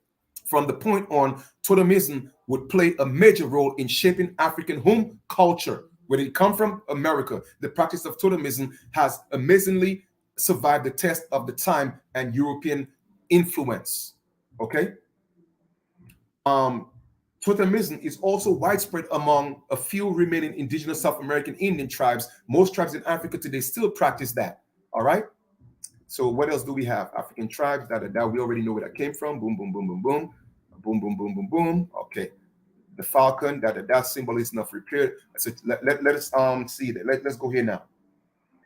From the point on, totemism would play a major role in shaping African home culture. Where did it come from? America. The practice of totemism has amazingly survived the test of the time and European influence. Okay. Totemism is also widespread among a few remaining indigenous South American Indian tribes. Most tribes in Africa today still practice that. All right. So what else do we have? African tribes, that we already know where that came from. Boom, boom, boom, boom, boom, boom, boom, boom, boom, boom. Okay. The falcon, that symbol is enough repaired. So let us see that. Let's go here now.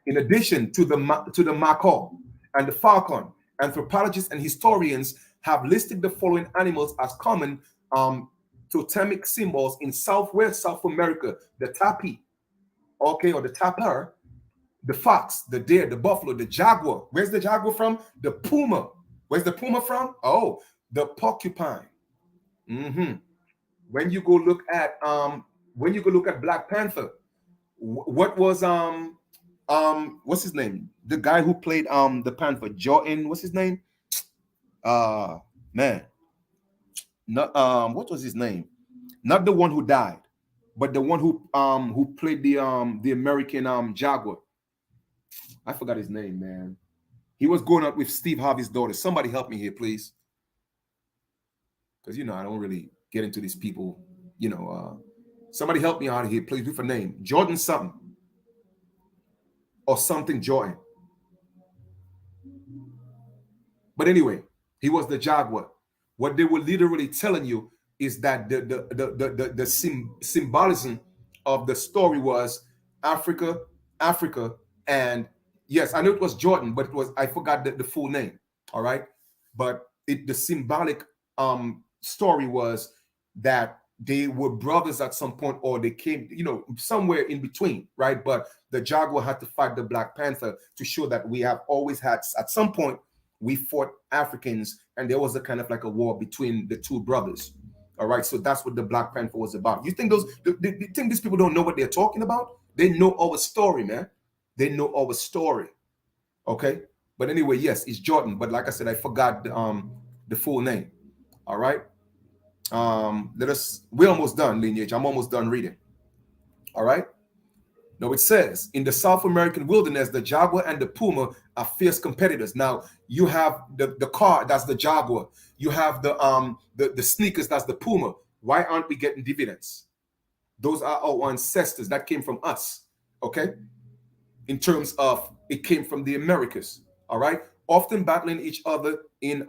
In addition to the macaw and the falcon, anthropologists and historians have listed the following animals as common totemic symbols in Southwest South America: the tapi, okay, or the tapir, the fox, the deer, the buffalo, the jaguar. Where's the jaguar from? The puma. Where's the puma from? Oh, the porcupine. When you go look at Black Panther, what was what's his name? The guy who played the Panther, Jordan. What's his name? Man. Not what was his name? Not the one who died, but the one who played the American Jaguar. I forgot his name, man. He was going up with Steve Harvey's daughter. Somebody help me here, please. Because I don't really get into these people. Somebody help me out of here, please. With a name. Jordan something. Or something Jordan. But anyway, he was the Jaguar. What they were literally telling you is that the symbolism of the story was Africa, and yes, I know it was Jordan, but I forgot the full name. All right, but the symbolic story was that they were brothers at some point, or they came, somewhere in between, right? But the Jaguar had to fight the Black Panther to show that we have always had, at some point, we fought Africans, and there was a kind of like a war between the two brothers. All right, so that's what the Black Panther was about. You think these people don't know what they're talking about? They know our story, man. They know our story. Okay, but anyway, yes, it's Jordan. But like I said, I forgot the full name. All right, we're almost done, Lineage. I'm almost done reading. All right. Now it says, in the South American wilderness, the jaguar and the puma are fierce competitors. Now you have the car, that's the jaguar. You have the sneakers, that's the puma. Why aren't we getting dividends? Those are our ancestors. That came from us. Okay. In terms of, it came from the Americas. All right. Often battling each other in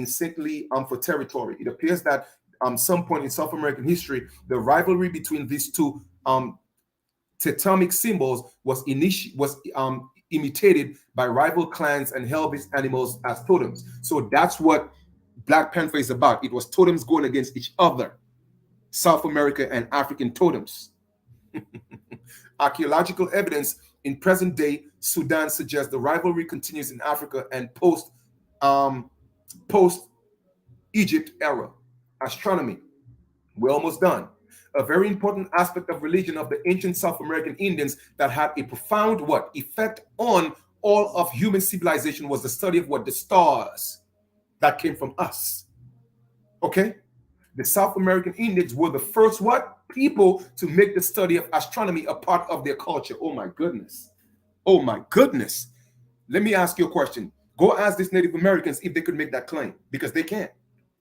saintly for territory. It appears that some point in South American history, the rivalry between these two totemic symbols was imitated by rival clans and held these animals as totems. So that's what Black Panther is about. It was totems going against each other. South America and African totems. Archaeological evidence in present-day Sudan suggests the rivalry continues in Africa and post-Egypt era. Astronomy. We're almost done. A very important aspect of religion of the ancient South American Indians that had a profound effect on all of human civilization was the study of the stars that came from us. Okay? The South American Indians were the first people to make the study of astronomy a part of their culture. Oh my goodness. Oh my goodness. Let me ask you a question. Go ask these Native Americans if they could make that claim, because they can't.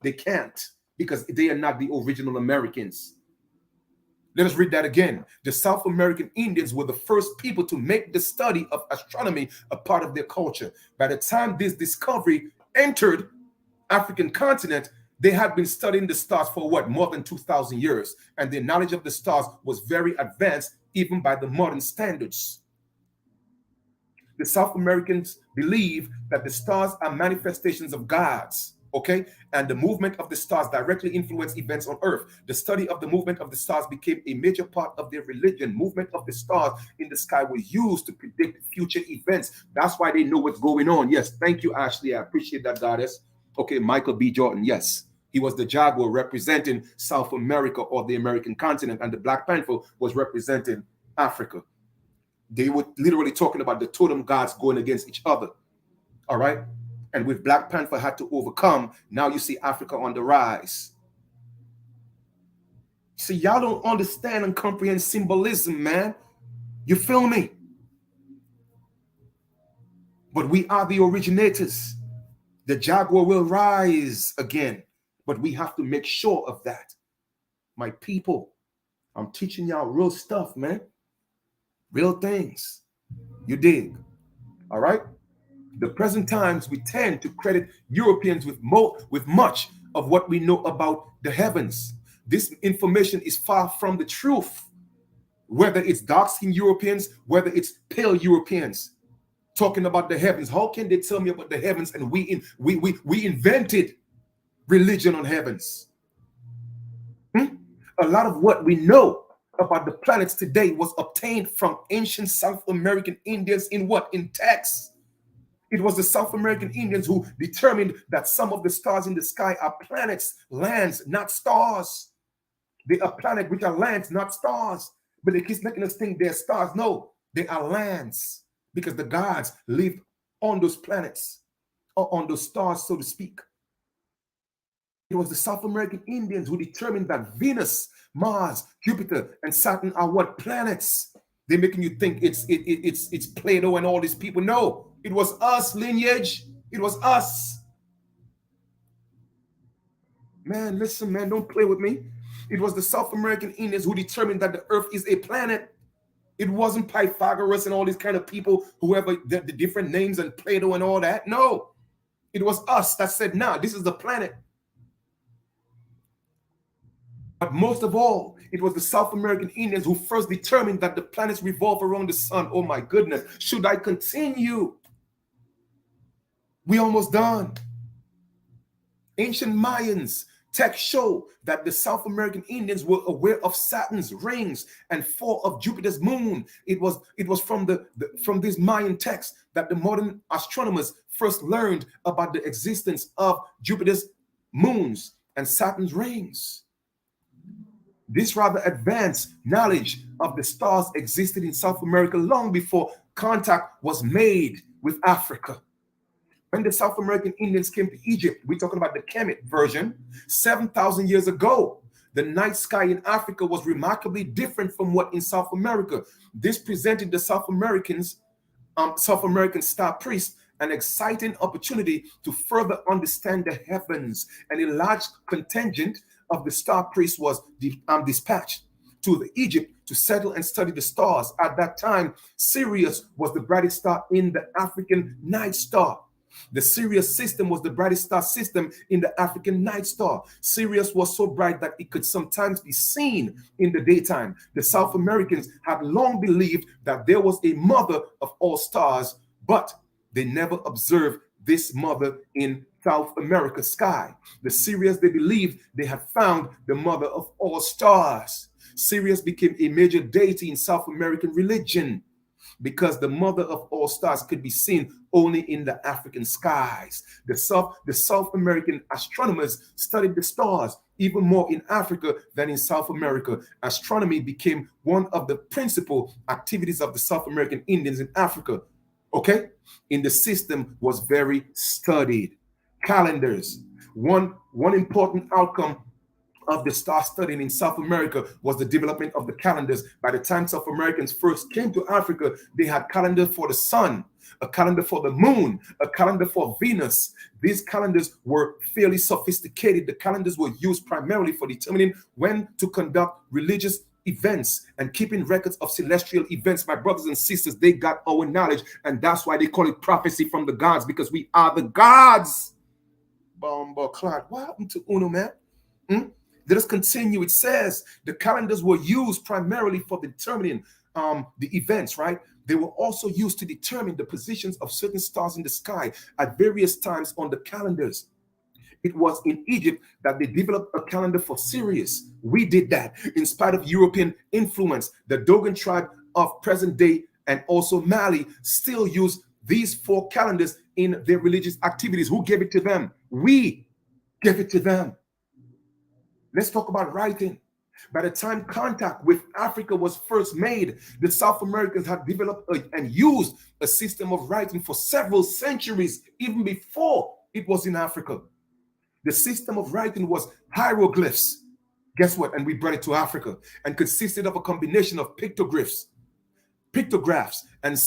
They can't, because they are not the original Americans. Let us read that again. The South American Indians were the first people to make the study of astronomy a part of their culture. By the time this discovery entered African continent, they had been studying the stars for more than 2,000 years, and their knowledge of the stars was very advanced even by the modern standards. The South Americans believe that the stars are manifestations of gods, okay? And the movement of the stars directly influence events on Earth. The study of the movement of the stars became a major part of their religion. Movement of the stars in the sky was used to predict future events. That's why they know what's going on. Yes, thank you, Ashley. I appreciate that, goddess. Okay, Michael B. Jordan, yes. He was the jaguar representing South America, or the American continent, and the Black Panther was representing Africa. They were literally talking about the totem gods going against each other. All right? And with Black Panther had to overcome, now you see Africa on the rise. See, y'all don't understand and comprehend symbolism, man. You feel me? But we are the originators. The jaguar will rise again. But we have to make sure of that. My people, I'm teaching y'all real stuff, man. Real things. You dig? All right? The present times, we tend to credit Europeans with much of what we know about the heavens. This information is far from the truth. Whether it's dark-skinned Europeans, whether it's pale Europeans talking about the heavens. How can they tell me about the heavens and we invented religion on heavens? A lot of what we know about the planets today was obtained from ancient South American Indians in texts. It was the South American Indians who determined that some of the stars in the sky are planets, lands, not stars. They are planets which are lands, not stars. But they keep making us think they're stars. No, they are lands, because the gods lived on those planets, or on those stars, so to speak. It was the South American Indians who determined that Venus, Mars, Jupiter, and Saturn are planets. They're making you think it's Plato and all these people. No, it was us, lineage. It was us. Man, listen, man, don't play with me. It was the South American Indians who determined that the Earth is a planet. It wasn't Pythagoras and all these kind of people, whoever the different names and Plato and all that. No, it was us that said, nah, this is the planet. But most of all, it was the South American Indians who first determined that the planets revolve around the sun. Oh my goodness. Should I continue? We almost done. Ancient Mayans texts show that the South American Indians were aware of Saturn's rings and 4 of Jupiter's moon. It was from from this Mayan text that the modern astronomers first learned about the existence of Jupiter's moons and Saturn's rings. This rather advanced knowledge of the stars existed in South America long before contact was made with Africa. When the South American Indians came to Egypt, we're talking about the Kemet version, 7,000 years ago, the night sky in Africa was remarkably different from what in South America. This presented the South American star priests an exciting opportunity to further understand the heavens, and a large contingent of the star priests was dispatched to Egypt to settle and study the stars. At that time, Sirius was the brightest star in the African night star. The Sirius system was the brightest star system in the African night star. Sirius was so bright that it could sometimes be seen in the daytime. The South Americans had long believed that there was a mother of all stars, but they never observed this mother in South America sky. The Sirius, they believed they had found the mother of all stars. Sirius became a major deity in South American religion because the mother of all stars could be seen only in the African skies. The South American astronomers studied the stars even more in Africa than in South America. Astronomy became one of the principal activities of the South American Indians in Africa. Okay? In the system was very studied. Calendars. One important outcome of the star studying in South America was the development of the calendars. By the time South Americans first came to Africa, they had calendar for the sun, a calendar for the moon, a calendar for Venus. These calendars were fairly sophisticated. The calendars were used primarily for determining when to conduct religious events and keeping records of celestial events. My brothers and sisters, they got our knowledge, and that's why they call it prophecy from the gods, because we are the gods. Bomba Clot. What happened to Uno, man? Let us continue. It says the calendars were used primarily for determining the events, right? They were also used to determine the positions of certain stars in the sky at various times on the calendars. It was in Egypt that they developed a calendar for Sirius. We did that in spite of European influence. The Dogon tribe of present day and also Mali still use these 4 calendars in their religious activities. Who gave it to them? We gave it to them. Let's talk about writing. By the time contact with Africa was first made, the South Americans had developed and used a system of writing for several centuries, even before it was in Africa. The system of writing was hieroglyphs. Guess what? And we brought it to Africa and consisted of a combination of pictographs, and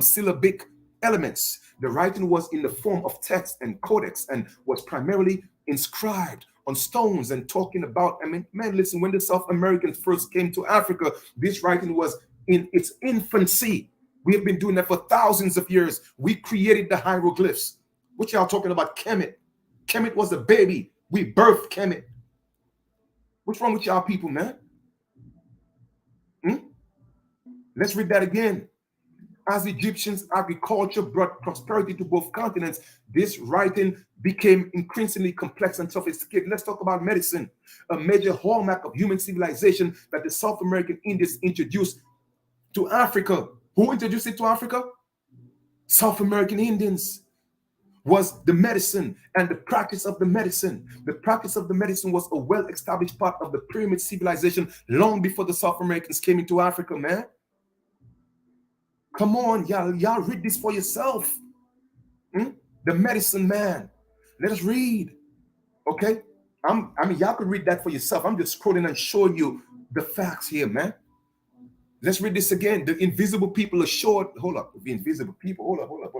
syllabic elements. The writing was in the form of text and codex and was primarily inscribed on stones and talking about, man, listen, when the South Americans first came to Africa, this writing was in its infancy. We have been doing that for thousands of years. We created the hieroglyphs. What y'all talking about? Kemet. Kemet was a baby. We birthed Kemet. What's wrong with y'all people, man? Let's read that again. As Egyptians' agriculture brought prosperity to both continents, this writing became increasingly complex and sophisticated. Let's talk about medicine, a major hallmark of human civilization that the South American Indians introduced to Africa. Who introduced it to Africa? South American Indians. Was the medicine and the practice of the medicine. The practice of the medicine was a well-established part of the pyramid civilization long before the South Americans came into Africa, man. Come on, y'all read this for yourself. The medicine man. Let us read. Okay? I mean, y'all could read that for yourself. I'm just quoting and showing you the facts here, man. Let's read this again. The invisible people assured. Hold up. The invisible people. Hold up.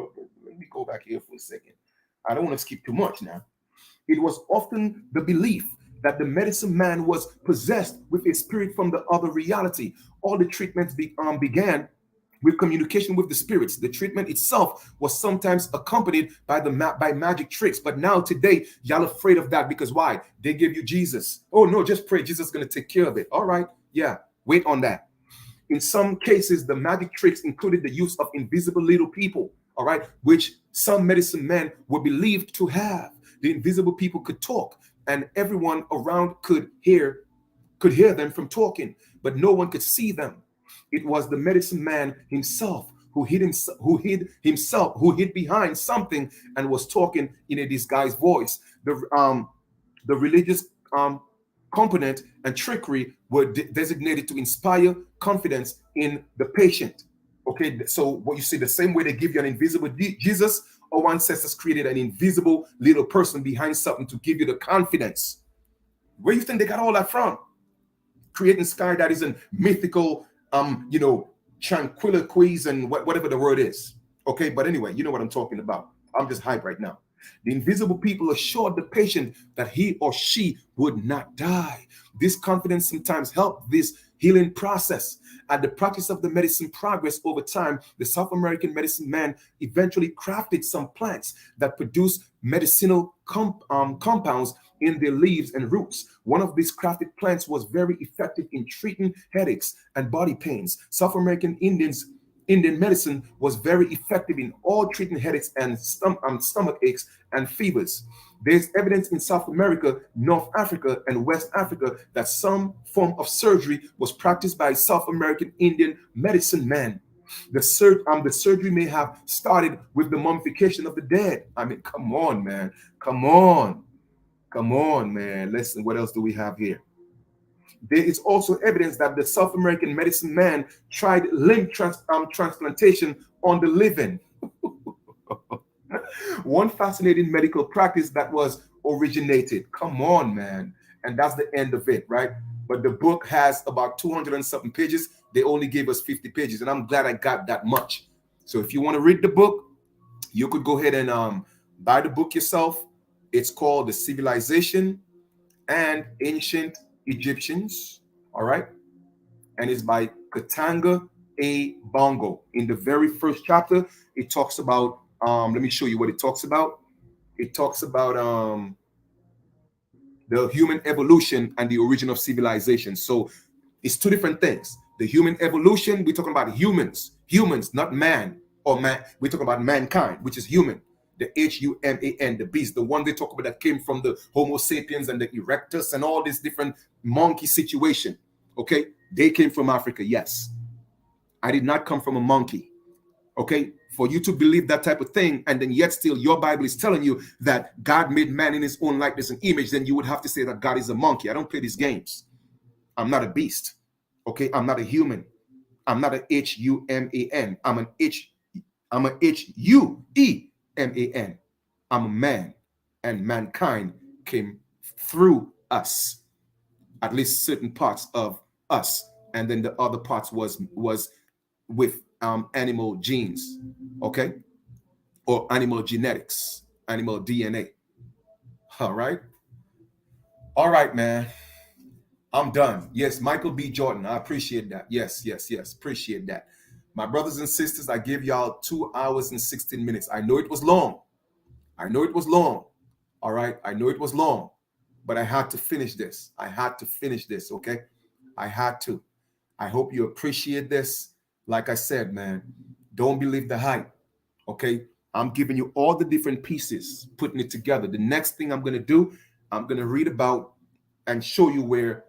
Let me go back here for a second. I don't want to skip too much now. It was often the belief that the medicine man was possessed with a spirit from the other reality. All the treatments began with communication with the spirits. The treatment itself was sometimes accompanied by magic tricks. But now today, y'all afraid of that because why? They give you Jesus. Oh no, just pray. Jesus is going to take care of it. All right. Yeah. Wait on that. In some cases, the magic tricks included the use of invisible little people. All right. Which some medicine men were believed to have. The invisible people could talk and everyone around could hear them from talking, but no one could see them. It was the medicine man himself who hid behind something and was talking in a disguised voice. The religious component and trickery were designated to inspire confidence in the patient. Okay, so what you see, the same way they give you an invisible Jesus, our ancestors created an invisible little person behind something to give you the confidence. Where do you think they got all that from? Creating sky that isn't mythical, tranquilities and whatever the word is. Okay, but anyway, you know what I'm talking about. I'm just hyped right now. The invisible people assured the patient that he or she would not die. This confidence sometimes helped this healing process. As the practice of the medicine progressed over time, the South American medicine man eventually crafted some plants that produce medicinal compounds in their leaves and roots. One of these crafted plants was very effective in treating headaches and body pains. South American Indians Indian medicine was very effective in all treating headaches and stomach aches and fevers. There's evidence in South America, North Africa, and West Africa that some form of surgery was practiced by South American Indian medicine men. The surgery may have started with the mummification of the dead. I mean, come on, man. Come on. Come on, man. Listen, what else do we have here? There is also evidence that the South American medicine man tried limb transplantation on the living. One fascinating medical practice that was originated. Come on, man. And that's the end of it, right? But the book has about 200 and something pages. They only gave us 50 pages, and I'm glad I got that much. So if you want to read the book, you could go ahead and buy the book yourself. It's called The Civilization and Ancient Egyptians, all right? And it's by Katanga A. Bongo. In the very first chapter, it talks about, let me show you what it talks about. It talks about the human evolution and the origin of civilization. So it's two different things. The human evolution, we're talking about humans, not man or man. We're talking about mankind, which is human. The human, the beast, the one they talk about that came from the Homo sapiens and the erectus and all this different monkey situation. Okay, they came from Africa. Yes, I did not come from a monkey. Okay, for you to believe that type of thing, and then yet still your Bible is telling you that God made man in his own likeness and image, then you would have to say that God is a monkey. I don't play these games. I'm not a beast. Okay, I'm not a human. I'm not a human. I'm a hueman. I'm a man, and mankind came through us, at least certain parts of us, and then the other parts was with animal genes, okay, or animal genetics, animal DNA. All right, man. I'm done. Yes, Michael B. Jordan. I appreciate that. Yes. Appreciate that. My brothers and sisters, I gave y'all 2 hours and 16 minutes. I know it was long. All right. I know it was long, but I had to finish this. Okay. I had to. I hope you appreciate this. Like I said, man, don't believe the hype. Okay. I'm giving you all the different pieces, putting it together. The next thing I'm going to do, I'm going to read about and show you where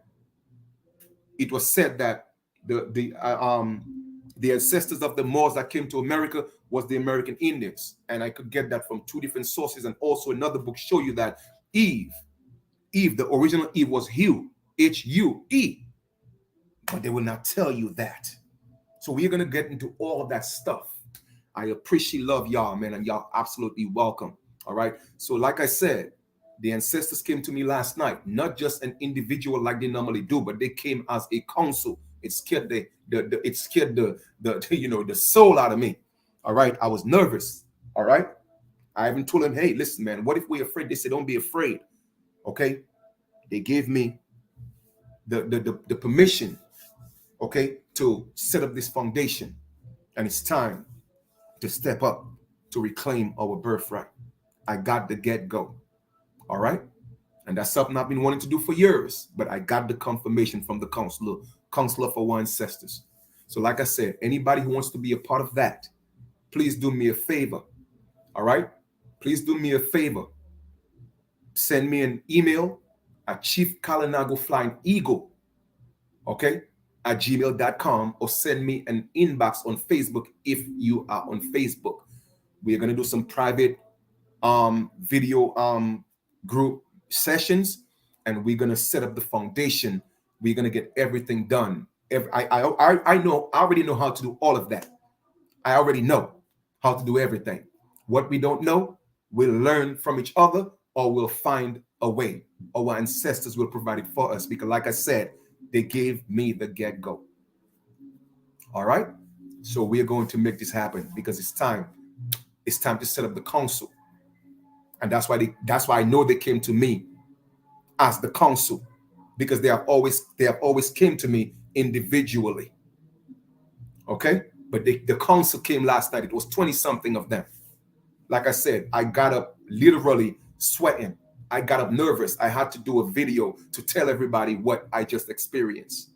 it was said that the ancestors of the Moors that came to America was the American Indians. And I could get that from two different sources. And also another book show you that Eve, the original Eve was Hue, H-U-E. But they will not tell you that. So we're going to get into all of that stuff. I appreciate love y'all, man, and y'all absolutely welcome. All right. So like I said, the ancestors came to me last night, not just an individual like they normally do, but they came as a council. It scared the soul out of me. All right. I was nervous. All right. I even told them, hey, listen, man, what if we're afraid? They said, don't be afraid. Okay. They gave me the permission, okay, to set up this foundation. And it's time to step up to reclaim our birthright. I got the get-go. All right. And that's something I've been wanting to do for years, but I got the confirmation from the counselor for our ancestors. So like I said, anybody who wants to be a part of that, please do me a favor. All right. Please do me a favor. Send me an email at Chief Kalinago Flying Eagle, okay, at gmail.com, or send me an inbox on Facebook if you are on Facebook. We are going to do some private video group sessions, and we're going to set up the foundation. We're going to get everything done. I already know how to do all of that. I already know how to do everything. What we don't know, we'll learn from each other, or we'll find a way. Our ancestors will provide it for us, because like I said, they gave me the get-go. All right. So we're going to make this happen, because it's time. It's time to set up the council. And that's why I know they came to me as the council, because they have always came to me individually. Okay. But the council came last night. It was 20 something of them. Like I said, I got up literally sweating. I got up nervous. I had to do a video to tell everybody what I just experienced.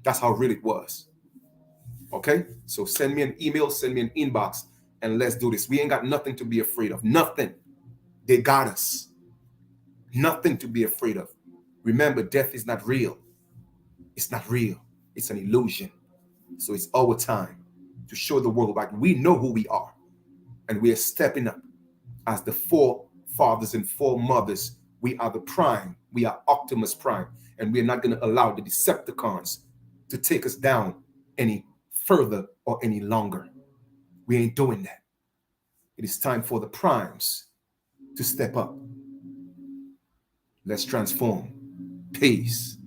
That's how real it was. Okay? So send me an email, send me an inbox, and let's do this. We ain't got nothing to be afraid of. Nothing. They got us. Nothing to be afraid of. Remember, death is not real. It's not real. It's an illusion. So it's our time to show the world that we know who we are. And we are stepping up as the forefathers and foremothers. We are the prime. We are Optimus Prime. And we're not going to allow the Decepticons to take us down any further or any longer. We ain't doing that. It is time for the primes to step up. Let's transform. Peace.